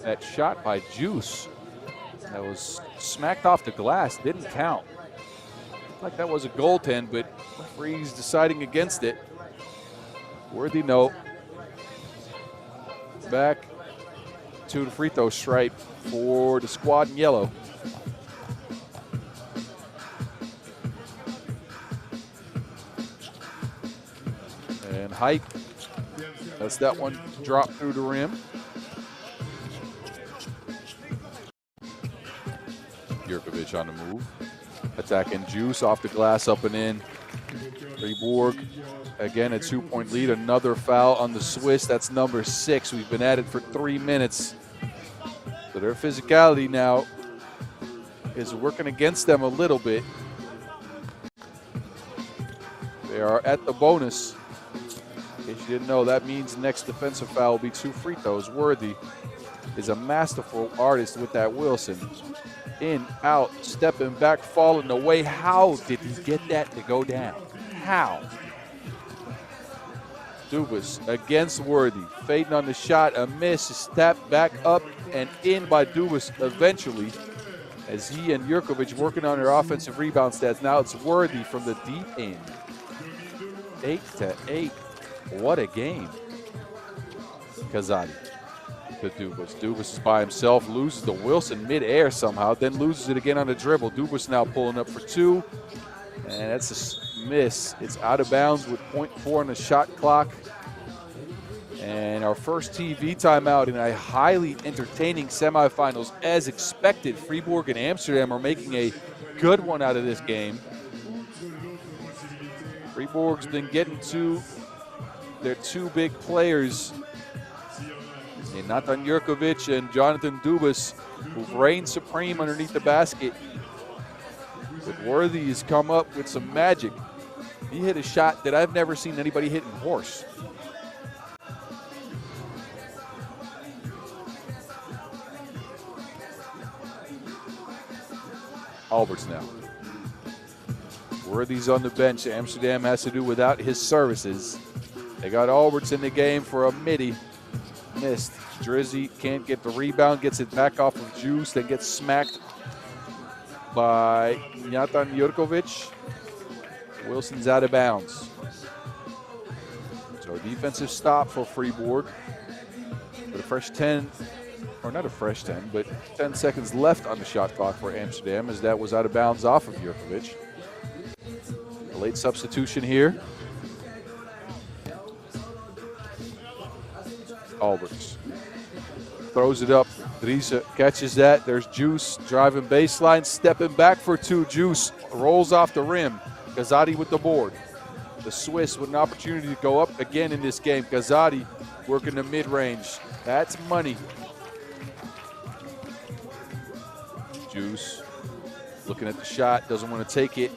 that shot by Juice that was smacked off the glass didn't count. Looked like that was a goaltend, but referee's deciding against it. Worthy no. Back to the free throw stripe for the squad in yellow. And Height, that's that one dropped through the rim. Jurkovic on the move. Attacking Juice off the glass, up and in. Fribourg, again, a 2-point lead. Another foul on the Swiss. That's number 6. We've been at it for 3 minutes. So their physicality now is working against them a little bit. They are at the bonus. In case you didn't know, that means next defensive foul will be 2 free throws. Worthy is a masterful artist with that Wilson. In, out, stepping back, falling away. How did he get that to go down? How? Dubas against Worthy. Fading on the shot, a miss, step back up and in by Dubas eventually. As he and Jurkovic working on their offensive rebound stats. Now it's Worthy from the deep end. 8-8. What a game. Kazadi to Dubas. Dubas is by himself, loses to Wilson midair somehow, then loses it again on the dribble. Dubas now pulling up for 2, and that's a miss. It's out of bounds with 0.4 on the shot clock. And our first TV timeout in a highly entertaining semifinals. As expected, Fribourg and Amsterdam are making a good one out of this game. Fribourg's been getting to their 2 big players, and Natan Jurkovic and Jonathan Dubas, who've reigned supreme underneath the basket. But Worthy has come up with some magic. He hit a shot that I've never seen anybody hit in horse. Alberts now. Worthy's on the bench. Amsterdam has to do without his services. They got Alberts in the game for a midi. Missed. Drizzy can't get the rebound, gets it back off of Juice, then gets smacked by Natan Jurkovic. Wilson's out of bounds. So defensive stop for Fribourg. But a fresh 10, or not a fresh 10, but 10 seconds left on the shot clock for Amsterdam, as that was out of bounds off of Jurkovic. A late substitution here. Alberts throws it up. Drisa catches that. There's Juice driving baseline, stepping back for two. Juice rolls off the rim. Gazzotti with the board. The Swiss with an opportunity to go up again in this game. Gazzotti working the mid-range. That's money. Juice looking at the shot, doesn't want to take it.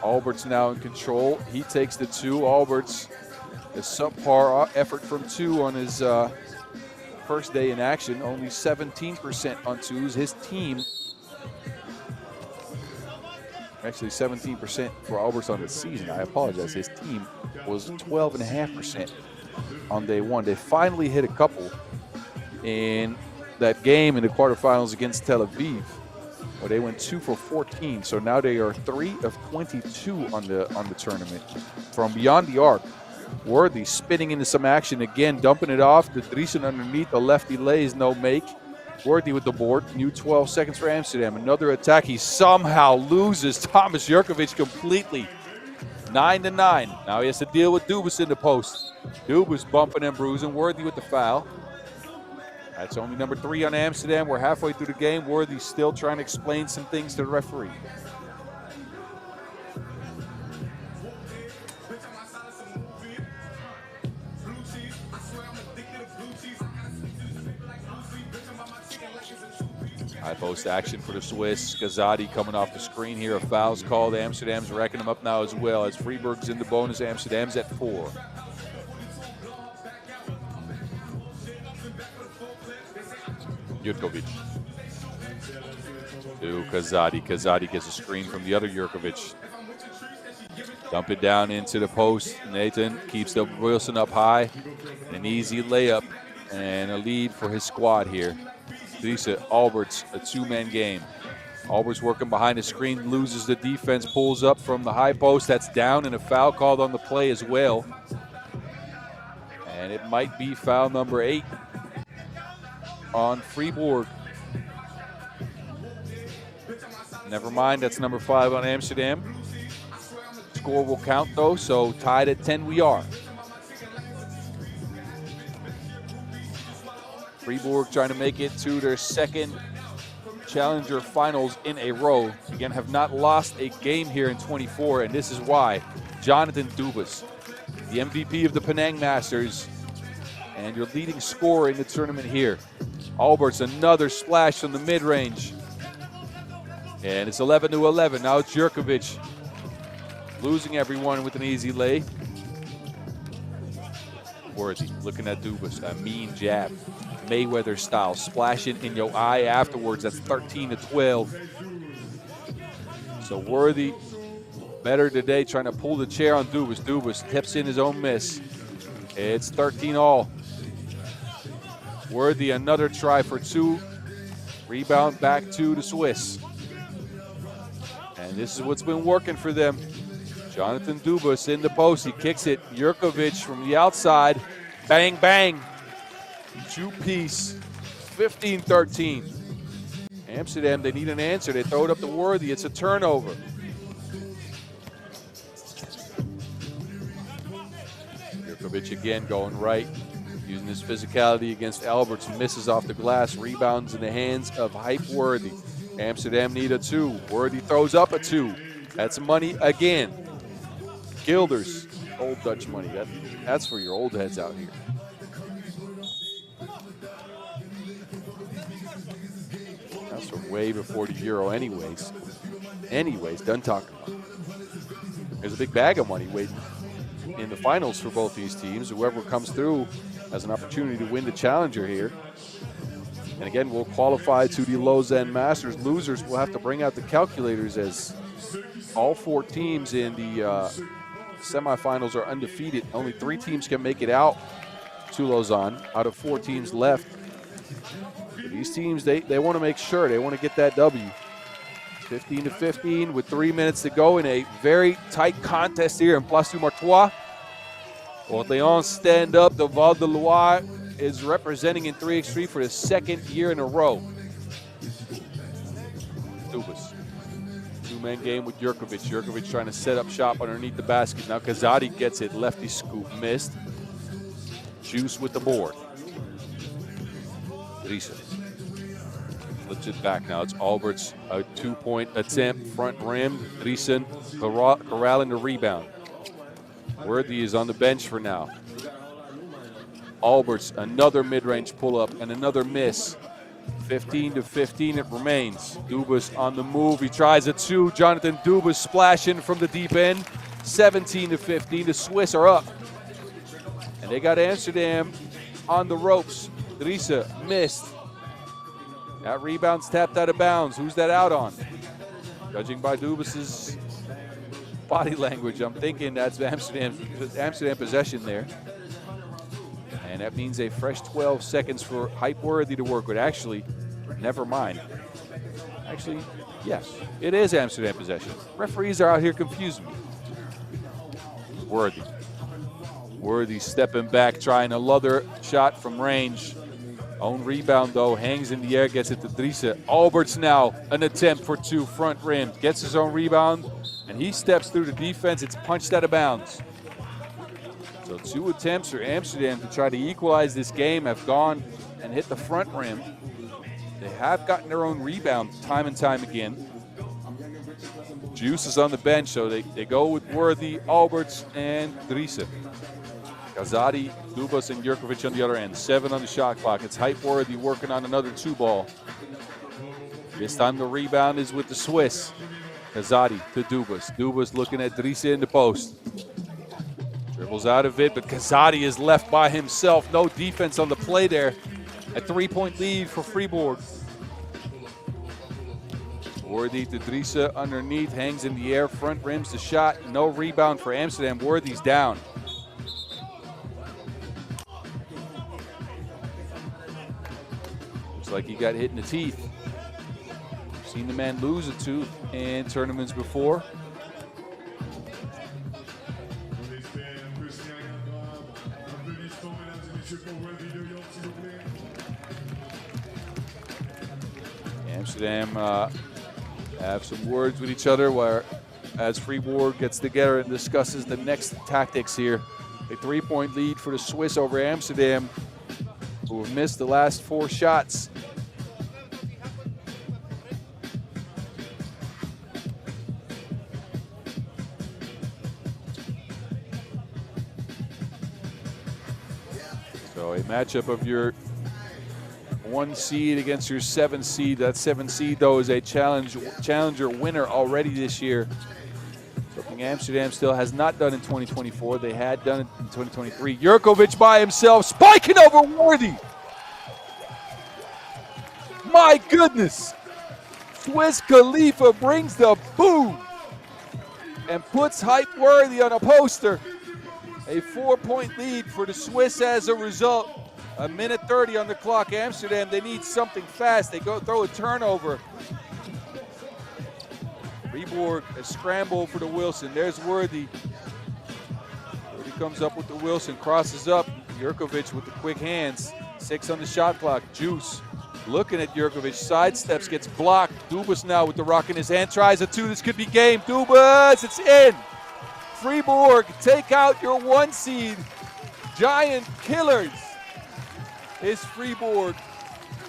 Alberts now in control. He takes the two. Alberts, a subpar effort from two on his first day in action. Only 17% on twos. His team, actually 17% for Alberts on the season. I apologize. His team was 12.5% on day one. They finally hit a couple in that game in the quarterfinals against Tel Aviv, where they went 2 for 14. So now they are 3 of 22 on the tournament. From beyond the arc, Worthy spinning into some action again, dumping it off. The Driesen underneath, the lefty lays, no make. Worthy with the board. New 12 seconds for Amsterdam. Another attack. He somehow loses Thomas Jurkovic completely. 9-9. Now he has to deal with Dubas in the post. Dubas bumping and bruising. Worthy with the foul. That's only number 3 on Amsterdam. We're halfway through the game. Worthy still trying to explain some things to the referee. High post action for the Swiss. Gazzotti coming off the screen here. A foul's called. Amsterdam's racking them up now as well as Fribourg's in the bonus. Amsterdam's at 4. Jurkovic to Gazzotti. Gazzotti gets a screen from the other Jurkovic. Dump it down into the post. Nathan keeps the Wilson up high. An easy layup and a lead for his squad here. Lisa Alberts, a 2-man game. Alberts working behind the screen, loses the defense, pulls up from the high post. That's down and a foul called on the play as well. And it might be foul number 8 on Fribourg. Never mind, that's number 5 on Amsterdam. Score will count though, so tied at 10 we are. Fribourg trying to make it to their second Challenger finals in a row. Again, have not lost a game here in 24, and this is why. Jonathan Dubas, the MVP of the Penang Masters, and your leading scorer in the tournament here. Alberts, another splash from the mid-range. And it's 11-11. Now it's Jurkovic losing everyone with an easy lay. Worthy looking at Dubas, a mean jab. Mayweather style, splashing in your eye afterwards. That's 13-12. So Worthy better today, trying to pull the chair on Dubas. Dubas tips in his own miss. It's 13-all. Worthy another try for 2. Rebound back to the Swiss. And this is what's been working for them. Jonathan Dubas in the post. He kicks it. Jurkovic from the outside. Bang, bang. 2-piece, 15-13. Amsterdam, they need an answer. They throw it up to Worthy. It's a turnover. Jurkovic again going right, using his physicality against Alberts. Misses off the glass. Rebounds in the hands of Hype Worthy. Amsterdam need a 2. Worthy throws up a 2. That's money again. Gilders, old Dutch money. That's for your old heads out here. That's from way before the Euro anyways. Done talking about it. There's a big bag of money waiting in the finals for both these teams. Whoever comes through has an opportunity to win the Challenger here. And again, we'll qualify to the Lausanne Masters. Losers will have to bring out the calculators, as all 4 teams in the semifinals are undefeated. Only 3 teams can make it out to Lausanne out of 4 teams left. But these teams, they want to make sure, they want to get that W. 15-15 with 3 minutes to go in a very tight contest here in Place du Martois. Orléans stand up. The Val de Loire is representing in 3x3 for the 2nd year in a row. Dubas. 2-man game with Jurkovic. Jurkovic trying to set up shop underneath the basket. Now Gazzotti gets it. Lefty scoop missed. Juice with the board. Driessen flips it back now. It's Albert's a 2-point attempt, front rim. Driessen corralling the rebound. Worthy is on the bench for now. Albert's another mid-range pull-up and another miss. 15-15 it remains. Dubas on the move. He tries a 2. Jonathan Dubas splashing from the deep end. 17-15. The Swiss are up. And they got Amsterdam on the ropes. Driessen missed. That rebound's tapped out of bounds. Who's that out on? Judging by Dubas's body language, I'm thinking that's Amsterdam possession there. And that means a fresh 12 seconds for Hype Worthy to work with. Actually, never mind. Actually, yes, it is Amsterdam possession. Referees are out here confusing me. Worthy. Worthy stepping back, trying another shot from range. Own rebound, though, hangs in the air, gets it to Driessen. Albert's now an attempt for 2, front rim. Gets his own rebound, and he steps through the defense. It's punched out of bounds. So 2 attempts for Amsterdam to try to equalize this game have gone and hit the front rim. They have gotten their own rebound time and time again. Juice is on the bench, so they go with Worthy, Alberts, and Driessen. Kazadi, Dubas, and Jurkovic on the other end. 7 on the shot clock. It's Hype Worthy working on another 2-ball. This time the rebound is with the Swiss. Kazadi to Dubas. Dubas looking at Driessen in the post. Dribbles out of it, but Kazadi is left by himself. No defense on the play there. A 3-point lead for Fribourg. Worthy to Driessen underneath, hangs in the air, front rims the shot. No rebound for Amsterdam. Worthy's down. Looks like he got hit in the teeth. Seen the man lose a tooth in tournaments before. Amsterdam have some words with each other as Fribourg gets together and discusses the next tactics here. A 3-point lead for the Swiss over Amsterdam, who have missed the last 4 shots. So a matchup of your 1 seed against your 7 seed. That 7 seed, though, is a challenger winner already this year. Something Amsterdam still has not done in 2024. They had done it in 2023. Jurkovic by himself, spiking over Worthy. My goodness. Swiss Khalifa brings the boom and puts Hype Worthy on a poster. A 4-point lead for the Swiss as a result. 1:30 on the clock. Amsterdam, they need something fast. They go throw a turnover. Fribourg, a scramble for the Wilson. There's Worthy. Worthy comes up with the Wilson, crosses up. Jurkovic with the quick hands. 6 on the shot clock. Juice looking at Jurkovic. Sidesteps, gets blocked. Dubas now with the rock in his hand. Tries a 2. This could be game. Dubas, it's in. Fribourg, take out your 1 seed. Giant killers is Fribourg.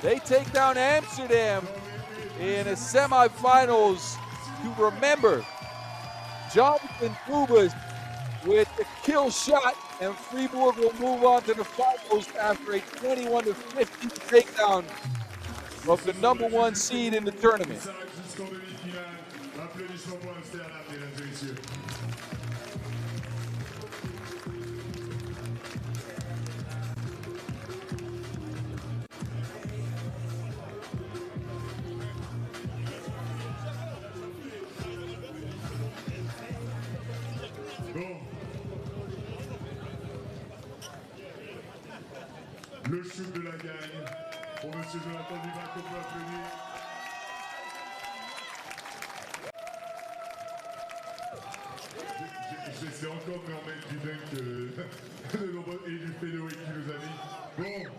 They take down Amsterdam in a semifinals to remember. Jonathan Dubas with the kill shot, and Fribourg will move on to the finals after a 21-15 takedown of the number 1 seed in the tournament. Le shoot de la gagne pour Monsieur Jonathan Dubas qu'on peut applaudir. J'essaie encore de me remettre du dunk et du fédéo qui nous a mis. Bon,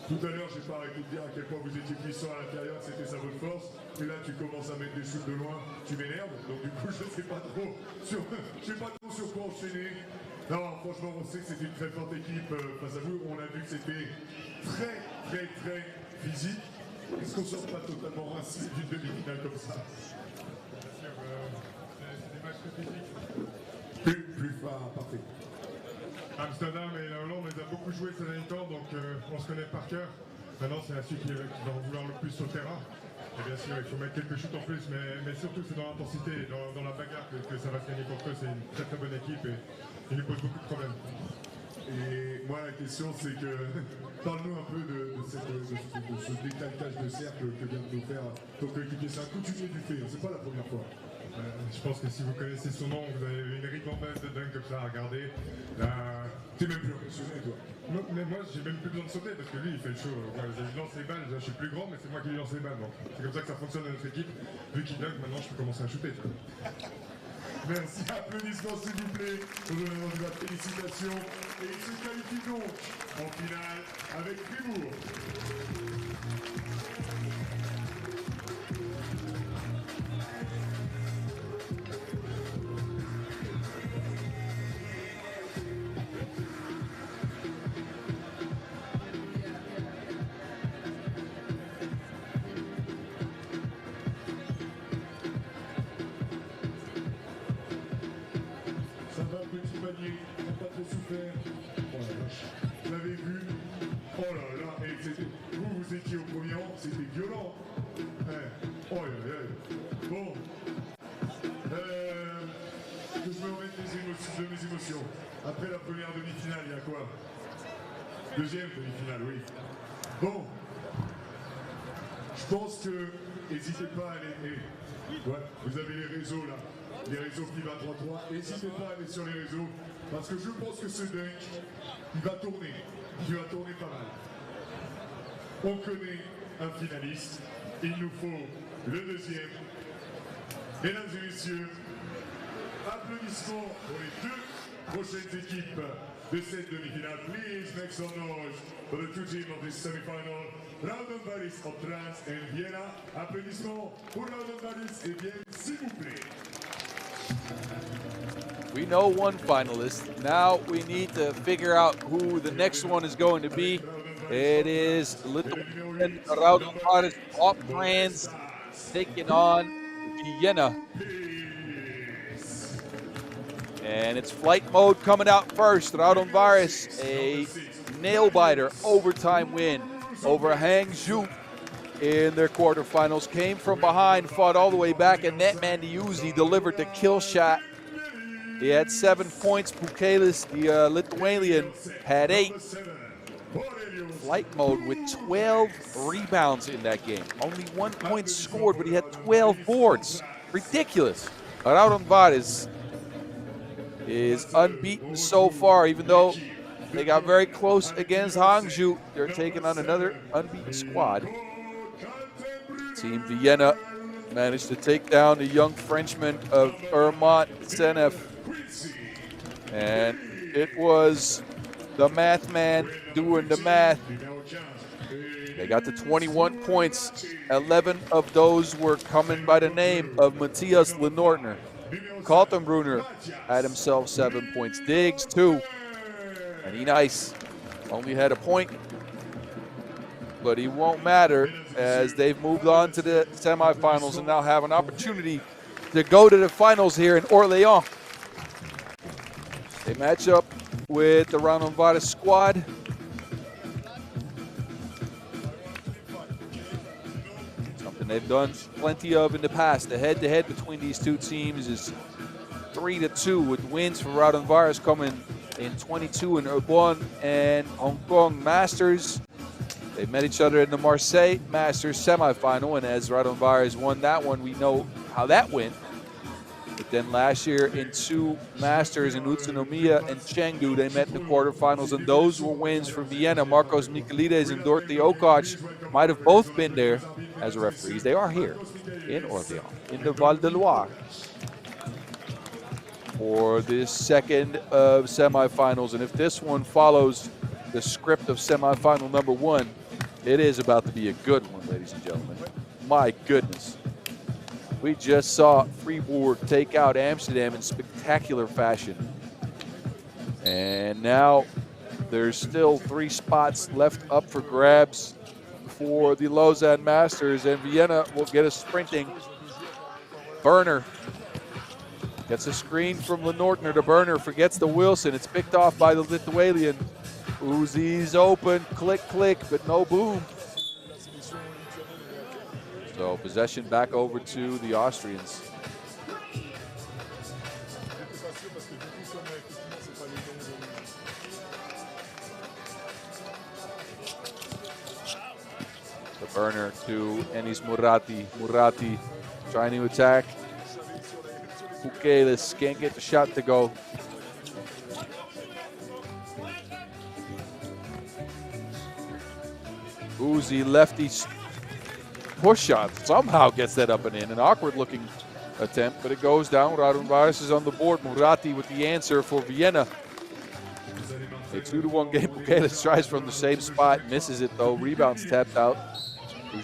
tout à l'heure, j'ai pas arrêté de dire à quel point vous étiez puissant à l'intérieur, c'était sa bonne force. Et là, tu commences à mettre des shoots de loin, tu m'énerves. Donc du coup, je sais pas trop sur quoi enchaîner. Non, franchement, on sait que c'est une très forte équipe face à vous. On a vu que c'était très physique. Est-ce qu'on ne sort pas totalement rincé d'une demi-finale comme ça? Bien sûr, c'est des matchs très physiques. Plus fort, parfait. Amsterdam et la Hollande, on les a beaucoup joués ces derniers temps, donc on se connaît par cœur. Maintenant, c'est à celui qui va en vouloir le plus sur le terrain. Et bien sûr, il faut mettre quelques shoots en plus, mais surtout, c'est dans l'intensité, dans la bagarre que ça va se gagner contre eux. C'est une très bonne équipe et il nous pose beaucoup de problèmes. Et moi, la question, c'est que parle-nous un peu de ce décalcage de cercle que vient de nous faire ton coéquipier. C'est un coutumier du fait, c'est pas la première fois. Je pense que si vous connaissez son nom, vous avez une ribambelle de dunk comme ça à regarder. T'es même plus impressionné, toi. Non, mais moi, j'ai même plus besoin de sauter parce que lui, il fait le show. Je lance les balles, je suis plus grand, mais c'est moi qui lui lance les balles. Donc c'est comme ça que ça fonctionne dans notre équipe. Vu qu'il dunk, maintenant, je peux commencer à shooter. Merci, applaudissements s'il vous plaît. Raudondvaris, félicitations. Et il se qualifie donc en finale avec Fribourg. Ça va, petit panier, t'as pas trop souffert. Oh la vache, vous l'avez vu. Oh là là, et vous étiez au premier rang, c'était violent. Oh là là. Bon. Que je me remette de mes émotions. Après la première demi-finale, il y a quoi? Deuxième demi-finale, oui. Bon. Je pense que, n'hésitez pas à aller. Ouais, vous avez les réseaux là. Les réseaux FIBA 3x3, n'hésitez pas à aller sur les réseaux, parce que je pense que ce dunk, il va tourner pas mal. On connaît un finaliste, il nous faut le deuxième. Mesdames et messieurs, applaudissements pour les deux prochaines équipes de cette demi-finale. Please make some noise for the two teams of this semi-final. Raudondvaris, Hoptrans and Vienna. Applaudissements pour Raudondvaris et Vienne, s'il vous plaît. We know one finalist. Now we need to figure out who the next one is going to be. It is Lithuanian Raudondvaris Hoptrans taking on Vienna. And it's flight mode coming out first. Raudondvaris, a nail-biter overtime win over Hangzhou in their quarterfinals. Came from behind, fought all the way back, and Netman Uzi delivered the kill shot. He had 7 points. Pukelis, the Lithuanian, had 8. Flight mode with 12 rebounds in that game. Only 1 point scored, but he had 12 boards. Ridiculous. Raudondvaris is unbeaten so far, even though they got very close against Hangzhou. They're taking on another unbeaten squad. Team Vienna managed to take down the young Frenchman of Ermont, SENEF. And it was the math man doing the math. They got to 21 points. 11 of those were coming by the name of Matthias Lenortner. Kaltenbrunner had himself 7 points. Diggs, 2. And he nice. Only had a point. But he won't matter as they've moved on to the semifinals and now have an opportunity to go to the finals here in Orléans. They match up with the Raudondvaris squad. Something they've done plenty of in the past. The head-to-head between these two teams is 3-2, with wins for Raudondvaris coming in 22 in Orléans and Hong Kong Masters. They met each other in the Marseille Masters semifinal, and as Raudondvaris won that one, we know how that went. But then last year in 2 Masters in Utsunomiya and Chengdu, they met in the quarterfinals, and those were wins for Vienna. Marcos Michelides and Dorothy Okoch might have both been there as referees. They are here in Orléans, in the Val de Loire, for this second of semifinals. And if this one follows the script of semifinal number 1, it is about to be a good one, ladies and gentlemen. My goodness. We just saw Fribourg take out Amsterdam in spectacular fashion. And now there's still 3 spots left up for grabs for the Lausanne Masters, and Vienna will get a sprinting. Berner gets a screen from Lenortner to Berner, forgets the Wilson. It's picked off by the Lithuanian. Uzi's open, click, click, but no boom. So possession back over to the Austrians. The Berner to Enis Murati. Murati trying to attack. Bukelis can't get the shot to go. Uzi lefty push shot somehow gets that up and in. An awkward looking attempt, but it goes down. Raudondvaris is on the board. Murati with the answer for Vienna. A 2-1 game. Bukelis tries from the same spot, misses it though. Rebounds tapped out.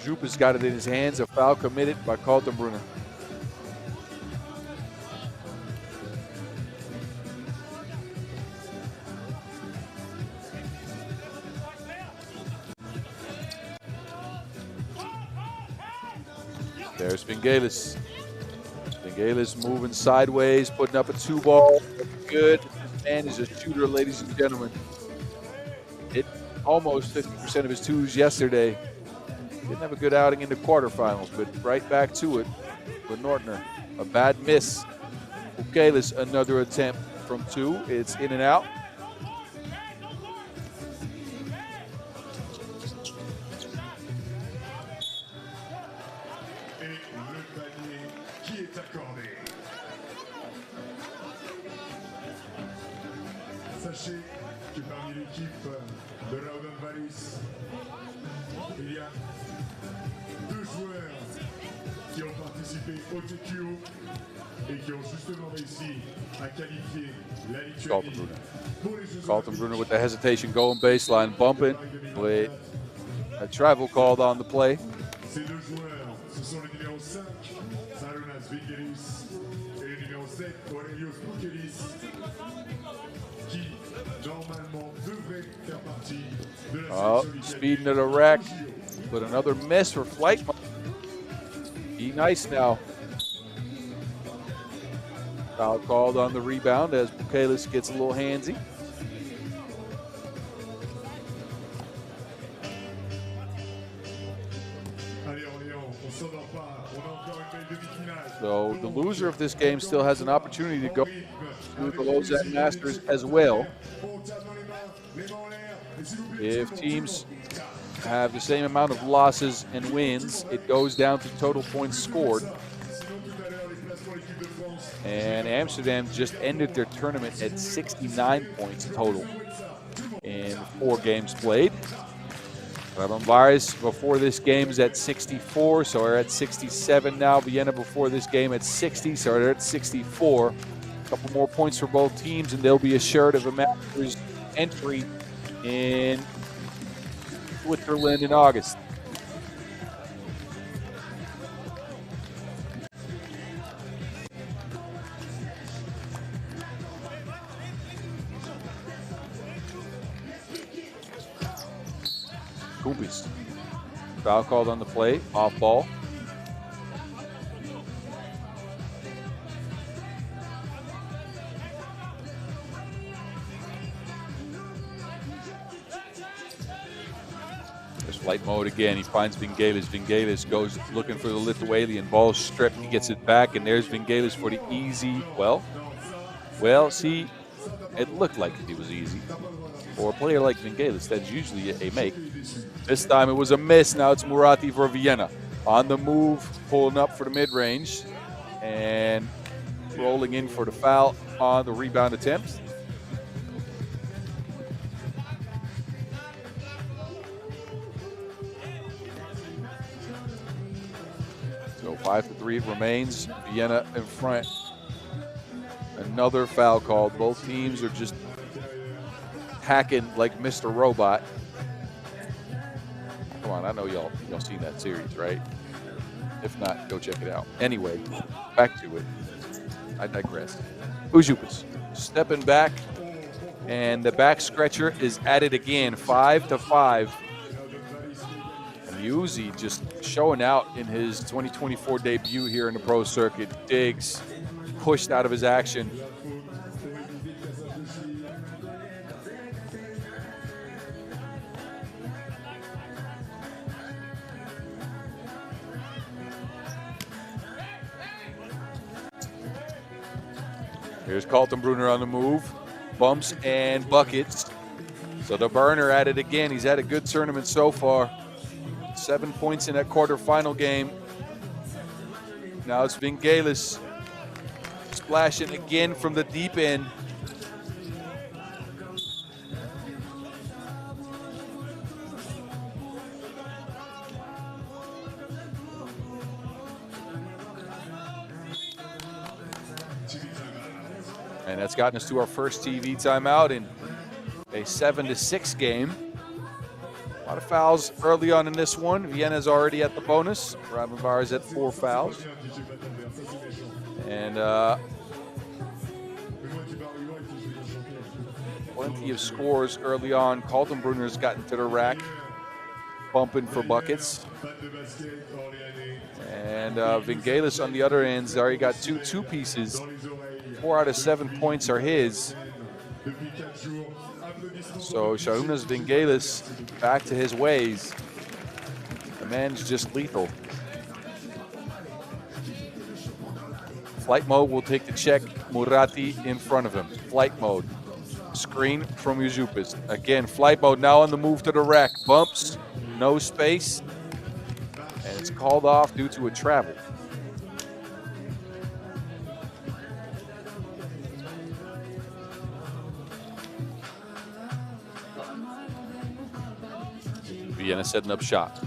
Jupas got it in his hands. A foul committed by Kaltenbrunner. There's Vingelis. Vingelis moving sideways, putting up a 2-ball. Good. This man is a shooter, ladies and gentlemen. Hit almost 50% of his 2s yesterday. Didn't have a good outing in the quarterfinals, but right back to it with Nortner. A bad miss. Bukelis, another attempt from 2. It's in and out. Sachez que parmi l'équipe de Raudondvaris, il y a 2 joueurs qui ont participé au TQO et qui ont justement réussi à qualifier la Lituanie. Kaltenbrunner with the hesitation going baseline, bumping with a travel called on the play. Ces 2 joueurs, ce sont le numéro 5, Sarunas Vingelis, et le numéro 7, Orléans Challenger, qui normalement devrait faire partie de la sélection speeding to the rack, but another miss for Flight. Be nice now. Foul called on the rebound as Bukelis gets a little handsy. So the loser of this game still has an opportunity to go to the Lausanne Masters as well. If teams have the same amount of losses and wins, it goes down to total points scored. And Amsterdam just ended their tournament at 69 points total in 4 games played. Raudondvaris before this game is at 64, so we're at 67 now. Vienna before this game at 60, so they're at 64. A couple more points for both teams, and they'll be assured of a Masters entry in Switzerland in August. Kumpis. Foul called on the play, off ball. There's flight mode again. He finds Vingelis. Vingelis goes looking for the Lithuanian. Ball stripped. He gets it back, and there's Vingelis for the easy. Well, see, it looked like it was easy. For a player like Vingelis, that's usually a make. This time it was a miss. Now it's Murati for Vienna. On the move, pulling up for the mid-range, and rolling in for the foul on the rebound attempt. So 5-3 remains. Vienna in front. Another foul called. Both teams are just hacking like Mr. Robot. Come on, I know y'all seen that series, right? If not, go check it out. Anyway, back to it. I digress. Ujupas stepping back And the back stretcher is at it again, 5-5. And Uzi just showing out in his 2024 debut here in the pro circuit. Diggs pushed out of his action. Here's Kaltenbrunner on the move. Bumps and buckets. So the burner at it again. He's had a good tournament so far. 7 points in that quarterfinal game. Now it's Vingelis splashing again from the deep end. And that's gotten us to our first TV timeout in a 7-6 game. A lot of fouls early on in this one. Vienna's already at the bonus. Raudondvaris at 4 fouls. And plenty of scores early on. Kaltenbrunner's gotten to the rack, bumping for buckets. And Vingelis on the other end's already got two pieces. 4 out of 7 points are his. So Šarūnas Vingelis back to his ways. The man's just lethal. Flight mode will take the check. Murati in front of him. Flight mode. Screen from Uzupas. Again, flight mode now on the move to the rack. Bumps, no space. And it's called off due to a travel. Vienna setting up shot.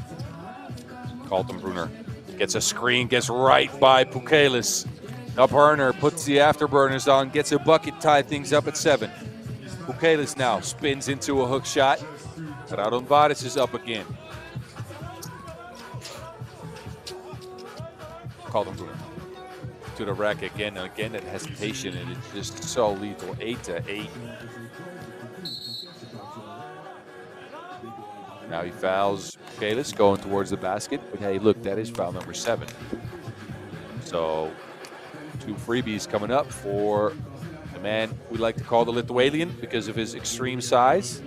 Kaltenbrunner gets a screen, gets right by Pukelis. A burner, puts the afterburners on, gets a bucket, tie things up at 7. Pukelis now spins into a hook shot. Raudondvaris is up again. Kaltenbrunner to the rack again, and again that hesitation, and it's just so lethal. 8-8. Now he fouls Pukelis going towards the basket, but hey, look, that is foul number 7. So 2 freebies coming up for the man we like to call the Lithuanian because of his extreme size.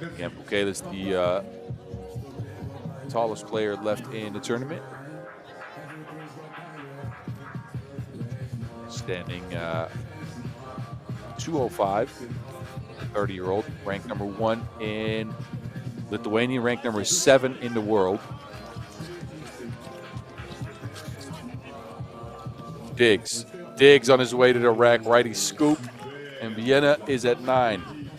Again, Pukelis, the tallest player left in the tournament. Standing 205, 30-year-old, ranked number 1 in Lithuania, ranked number 7 in the world. Diggs on his way to the rack, righty scoop, and Vienna is at 9.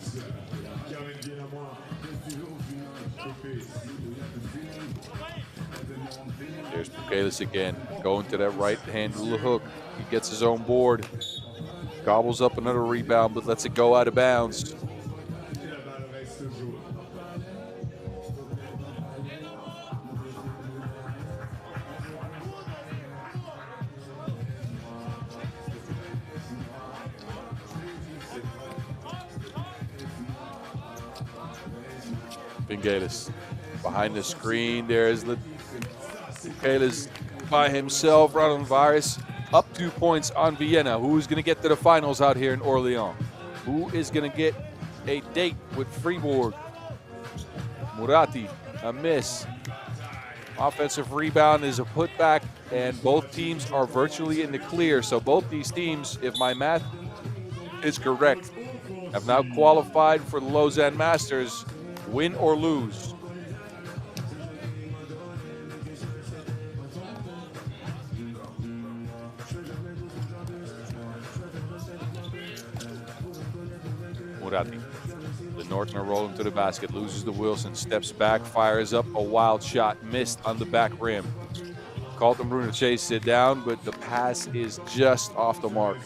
There's Pukelis again, going to that right-hand hook. He gets his own board, gobbles up another rebound, but lets it go out of bounds. Vingelis behind the screen. There's Pukelis by himself. Raudondvaris up 2 points on Vienna. Who's going to get to the finals out here in Orléans? Who is going to get a date with Fribourg? Murati, a miss. Offensive rebound is a putback, and both teams are virtually in the clear. So both these teams, if my math is correct, have now qualified for the Lausanne Masters, win or lose. Murati, the Northerner rolling to the basket, loses the Wilson, steps back, fires up a wild shot, missed on the back rim. Kaltenbrunner chases it down, but the pass is just off the mark.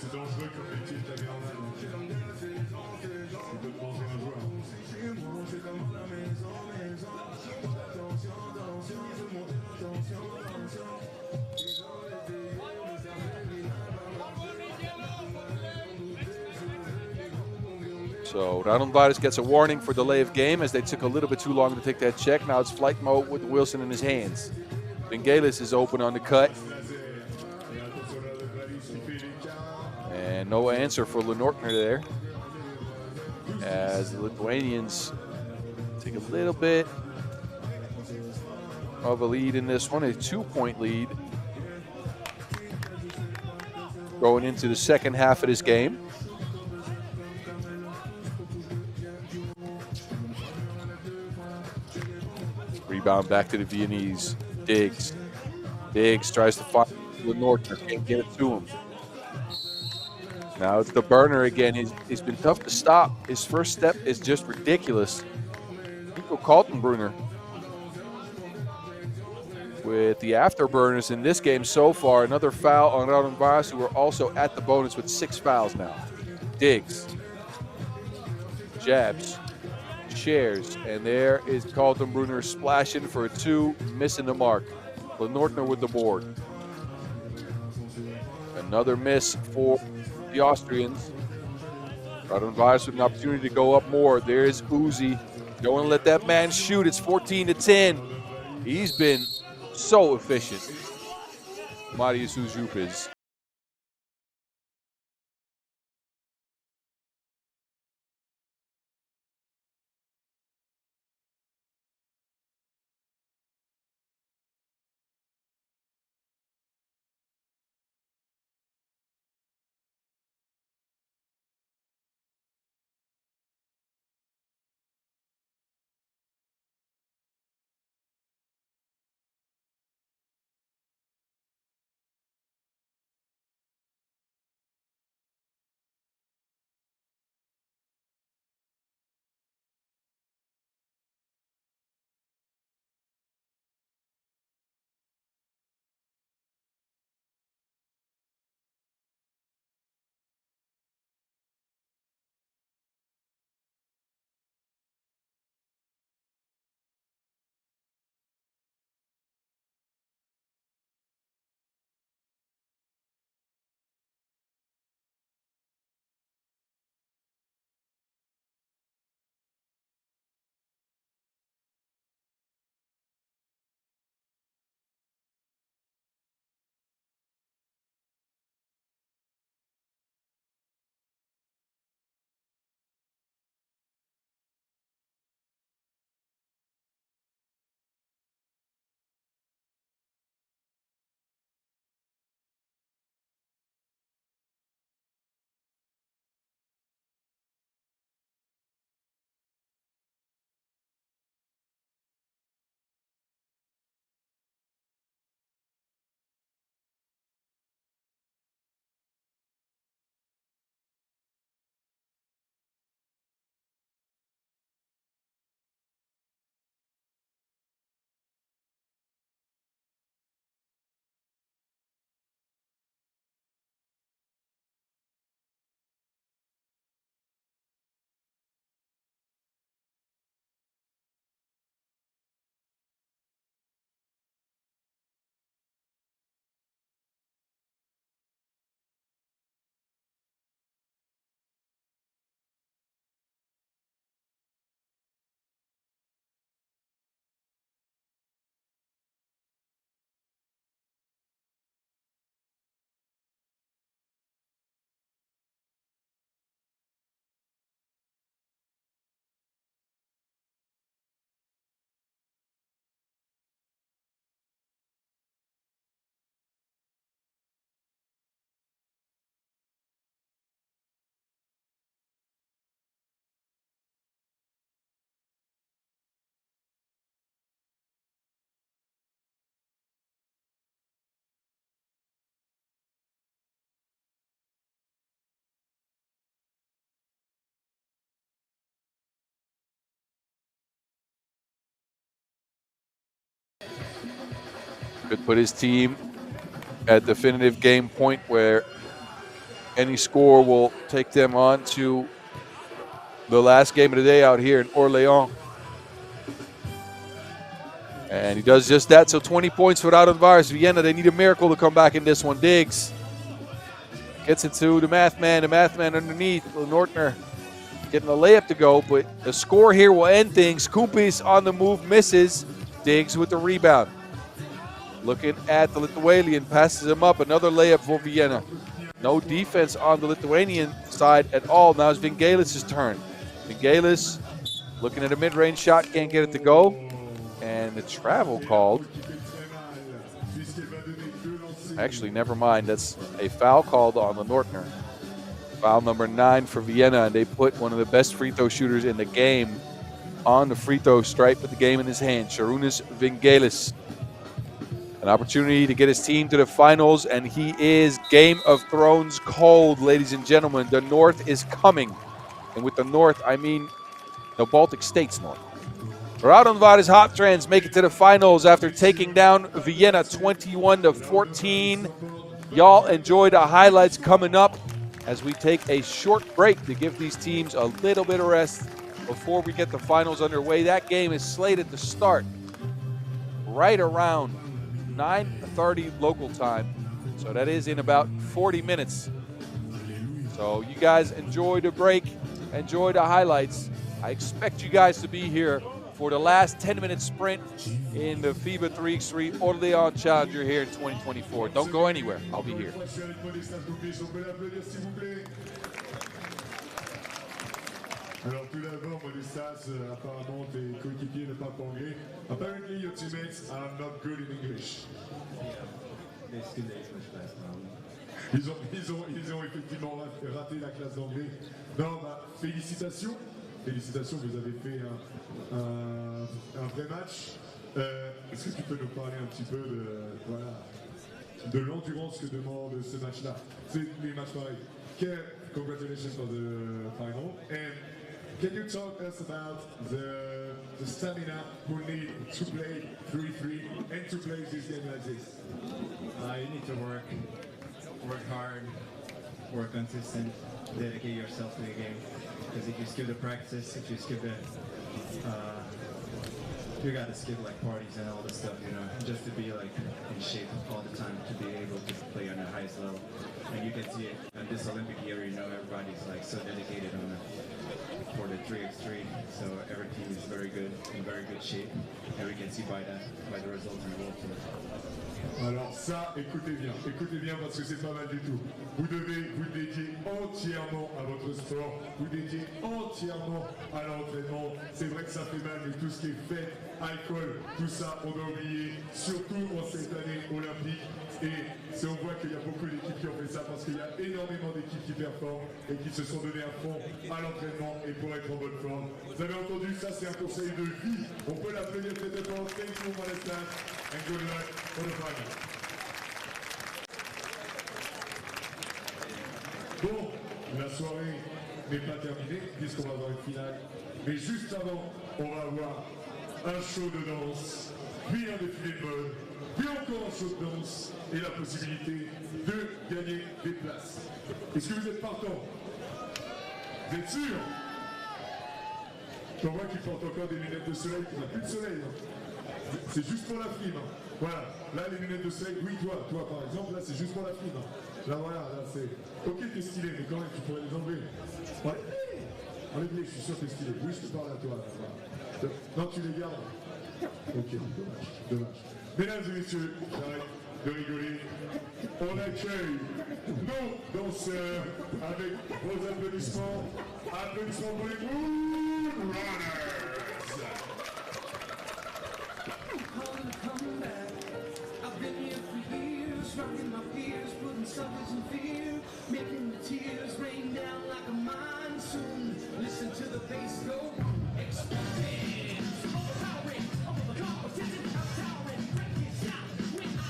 So Raudondvaris gets a warning for delay of game as they took a little bit too long to take that check. Now it's flight mode with Wilson in his hands. Bengalis is open on the cut. And no answer for Lenortner there. As the Lithuanians take a little bit of a lead in this one, a 2-point lead going into the second half of this game. Rebound back to the Viennese. Diggs. Diggs tries to find Lenortner, can't get it to him. Now it's the burner again. He's been tough to stop. His first step is just ridiculous. Nico Kaltenbrunner with the afterburners in this game so far. Another foul on Raudondvaris, who are also at the bonus with 6 fouls now. Diggs. Jabs. Shares. And there is Kaltenbrunner splashing for a 2, missing the mark. Lenortner with the board. Another miss for the Austrians. Raudondvaris with an opportunity to go up more. There's Uzi. Don't want to let that man shoot. It's 14-10. He's been so efficient. Marius Uzup is. Could put his team at definitive game point where any score will take them on to the last game of the day out here in Orléans. And he does just that, so 20 points for Raudondvaris. Vienna, they need a miracle to come back in this one. Diggs gets it to the math man underneath. Lenortner getting the layup to go, but the score here will end things. Kumpis on the move, misses. Diggs with the rebound. Looking at the Lithuanian, passes him up. Another layup for Vienna. No defense on the Lithuanian side at all. Now it's Vingelis' turn. Vingelis looking at a mid-range shot, can't get it to go. And the travel called. Actually, never mind. That's a foul called on the Nortner. Foul number 9 for Vienna, and they put one of the best free throw shooters in the game on the free throw stripe with the game in his hand, Sharunas Vingelis. An opportunity to get his team to the finals, and he is Game of Thrones cold, ladies and gentlemen. The North is coming. And with the North, I mean the Baltic States North. Raudondvaris Hoptrans make it to the finals after taking down Vienna 21-14. Y'all enjoy the highlights coming up as we take a short break to give these teams a little bit of rest before we get the finals underway. That game is slated to start right around 9:30 local time. So that is in about 40 minutes. So you guys enjoy the break, enjoy the highlights. I expect you guys to be here for the last 10-minute sprint in the FIBA 3x3 Orléans Challenger here in 2024. Don't go anywhere. I'll be here. Alors tout d'abord, Modestas, apparemment tes coéquipiers ne parlent pas anglais. Apparently your teammates are not good in English. Ils ont effectivement raté la classe d'anglais. Non, bah, félicitations. Félicitations, vous avez fait un vrai match. Est-ce que tu peux nous parler un petit peu de l'endurance que demande ce match-là? C'est les matchs pareils. Congratulations for the final. And can you talk us about the stamina we need to play 3-3 and to play this game like this? You need to work hard, work consistent, dedicate yourself to the game. Because if you skip the practice, if you skip it, you gotta skip like parties and all this stuff, you know, just to be like in shape all the time, to be able to play on the highest level. And you can see it at this Olympic year, you know, everybody's like so dedicated for the 3x3. So every team is very good, in very good shape, and we can see by the results in the World Tour. Alors ça, écoutez bien parce que c'est pas mal du tout. Vous devez vous dédier entièrement à votre sport, vous dédier entièrement à l'entraînement. C'est vrai que ça fait mal, mais tout ce qui est fait, alcool, tout ça, on doit oublier, surtout en cette année olympique. Et on voit qu'il y a beaucoup d'équipes qui ont fait ça parce qu'il y a énormément d'équipes qui performent et qui se sont donné à fond à l'entraînement et pour être en bonne forme. Vous avez entendu, ça c'est un conseil de vie. On peut l'applaudir très fort. Thank you, Modestas, and good luck for the final. Bon, la soirée n'est pas terminée puisqu'on va avoir une finale. Mais juste avant, on va avoir un show de danse, puis un défilé de mode, puis encore un show de danse et la possibilité de gagner des places. Est-ce que vous êtes partants? Vous êtes sûrs? J'en vois qui portent encore des lunettes de soleil, il n'y a plus de soleil. Hein. C'est juste pour la frime. Hein. Voilà, là les lunettes de soleil, oui toi par exemple, là c'est juste pour la frime. Hein. Là voilà, là c'est... Ok t'es stylé, mais quand même tu pourrais les enlever. Enlève-les, je suis sûr que t'es stylé. Oui je te parle à toi. Là, voilà. Non tu les gardes. Ok, dommage. Mesdames et messieurs, j'arrête de rigoler. On accueille nos danseurs avec vos applaudissements. Applaudissements pour les Runners. Rocking my fears, putting suckers in fear, making the tears rain down like a monsoon. Listen to the bass go, exploding, overpowering, over the competition, towering, breaking shot, when I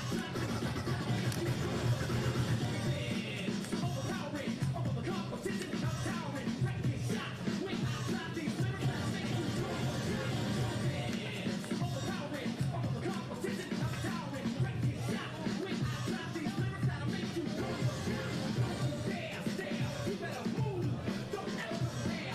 overpowering, over the competition, towering, breaking shot, when I drop these lyrics that make you overpowering, over the competition, towering, breaking shot, when I drop these lyrics that'll make you go. Stare, you better move, don't ever compare.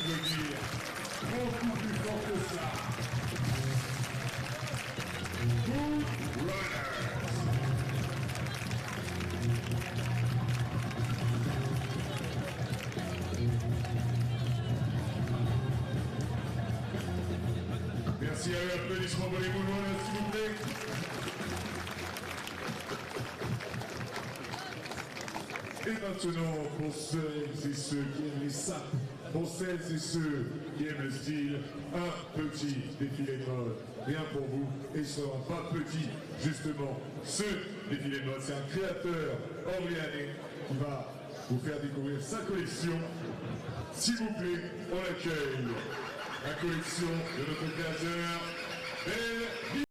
l'applaudir beaucoup plus fort que ça. Good runners. Merci à eux, applaudissements pour les Good Runners, s'il vous plaît. Et maintenant, pour celles et ceux qui aiment les sapes, pour celles et ceux qui aiment le style, un petit défilé de mode. Rien pour vous, et ce sera pas petit, justement. Ce défilé de mode, c'est un créateur orléanais qui va vous faire découvrir sa collection. S'il vous plaît, on accueille la collection de notre créateur, Tel-Aviv.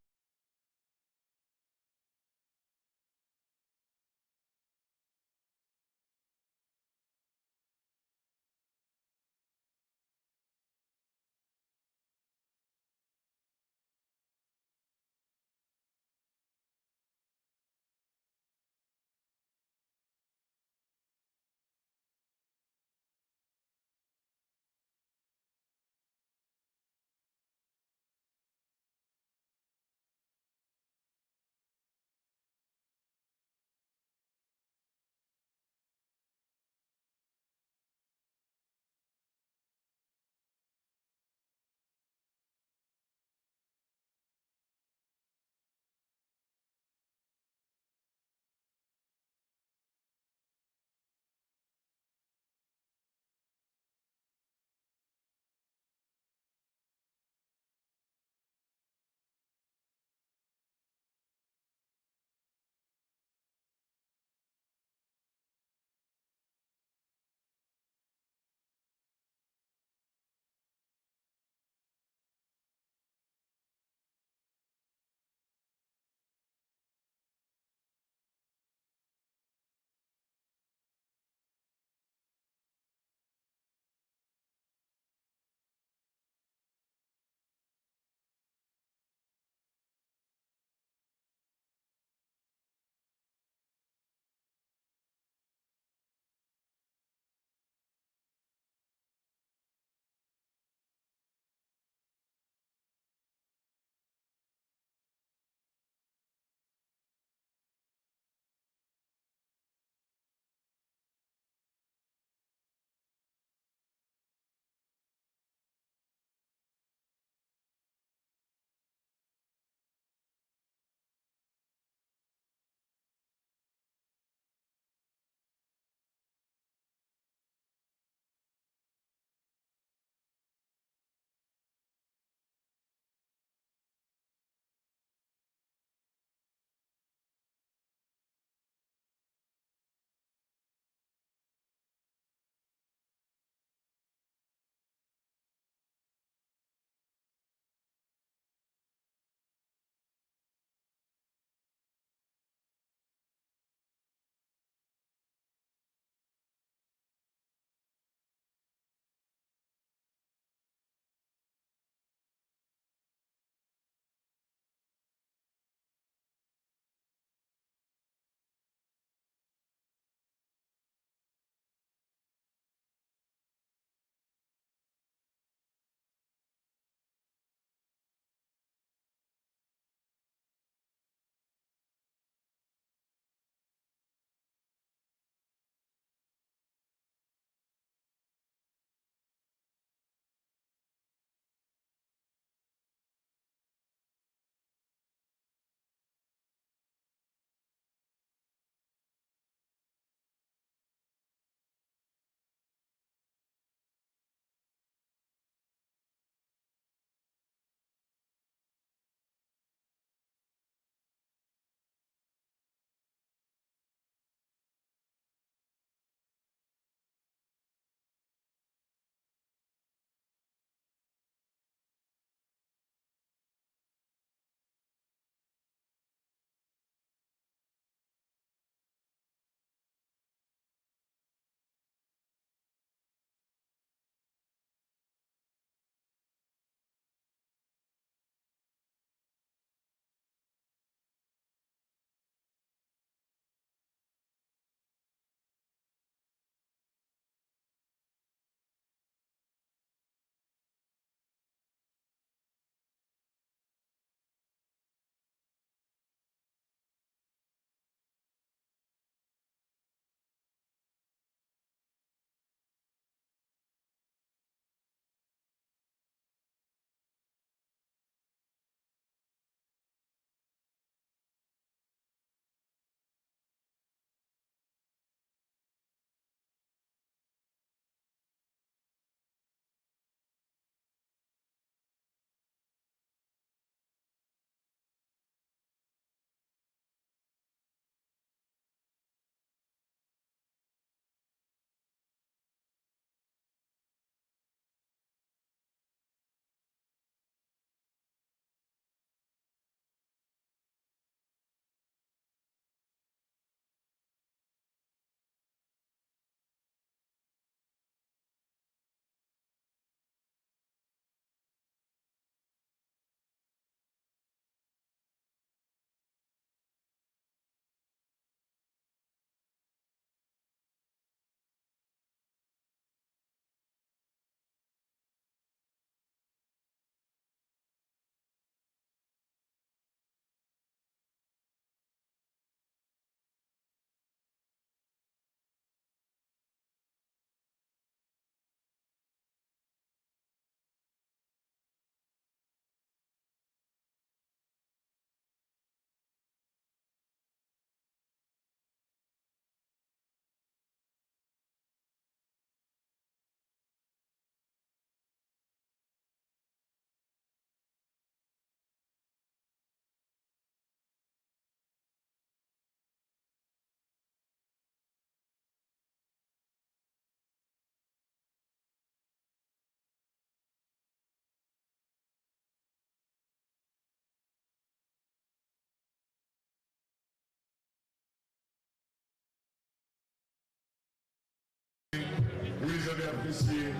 vous les avez appréciés.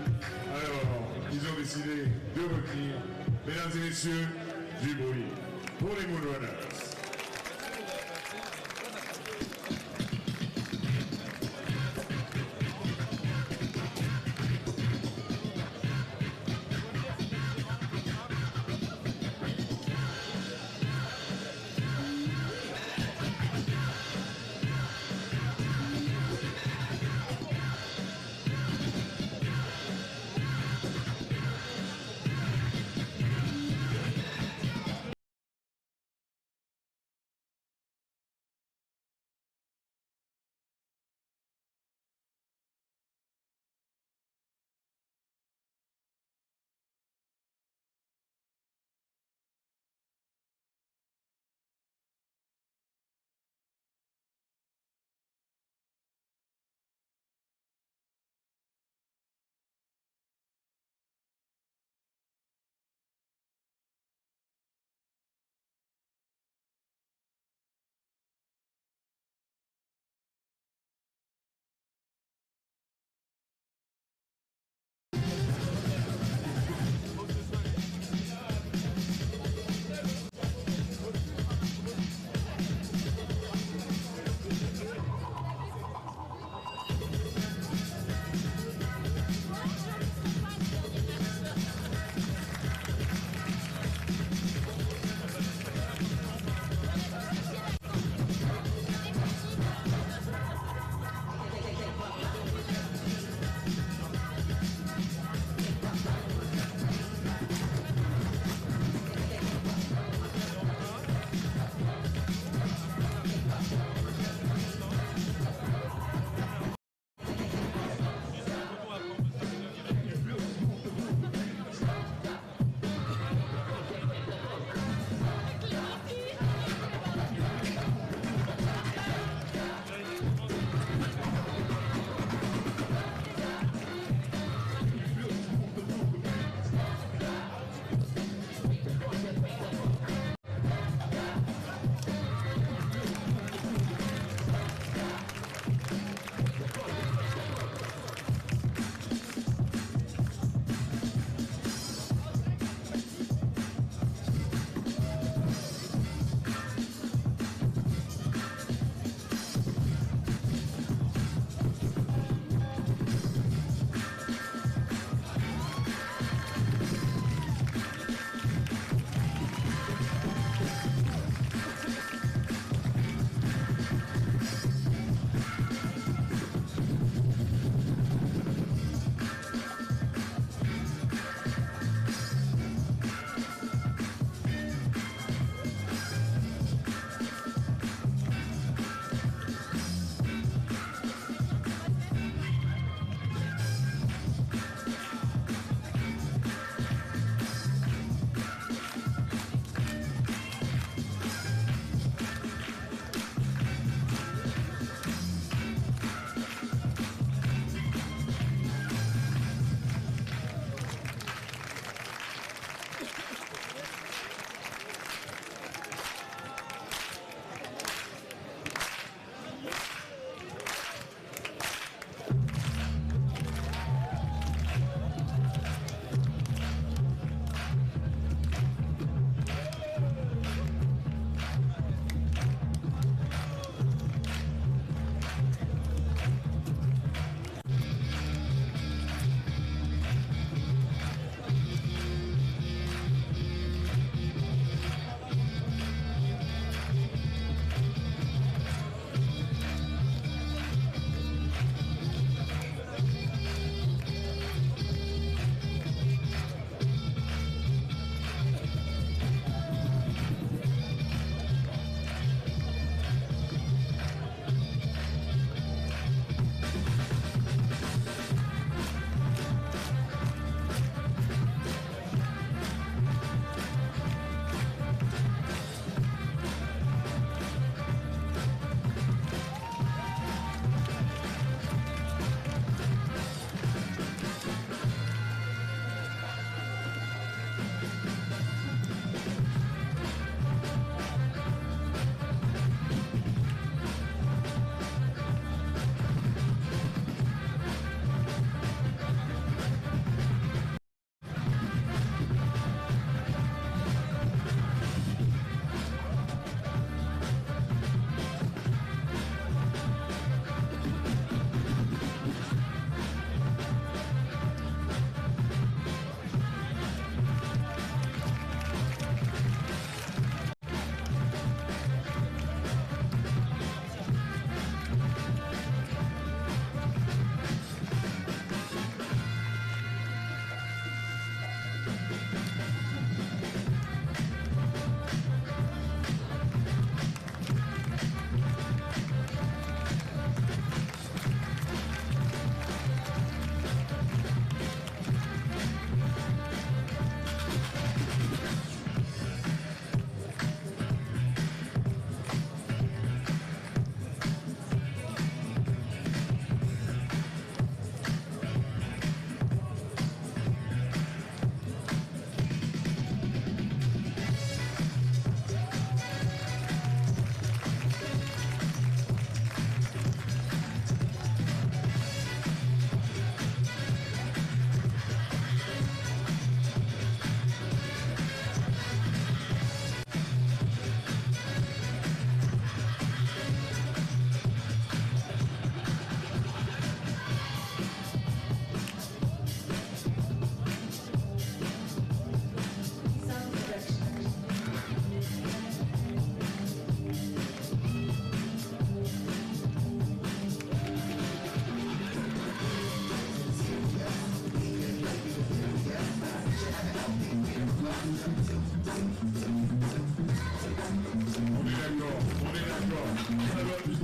Alors, ils ont décidé de retenir, mesdames et messieurs, du bruit pour les Moonrunners.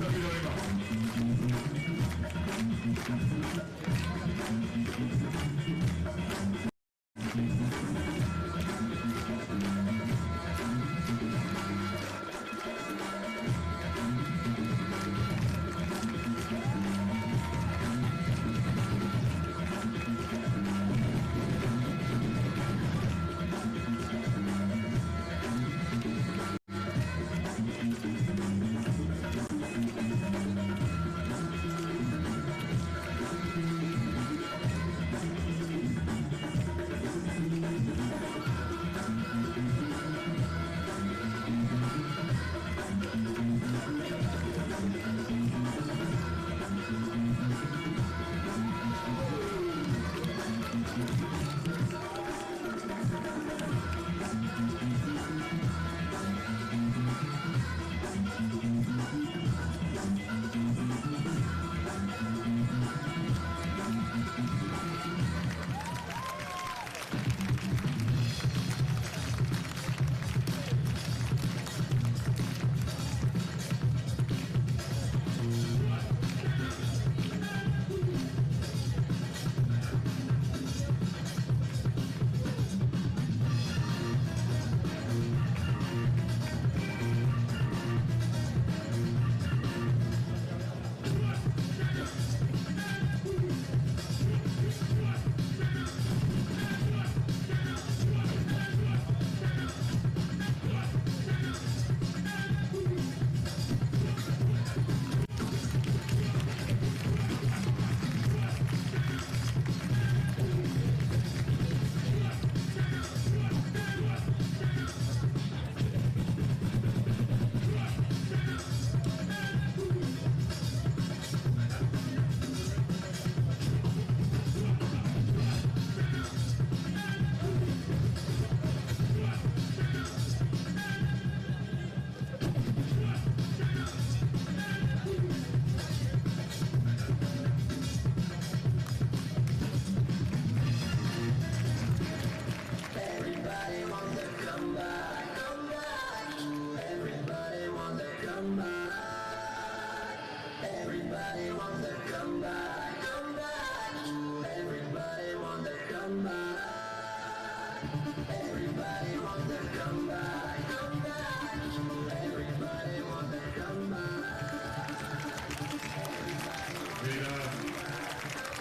taper dans les mains.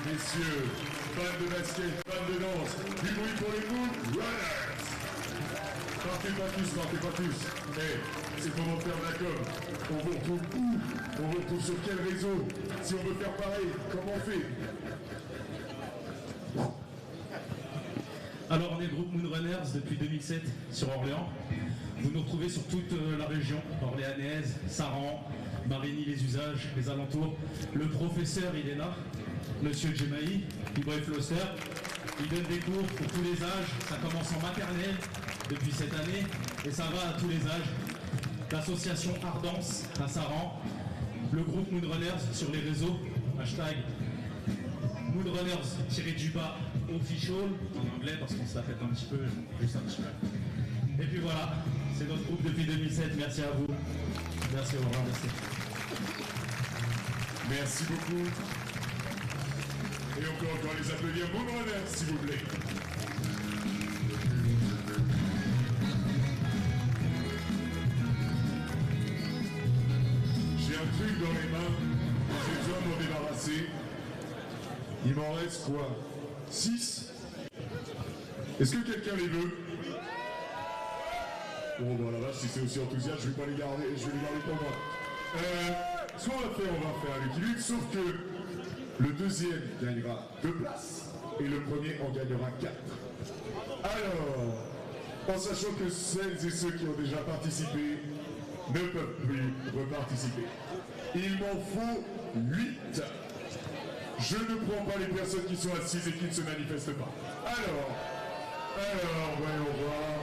Messieurs, fans de basket, fans de danse, du bruit pour les Moonrunners. Partez pas tous. Hey, c'est le moment de faire de la com. On vous retrouve où? On vous retrouve sur quel réseau? Si on veut faire pareil, comment on fait? Alors on est le groupe Moonrunners depuis 2007 sur Orléans. Vous nous retrouvez sur toute la région, orléanaise, Saran, Marigny-les-Usages, les alentours. Le professeur il est là, Monsieur Djemaï, Ibrahim Floster. Il donne des cours pour tous les âges. Ça commence en maternelle depuis cette année et ça va à tous les âges. L'association Ardence à Saran. Le groupe Moonrunners sur les réseaux, hashtag Moonrunners-du-bas official en anglais parce qu'on se la pète un petit peu, juste un petit peu. Et puis voilà, c'est notre groupe depuis 2007. Merci à vous. Merci, au revoir, merci. Merci beaucoup. Et on peut encore les applaudir Moonrunners, s'il vous plaît. J'ai un truc dans les mains, j'ai besoin de m'en débarrasser. Il m'en reste quoi? 6? Est-ce que quelqu'un les veut? Bon, bah la vache, si c'est aussi enthousiaste, je vais pas les garder, je vais les garder pour moi. Soit on va faire à l'équilibre, sauf que le deuxième gagnera 2 places et le premier en gagnera 4. Alors, en sachant que celles et ceux qui ont déjà participé ne peuvent plus reparticiper, il m'en faut 8. Je ne prends pas les personnes qui sont assises et qui ne se manifestent pas. Alors, voyons voir.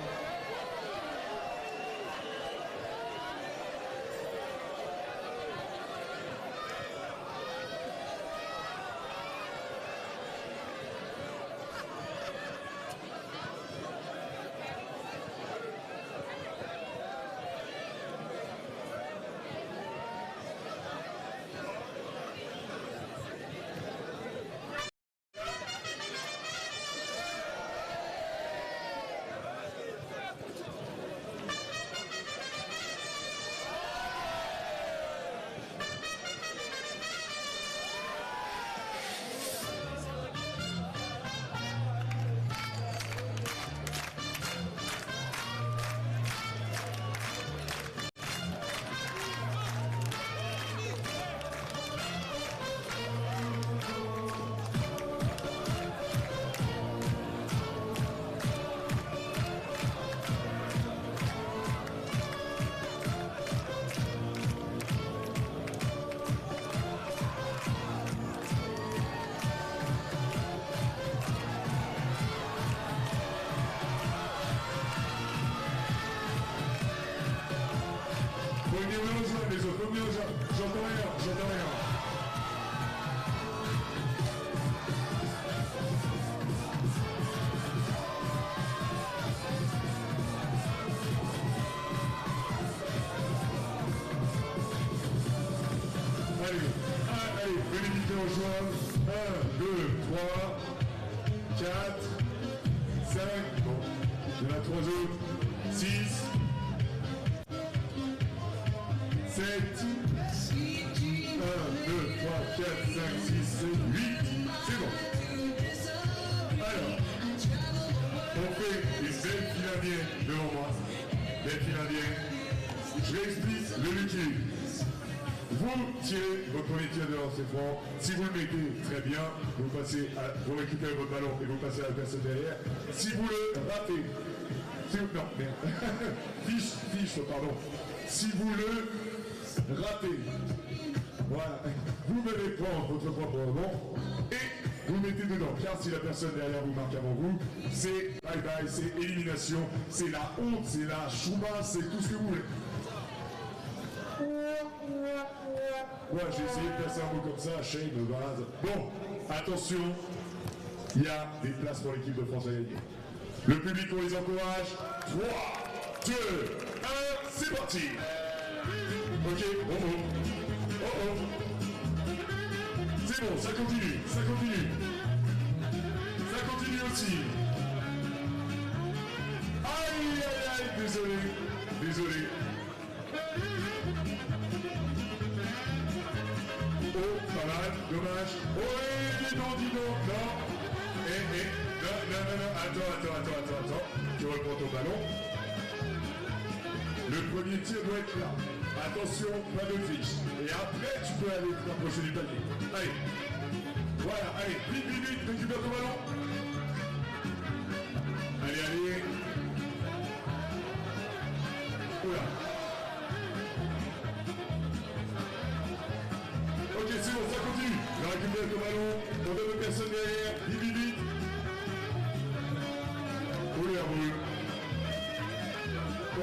venir me rejoindre les autres, venez me rejoindre. J'entends rien, j'entends rien. Allez, venez vite me rejoindre. 1, 2, 3, 4, 5, bon, il y en a 3 autres, 6, 7, 1, 2, 3, 4, 5, 6, 7, 8, c'est bon. Alors, on fait une belle file indienne devant moi, belle file indienne. Je réexplique le liquide. Vous tirez votre premier tir de lancer franc. Si vous le mettez très bien, vous récupérez votre ballon et vous passez à la personne derrière. Si vous le ratez, non, merde. fiche, pardon. Si vous le ratez, voilà, vous venez prendre votre propre ballon et vous mettez dedans. Car si la personne derrière vous marque avant vous, c'est bye bye, c'est élimination, c'est la honte, c'est la chouma, c'est tout ce que vous voulez. Ouais, j'ai essayé de placer un mot comme ça, Shane, base. Bon, attention, il y a des places pour l'équipe de France à gagner. Le public, on les encourage. 3, 2, 1, c'est parti. Ok, c'est bon, ça continue, ça continue. Ça continue aussi. Aïe, désolé. Oh, pas mal, dommage. Oh, dis donc, non. Non, attends. Tu reprends ton ballon. Le premier tir doit être là. Attention, pas de fiche. Et après, tu peux aller te rapprocher du panier. Allez. Voilà, allez, vite, récupère ton ballon. Allez. Oula. Ok, c'est bon, ça continue. On récupère ton ballon, on donne aux personnes derrière, vite. Oh, les arbres. Oh.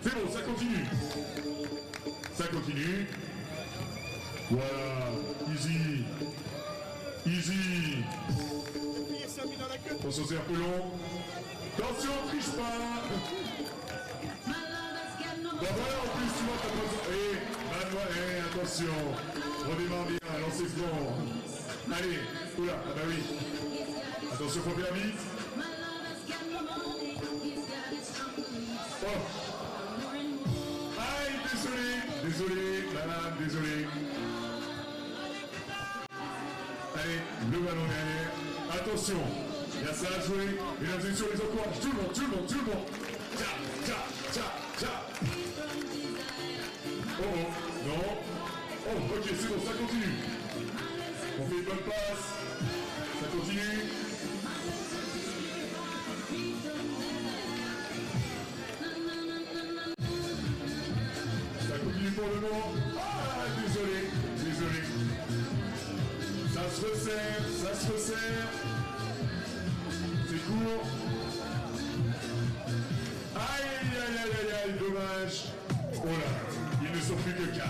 C'est bon, ça continue. Voilà, easy. On s'en sert peu long. Attention, on triche pas. Bah voilà, en plus, tu vois, t'as pas besoin. Attention, redémarre bien, lancez franc. Allez, oula, ah bah oui. Attention, faut faire vite. Oh. Aïe, désolé. Allez, le ballon derrière. Attention, il y a ça à jouer. Mesdames et messieurs, les encourage. Tout le monde. Tcha. Oh, non. Oh, ok, c'est bon, ça continue. On fait une bonne passe. Ça continue. Ça continue pour le moment. Ah, désolé. Ça se resserre. C'est court. Aïe, dommage. Oh là, ils ne sont plus que 4.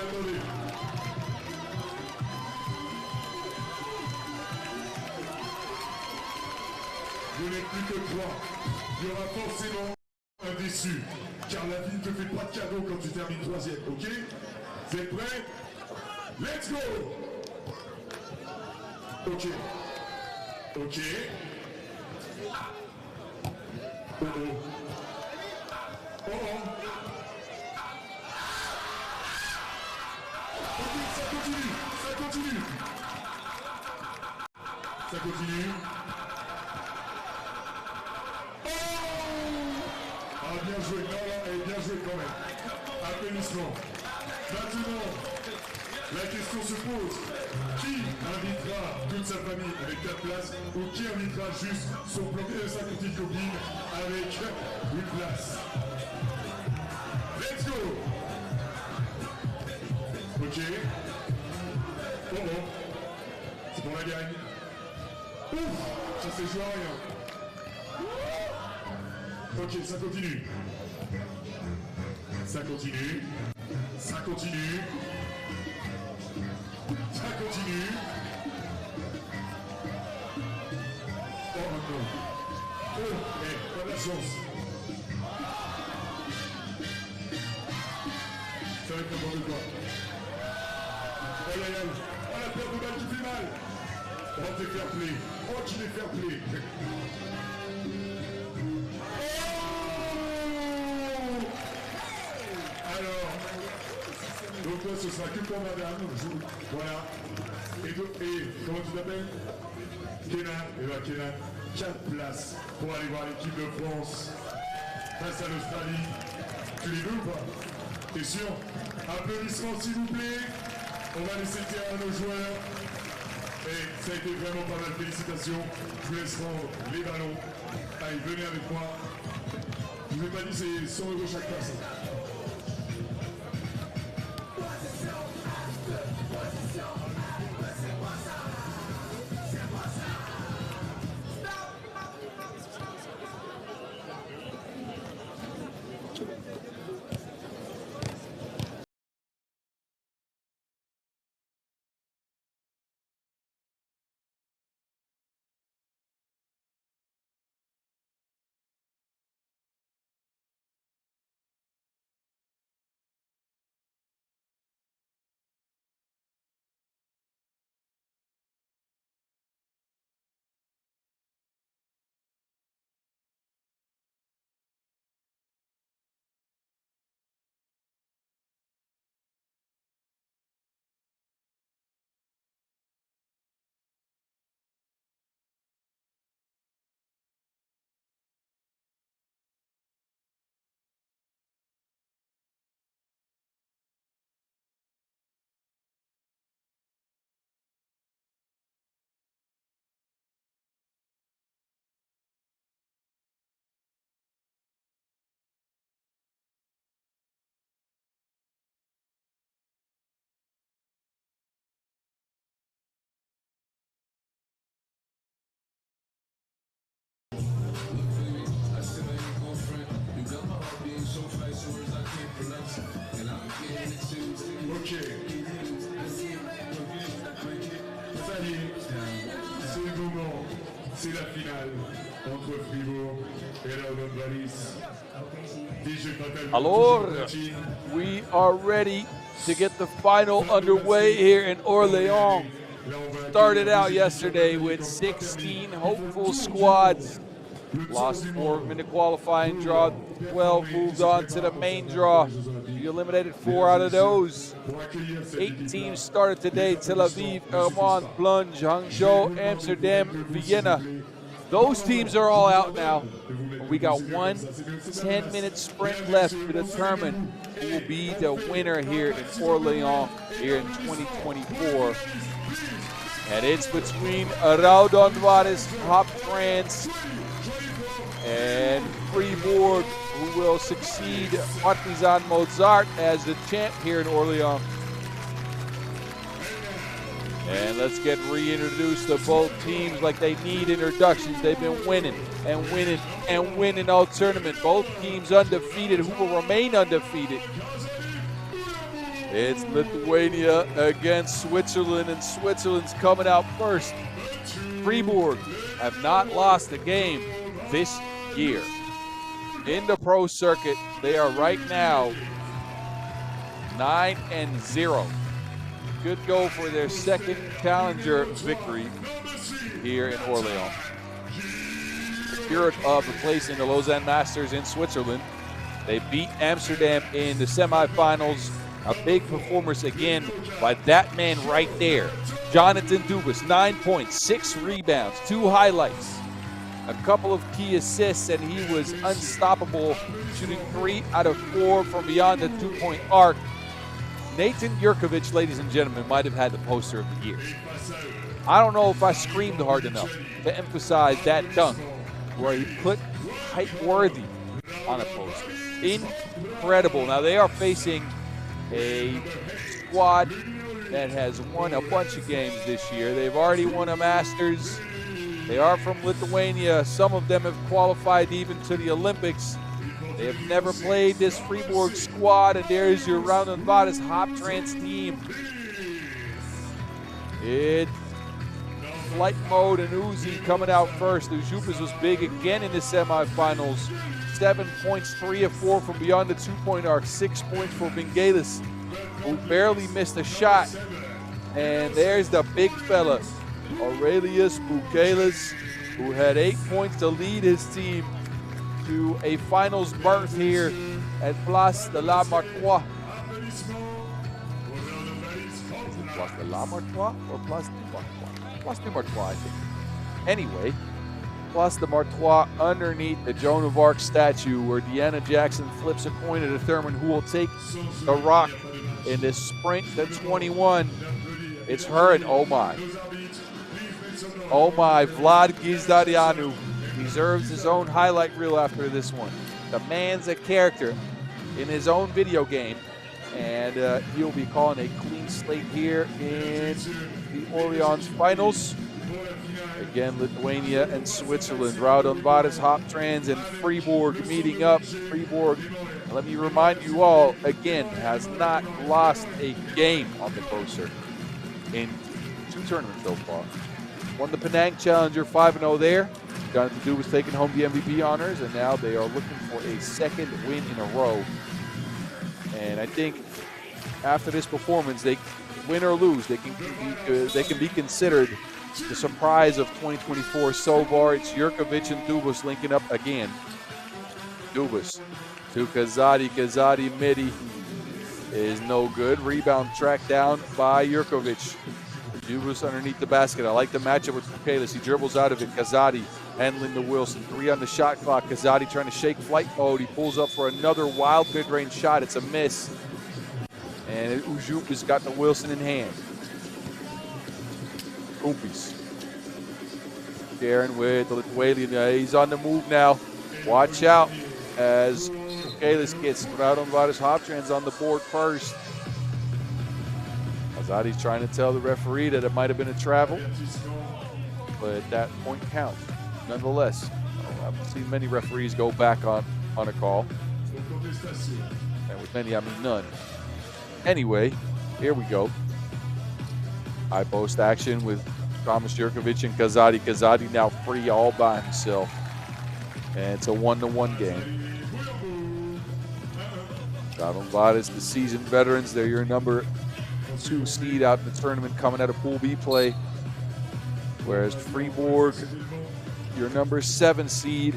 Attendez. Vous n'êtes plus que 3. Il y aura forcément un déçu. Car la vie ne te fait pas de cadeau quand tu termines 3e, ok? Vous êtes prêts? Let's go! Ok. Oh. Ok, ça continue. Oh! Ah, bien joué. Non, bien joué quand même. Applaudissements. Maintenant, la question se pose. Qui invitera toute sa famille avec 4 places ou qui invitera juste son plan de sa petite copine avec une place? Let's go! Ok. Oh. C'est pour la gagne. Ça s'est joué à rien. Ok, ça continue. Ça continue. Ça continue. Ça continue. Oh non. Oh, pas de la chance. Ça va être n'importe quoi. Aïe aïe aïe. Oh la perte de balle qui fait mal. Oh t'es fair play. Oh qu'il est fair play. Alors, donc là ce sera que pour madame. Voilà. Et comment tu t'appelles? Kenan. Et bien Kenan, 4 places pour aller voir l'équipe de France face à l'Australie. Tu les veux ou pas? T'es sûr? Applaudissements s'il vous plaît. On va laisser le terrain à nos joueurs. Et ça a été vraiment pas mal. Félicitations. Je vous laisse rendre les ballons. Allez, venez avec moi. Je vous ai pas dit c'est 100 € chaque personne. Ok. Ça y est, c'est le moment, c'est la finale entre Fribourg et Raudondvaris. Alors, we are ready to get the final underway here in Orléans. Started out yesterday with 16 hopeful squads. Lost 4 in the qualifying draw, 12 moved on to the main draw. You eliminated 4 out of those. 8 teams started today: Tel-Aviv, Ermont, Plunge, Hangzhou, Amsterdam, Vienna. Those teams are all out now. We got one 10-minute sprint left to determine who will be the winner here in Orléans here in 2024. And it's between Raudondvaris, Hoptrans, and Fribourg, who will succeed Partizan Mozart as the champ here in Orléans. And let's get reintroduced to both teams like they need introductions. They've been winning and winning and winning all tournament. Both teams undefeated, who will remain undefeated. It's Lithuania against Switzerland, and Switzerland's coming out first. Fribourg have not lost a game this year. In the pro circuit, they are right now 9-0. Good goal for their second challenger victory here in Orléans. Secured of a place in the Lausanne Masters in Switzerland. They beat Amsterdam in the semifinals. A big performance again by that man right there. Jonathan Dubas, 9 points, 6 rebounds, 2 highlights, a couple of key assists, and he was unstoppable, shooting 3 out of 4 from beyond the 2-point arc. Nathan Jurkovic, ladies and gentlemen, might have had the poster of the year. I don't know if I screamed hard enough to emphasize that dunk where he put Height Worthy on a poster. Incredible. Now they are facing a squad that has won a bunch of games this year. They've already won a Masters. They are from Lithuania. Some of them have qualified even to the Olympics. They have never played this Fribourg squad, and there's your Raudondvaris Hoptrans team. It's flight mode and Uzi coming out first. Ujupis was big again in the semifinals. 7 points, 3 of 4 from beyond the 2-point arc. 6 points for Vingelis, who barely missed a shot. And there's the big fella, Aurelius Bukelis, who had 8 points to lead his team to a finals berth here at Place de la Martrois. Is it Place de la Martrois or Place de Martrois? Place de Martrois, I think. Anyway, Place de Martrois underneath the Joan of Arc statue, where Deanna Jackson flips a coin to determine who will take the rock in this sprint to 21. It's her and oh my, Vlad Gizdarianu deserves his own highlight reel after this one. The man's a character in his own video game, and he'll be calling a clean slate here in the Orléans finals. Again, Lithuania and Switzerland. Raudondvaris, Hoptrans, and Fribourg meeting up. Fribourg, let me remind you all, again, has not lost a game on the coaster in 2 tournaments so far. Won the Penang Challenger 5-0 there. Jonathan Du was taking home the MVP honors, and now they are looking for a 2nd win in a row. And I think after this performance, they win or lose, they can be considered the surprise of 2024 so far. It's Jurkovic and Dubas linking up again. Dubas to Kazadi. Kazadi midi is no good. Rebound tracked down by Jurkovic. Dubas underneath the basket. I like the matchup with Bukelis. He dribbles out of it. Kazadi handling the Wilson. 3 on the shot clock. Kazadi trying to shake flight mode. He pulls up for another wild mid-range shot. It's a miss. And Ujup has got the Wilson in hand. Kumpis. Karen with the Lithuanian. He's on the move now. Watch out as Bukelis gets Raudondvaris Hoptrans on the board first. Kazadi's trying to tell the referee that it might have been a travel, but that point counts. Nonetheless, I haven't seen many referees go back on a call. And with many, I mean none. Anyway, here we go. High post action with Thomas Jurkovic and Kazadi. Kazadi now free all by himself. And it's a 1-1 game. Raudondvaris, the seasoned veterans, they're your number 2 seed out in the tournament coming out of Pool B play. Whereas Fribourg, your number 7 seed.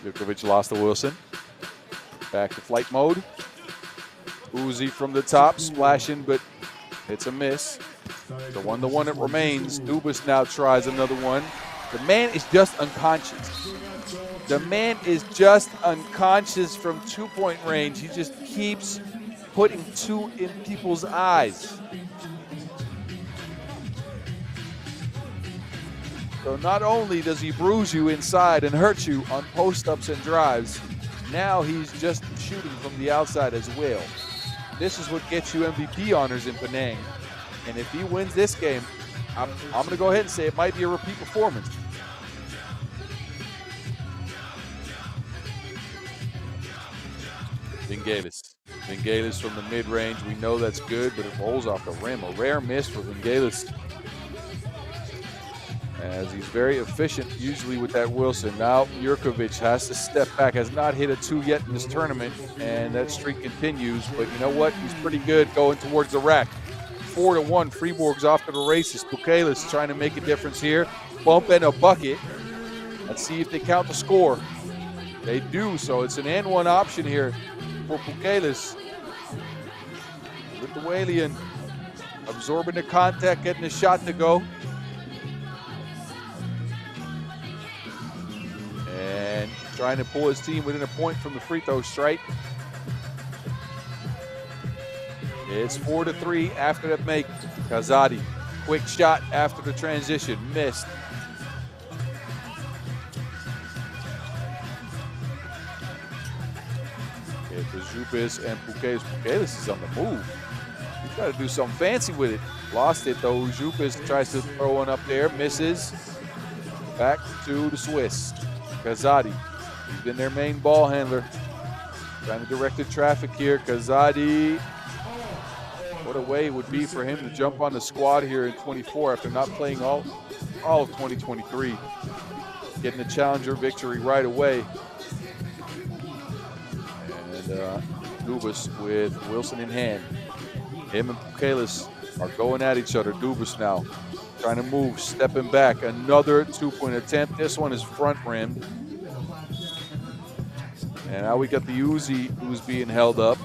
Jurkovic lost to Wilson. Back to flight mode. Uzi from the top, splashing, but it's a miss. The 1-1 it remains. Dubas now tries another one. The man is just unconscious. The man is just unconscious from 2-point range. He just keeps putting 2 in people's eyes. So not only does he bruise you inside and hurt you on post-ups and drives, now he's just shooting from the outside as well. This is what gets you MVP honors in Penang. And if he wins this game, I'm going to go ahead and say it might be a repeat performance. Vingelis from the mid-range. We know that's good, but it rolls off the rim. A rare miss for Vingelis, as he's very efficient usually with that Wilson. Now Jurkovic has to step back, has not hit a 2 yet in this tournament, and that streak continues. But you know what? He's pretty good going towards the rack. 4-1, Fribourg's off to the races. Bukelis trying to make a difference here. Bump and a bucket. Let's see if they count the score. They do, so it's an and 1 option here for Bukelis. Lithuanian absorbing the contact, getting the shot to go. And trying to pull his team within a point from the free throw strike. It's 4-3 after that make. Kazadi, quick shot after the transition, missed. Ujupis and Pukelis. Pukelis is on the move. He's got to do something fancy with it. Lost it though. Ujupis tries to throw one up there, misses. Back to the Swiss. Kazadi, he's been their main ball handler. Trying to direct the traffic here. Kazadi, what a way it would be for him to jump on the squad here in 24 after not playing all of 2023. Getting the challenger victory right away. And Dubas with Wilson in hand. Him and Pukelis are going at each other. Dubas now trying to move, stepping back. Another two-point attempt. This one is front rimmed. And now we got the Uzi who's being held up.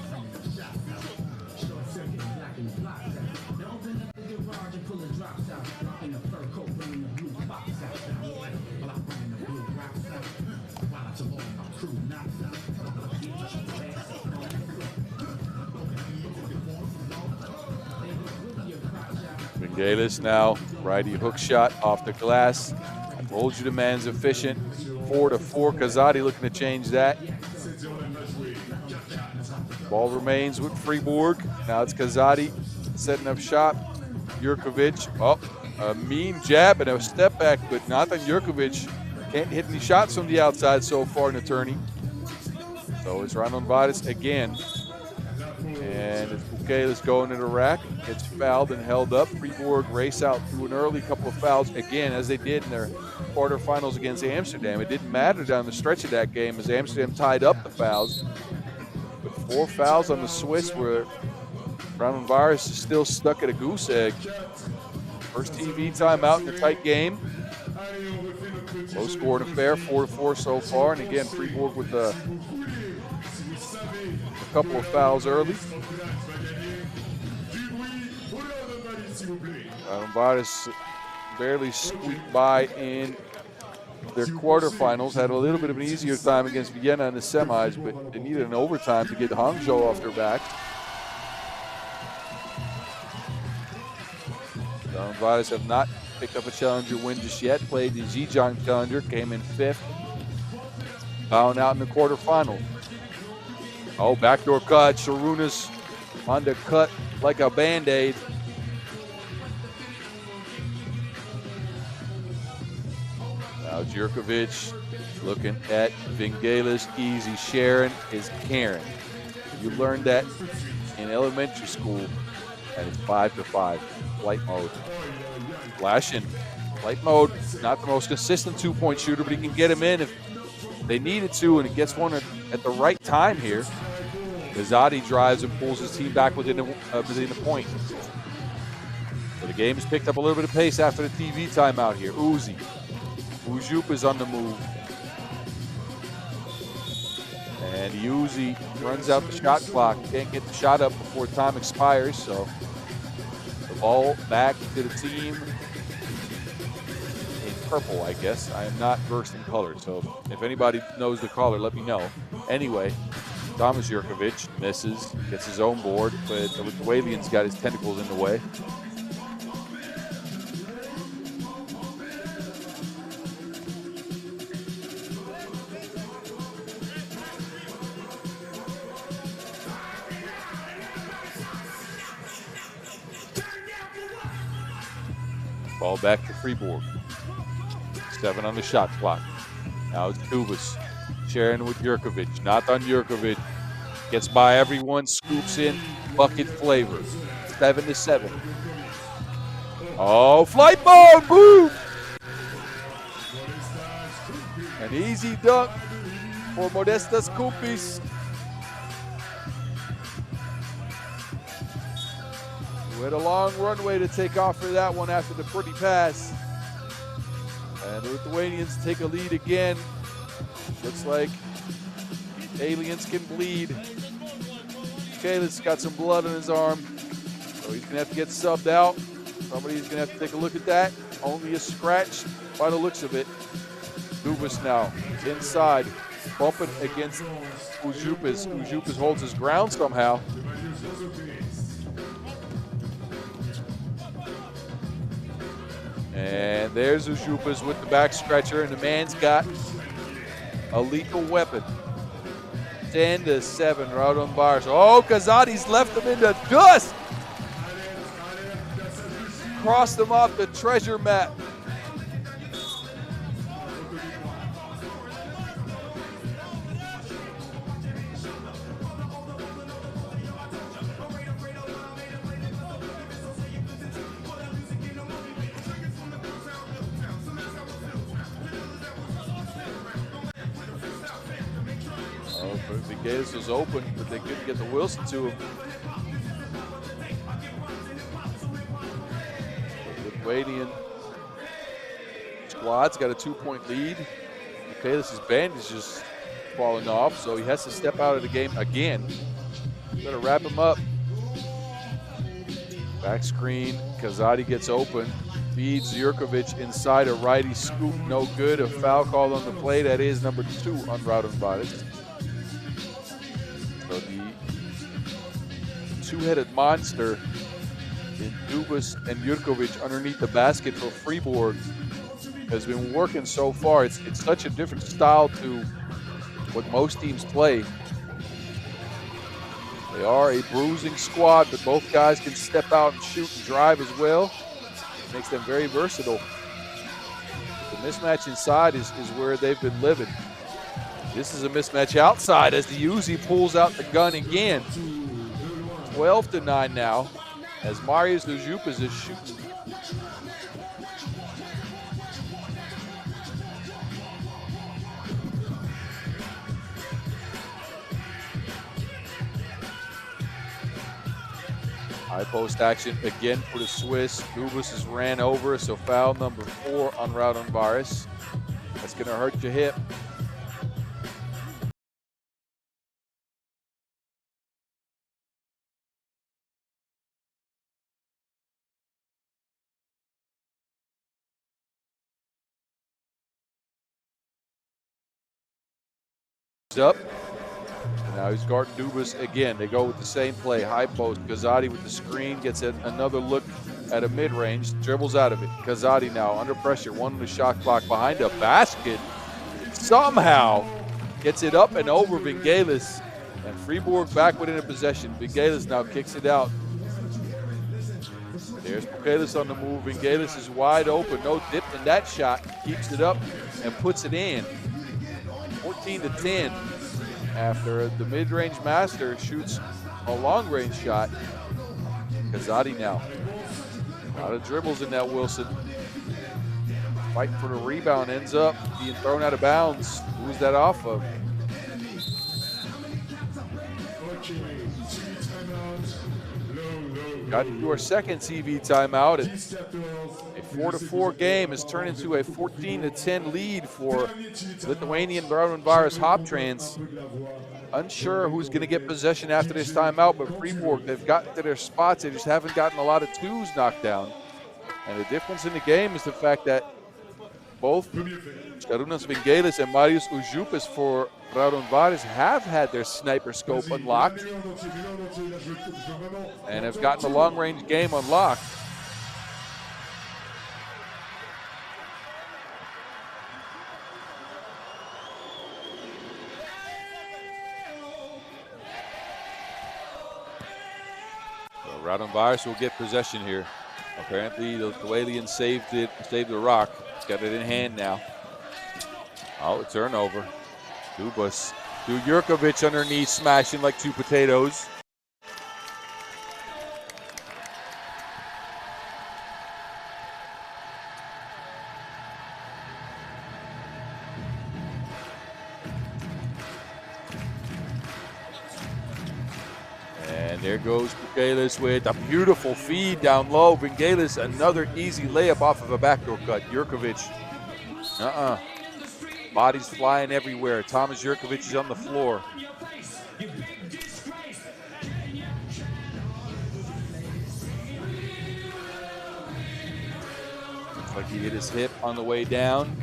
Vingelis now, righty hook shot off the glass. I told you the man's efficient. 4-4. Kazadi looking to change that. Ball remains with Fribourg. Now it's Kazadi setting up shop. Jurkovic, a mean jab and a step back, but Nathan Jurkovic can't hit any shots from the outside so far in the tourney. So it's Raudondvaris again. And it's Pukelis going to the rack, gets fouled and held up. Fribourg race out through an early couple of fouls again, as they did in their quarterfinals against Amsterdam. It didn't matter down the stretch of that game as Amsterdam tied up the fouls. But 4 fouls on the Swiss where Raudondvaris is still stuck at a goose egg. First TV timeout in a tight game. Low scoring affair, 4-4 so far. And again, Fribourg with a couple of fouls early. Raudondvaris barely squeaked by in their quarterfinals. Had a little bit of an easier time against Vienna in the semis, but they needed an overtime to get Hangzhou off their back. Raudondvaris have not picked up a challenger win just yet. Played the Zhejiang Challenger, came in 5th. Bowing out in the quarterfinal. Oh, backdoor cut. Sharunas undercut like a Band-Aid. Now Jurkovic looking at Vingelis. Easy sharing is caring. You learned that in elementary school, and it's 5-5. Flight mode. Flashing. Flight mode, not the most consistent two-point shooter, but he can get him in if they needed to, and he gets one at the right time here. Kazadi drives and pulls his team back within the point. So the game has picked up a little bit of pace after the TV timeout here. Uzi. Ujup is on the move. And Uzi runs out the shot clock. Can't get the shot up before time expires, so the ball back to the team in purple, I guess. I am not versed in color, so if anybody knows the color, let me know. Anyway, Thomas Jurkovic misses, gets his own board, but the Lithuanian's got his tentacles in the way. Ball back to Fribourg. 7 on the shot clock. Now it's Dubas sharing with Jurkovic. Not on Jurkovic. Gets by everyone, scoops in, bucket flavor. 7-7. Oh, flight mode, boom! An easy dunk for Modestas Kumpis. We had a long runway to take off for that one after the pretty pass. And the Lithuanians take a lead again. Looks like aliens can bleed. Kayla's got some blood on his arm, so he's going to have to get subbed out. Somebody's going to have to take a look at that. Only a scratch by the looks of it. Dubas now inside, bumping against Ujupas. Ujupas holds his ground somehow. And there's Ujupas with the back scratcher, and the man's got a lethal weapon. 10-7, Raudondvaris. Oh, Kazadi's left them in the dust. Crossed them off the treasure map. Gators was open, but they couldn't get the Wilson to him. The Lithuanian squad's got a 2-point lead. Michaelis' band is just falling off, so he has to step out of the game again. Better wrap him up. Back screen, Kazadi gets open. Feeds Jurkovic inside a righty scoop, no good. A foul called on the play. That is number 2 on Raudondvaris. So the two-headed monster in Dubas and Jurkovic underneath the basket for Fribourg has been working so far. It's such a different style to what most teams play. They are a bruising squad, but both guys can step out and shoot and drive as well. It makes them very versatile. The mismatch inside is where they've been living. This is a mismatch outside as the Uzi pulls out the gun again. 12-9 now as Marius Lujupas is shooting. High post action again for the Swiss. Dubas is ran over, so foul number 4 on Raudondvaris. That's gonna hurt your hip. Up. And now he's guarding Dubas again. They go with the same play. High post. Kazadi with the screen gets another look at a mid-range. Dribbles out of it. Kazadi now under pressure. One on the shot clock behind a basket. Somehow gets it up and over Vingelis. And Fribourg back within a possession. Vingelis now kicks it out. There's Vingelis on the move. Vingelis is wide open. No dip in that shot. Keeps it up and puts it in. 14-10 after the mid-range master shoots a long-range shot. Kazadi now. A lot of dribbles in that Wilson. Fighting for the rebound, ends up being thrown out of bounds. Who's that off of? Got to do our second TV timeout. A 4-4 game has turned into a 14-10 lead for Lithuanian Raudondvaris Hoptrans. Unsure who's going to get possession after this timeout, but Fribourg, they've gotten to their spots. They just haven't gotten a lot of twos knocked down. And the difference in the game is the fact that both Skarunas Vingelis and Marius Ujupas for Raudondvaris have had their sniper scope unlocked and have gotten the long-range game unlocked. So Raudondvaris will get possession here. Apparently the Lithuanians saved the rock. He's got it in hand now. Oh, a turnover. Dubas to Jurkovic underneath, smashing like 2 potatoes. And there goes Vingelis with a beautiful feed down low. Vingelis, another easy layup off of a backdoor cut. Jurkovic, bodies flying everywhere. Thomas Jurkovic is on the floor. Looks like he hit his hip on the way down.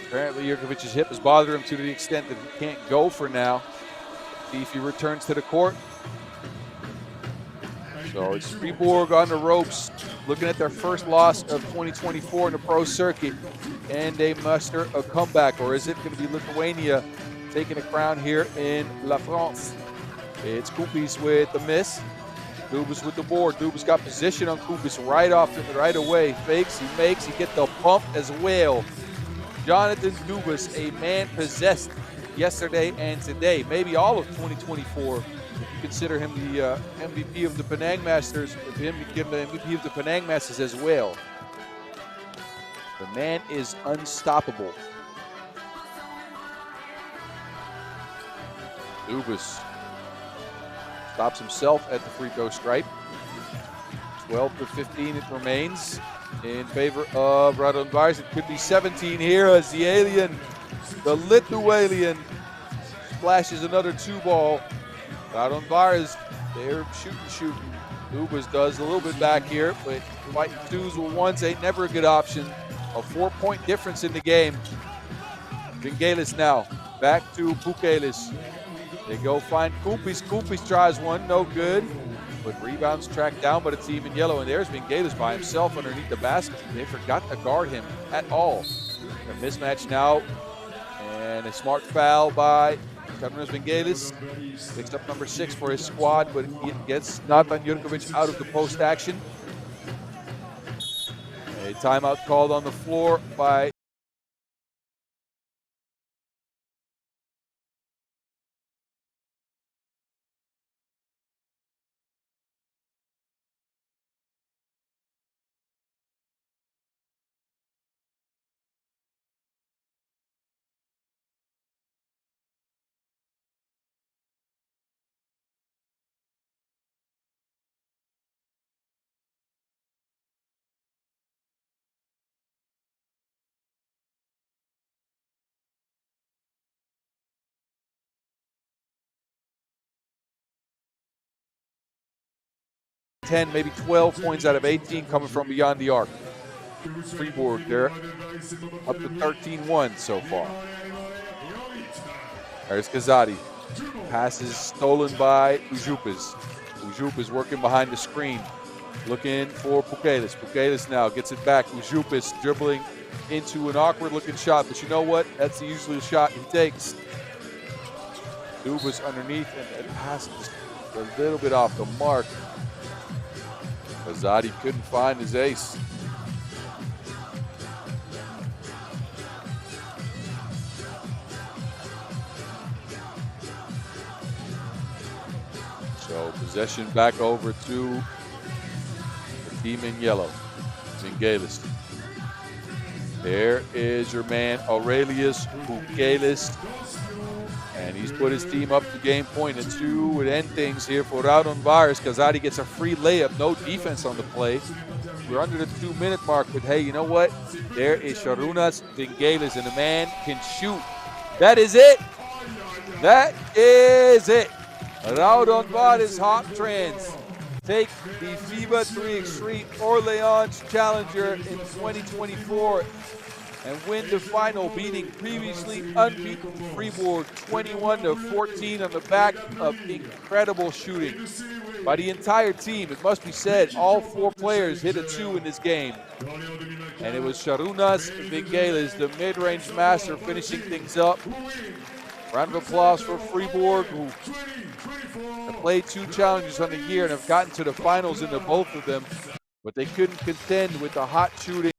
Apparently Jurkovic's hip has bothered him to the extent that he can't go for now. See if he returns to the court. So it's Fribourg on the ropes, looking at their first loss of 2024 in the pro circuit. And they muster a comeback, or is it going to be Lithuania taking the crown here in La France? It's Kupis with the miss. Dubas with the board. Dubas got position on Kupis right away. Fakes, he makes, he gets the pump as well. Jonathan Dubas, a man possessed yesterday and today, maybe all of 2024. If you consider him the MVP of the Penang Masters, if him give the MVP of the Penang Masters as well. The man is unstoppable. Dubas stops himself at the free throw stripe. 12-15 it remains in favor of Raudondvaris. It could be 17 here as the alien, the Lithuanian, splashes another 2-ball. Raudondvaris, they're shooting. Dubas does a little bit back here, but fighting twos with ones ain't never a good option. A 4-point difference in the game. Vingelis now, back to Pukelis. They go find Kupis. Kupis tries one, no good. But rebounds tracked down by the team in yellow. And there's Vingelis by himself underneath the basket. They forgot to guard him at all. A mismatch now. And a smart foul by Carlos Vingelis. Picks up number 6 for his squad, but he gets Natan Jurkovic out of the post action. A timeout called on the floor by maybe 12 points out of 18 coming from beyond the arc. Fribourg, they're up to 13-1 so far. There's Kazadi. Pass is stolen by Ujupas. Ujupas working behind the screen, looking for Pukelis. Pukelis now gets it back. Ujupas dribbling into an awkward-looking shot, but you know what? That's the usual shot he takes. Dubas underneath, and that pass is a little bit off the mark. Kazadi couldn't find his ace. So possession back over to the team in yellow. Vingelis. There is your man Aurelius Pukelis. And he's put his team up to game point, and 2 would end things here for Raudondvaris. Kazadi gets a free layup, no defense on the play. We're under the 2-minute mark, but hey, you know what? There is Sharunas Vingelis, and the man can shoot. That is it. That is it. Raudondvaris Hoptrans take the FIBA 3x3 Orléans Challenger in 2024 and win the final, beating previously unbeaten Fribourg 21-14 on the back of incredible shooting by the entire team. It must be said, all 4 players hit a 2 in this game. And it was Sharunas Vingelis, the mid-range master, finishing things up. Round of applause for Fribourg, who have played 2 challenges on the year and have gotten to the finals in the both of them, but they couldn't contend with the hot shooting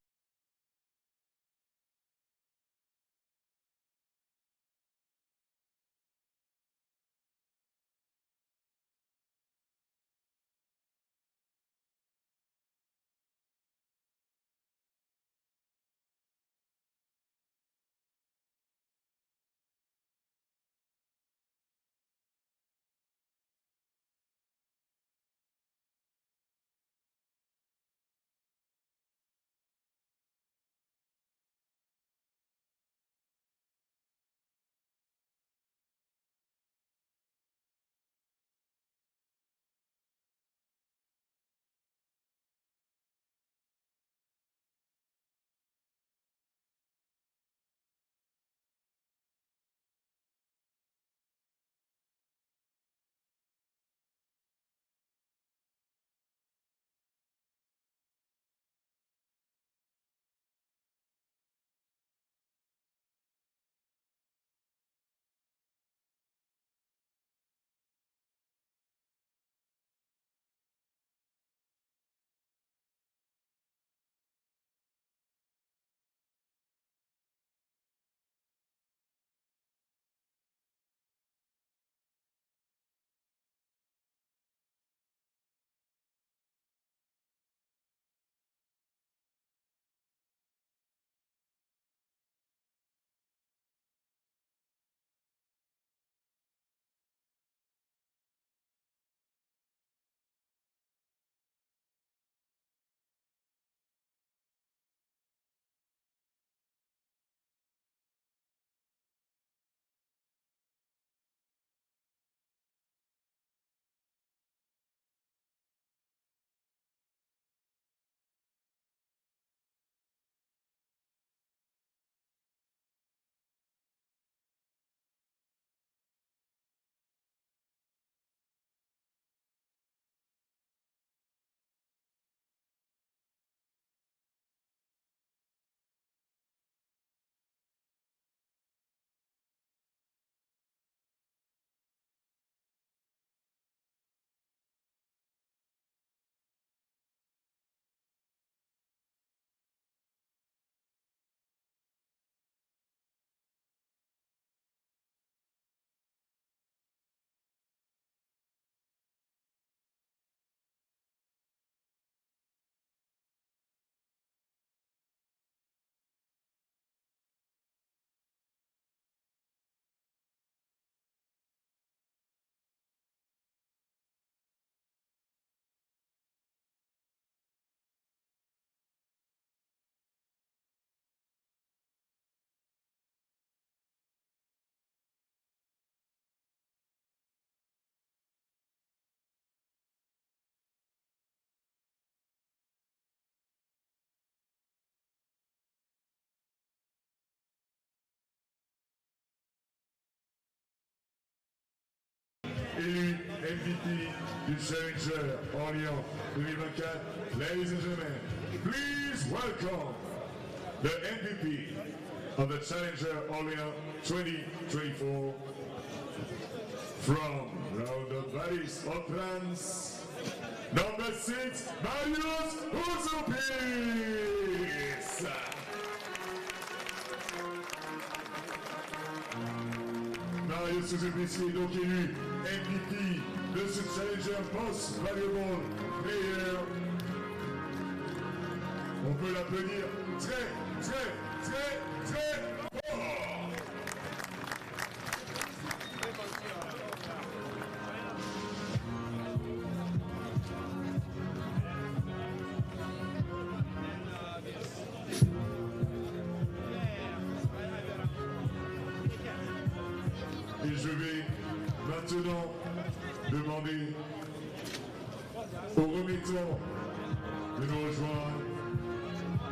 élu MVP du Challenger Orléans 2024. Ladies and gentlemen, please welcome the MVP of the Challenger Orléans 2024 from Raudondvaris, Hoptrans, number 6, Marius Uzupis. Marius Uzupis est donc élu MVP de ce Challenger Most Valuable Player. On peut l'applaudir très fort. Et je vais maintenant demander aux remettants de nous rejoindre.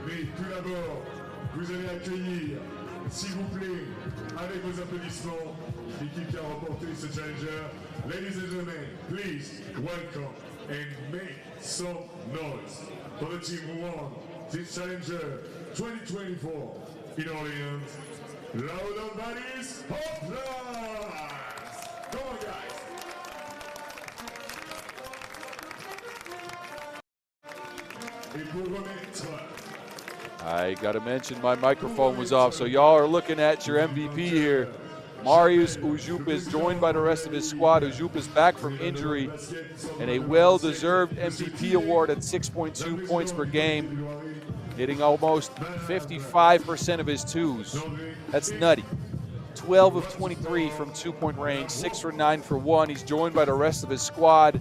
Mais tout d'abord, vous allez accueillir, s'il vous plaît, avec vos applaudissements, l'équipe qui a remporté ce Challenger. Ladies and gentlemen, please welcome and make some noise for the team who won this Challenger 2024 in Orléans. Laudonvaris, Hoptrans! Come on, guys! Et pour remettre, I got to mention my microphone was off, so y'all are looking at your MVP here. Marius Uzupis, joined by the rest of his squad. Uzupis back from injury, and a well-deserved MVP award at 6.2 points per game, hitting almost 55% of his twos. That's nutty. 12 of 23 from two-point range, 6 for 9 for 1. He's joined by the rest of his squad,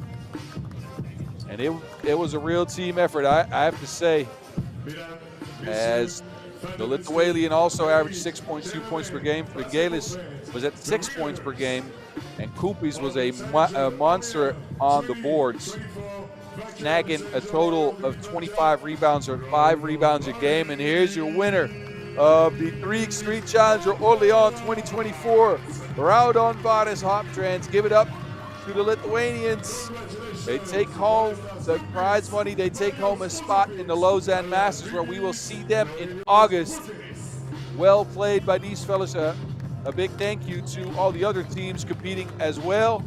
and it was a real team effort, I have to say, as the Lithuanian also averaged 6.2 points per game. Vigelis was at 6 points per game, and Kupis was a monster on the boards, snagging a total of 25 rebounds or 5 rebounds a game. And here's your winner of the 3x3 Challenger Orléans 2024, Raudondvaris Hoptrans. Give it up to the Lithuanians. They take home the prize money. They take home a spot in the Lausanne Masters, where we will see them in August. Well played by these fellas. A big thank you to all the other teams competing as well.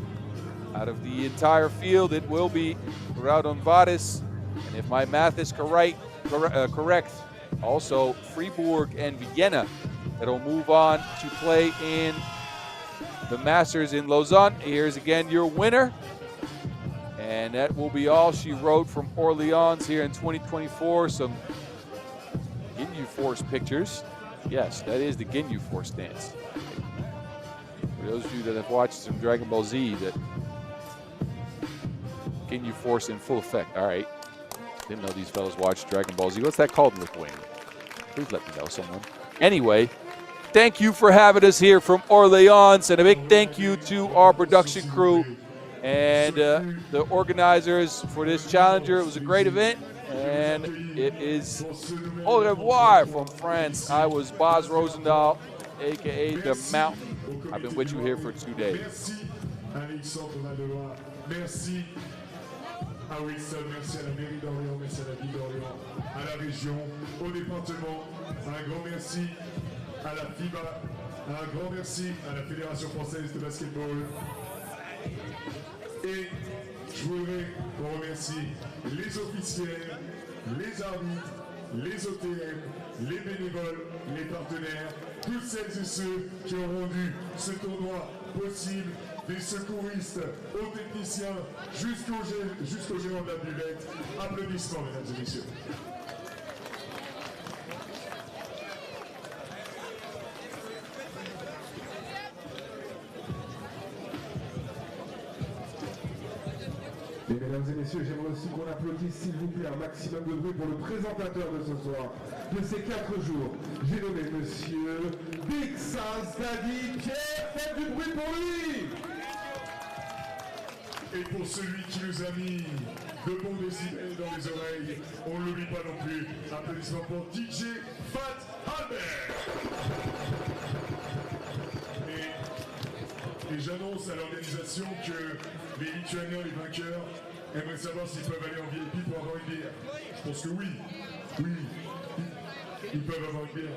Out of the entire field, it will be Raudondvaris, and if my math is correct, also Fribourg and Vienna that'll move on to play in the Masters in Lausanne. Here's again your winner. And that will be all she wrote from Orléans here in 2024. Some Ginyu Force pictures. Yes, that is the Ginyu Force dance. For those of you that have watched some Dragon Ball Z, that Ginyu Force in full effect. All right. Didn't know these fellas watched Dragon Ball Z. What's that called in Lithuania? Please let me know, someone. Anyway, thank you for having us here from Orléans, and a big thank you to our production crew and the organizers for this Challenger. It was a great event, and it is au revoir from France. I was Boz Rosendahl, a.k.a. The Mountain. I've been with you here for 2 days. Merci à Wilson, merci à la mairie d'Orléans, merci à la ville d'Orléans, à la région, au département. Un grand merci à la FIBA, un grand merci à la Fédération française de basketball. Et je voudrais qu'on remercie les officiels, les arbitres, les OTM, les bénévoles, les partenaires, toutes celles et ceux qui ont rendu ce tournoi possible, des secouristes aux techniciens jusqu'aux géants de la buvette. Applaudissements, mesdames et messieurs. Et mesdames et messieurs, j'aimerais aussi qu'on applaudisse, s'il vous plaît, un maximum de bruit pour le présentateur de ce soir, de ces 4 jours. J'ai nommé monsieur Big Sans Daddy Pierre. Faites du bruit pour lui! Et pour celui qui nous a mis de bons décibels dans les oreilles, on ne l'oublie pas non plus. Applaudissements pour DJ Fat Albert. Et j'annonce annonce à l'organisation que les Lituaniens, les vainqueurs, aimeraient savoir s'ils peuvent aller en VIP pour avoir une bière. Je pense que oui. Oui. Ils peuvent avoir une bière.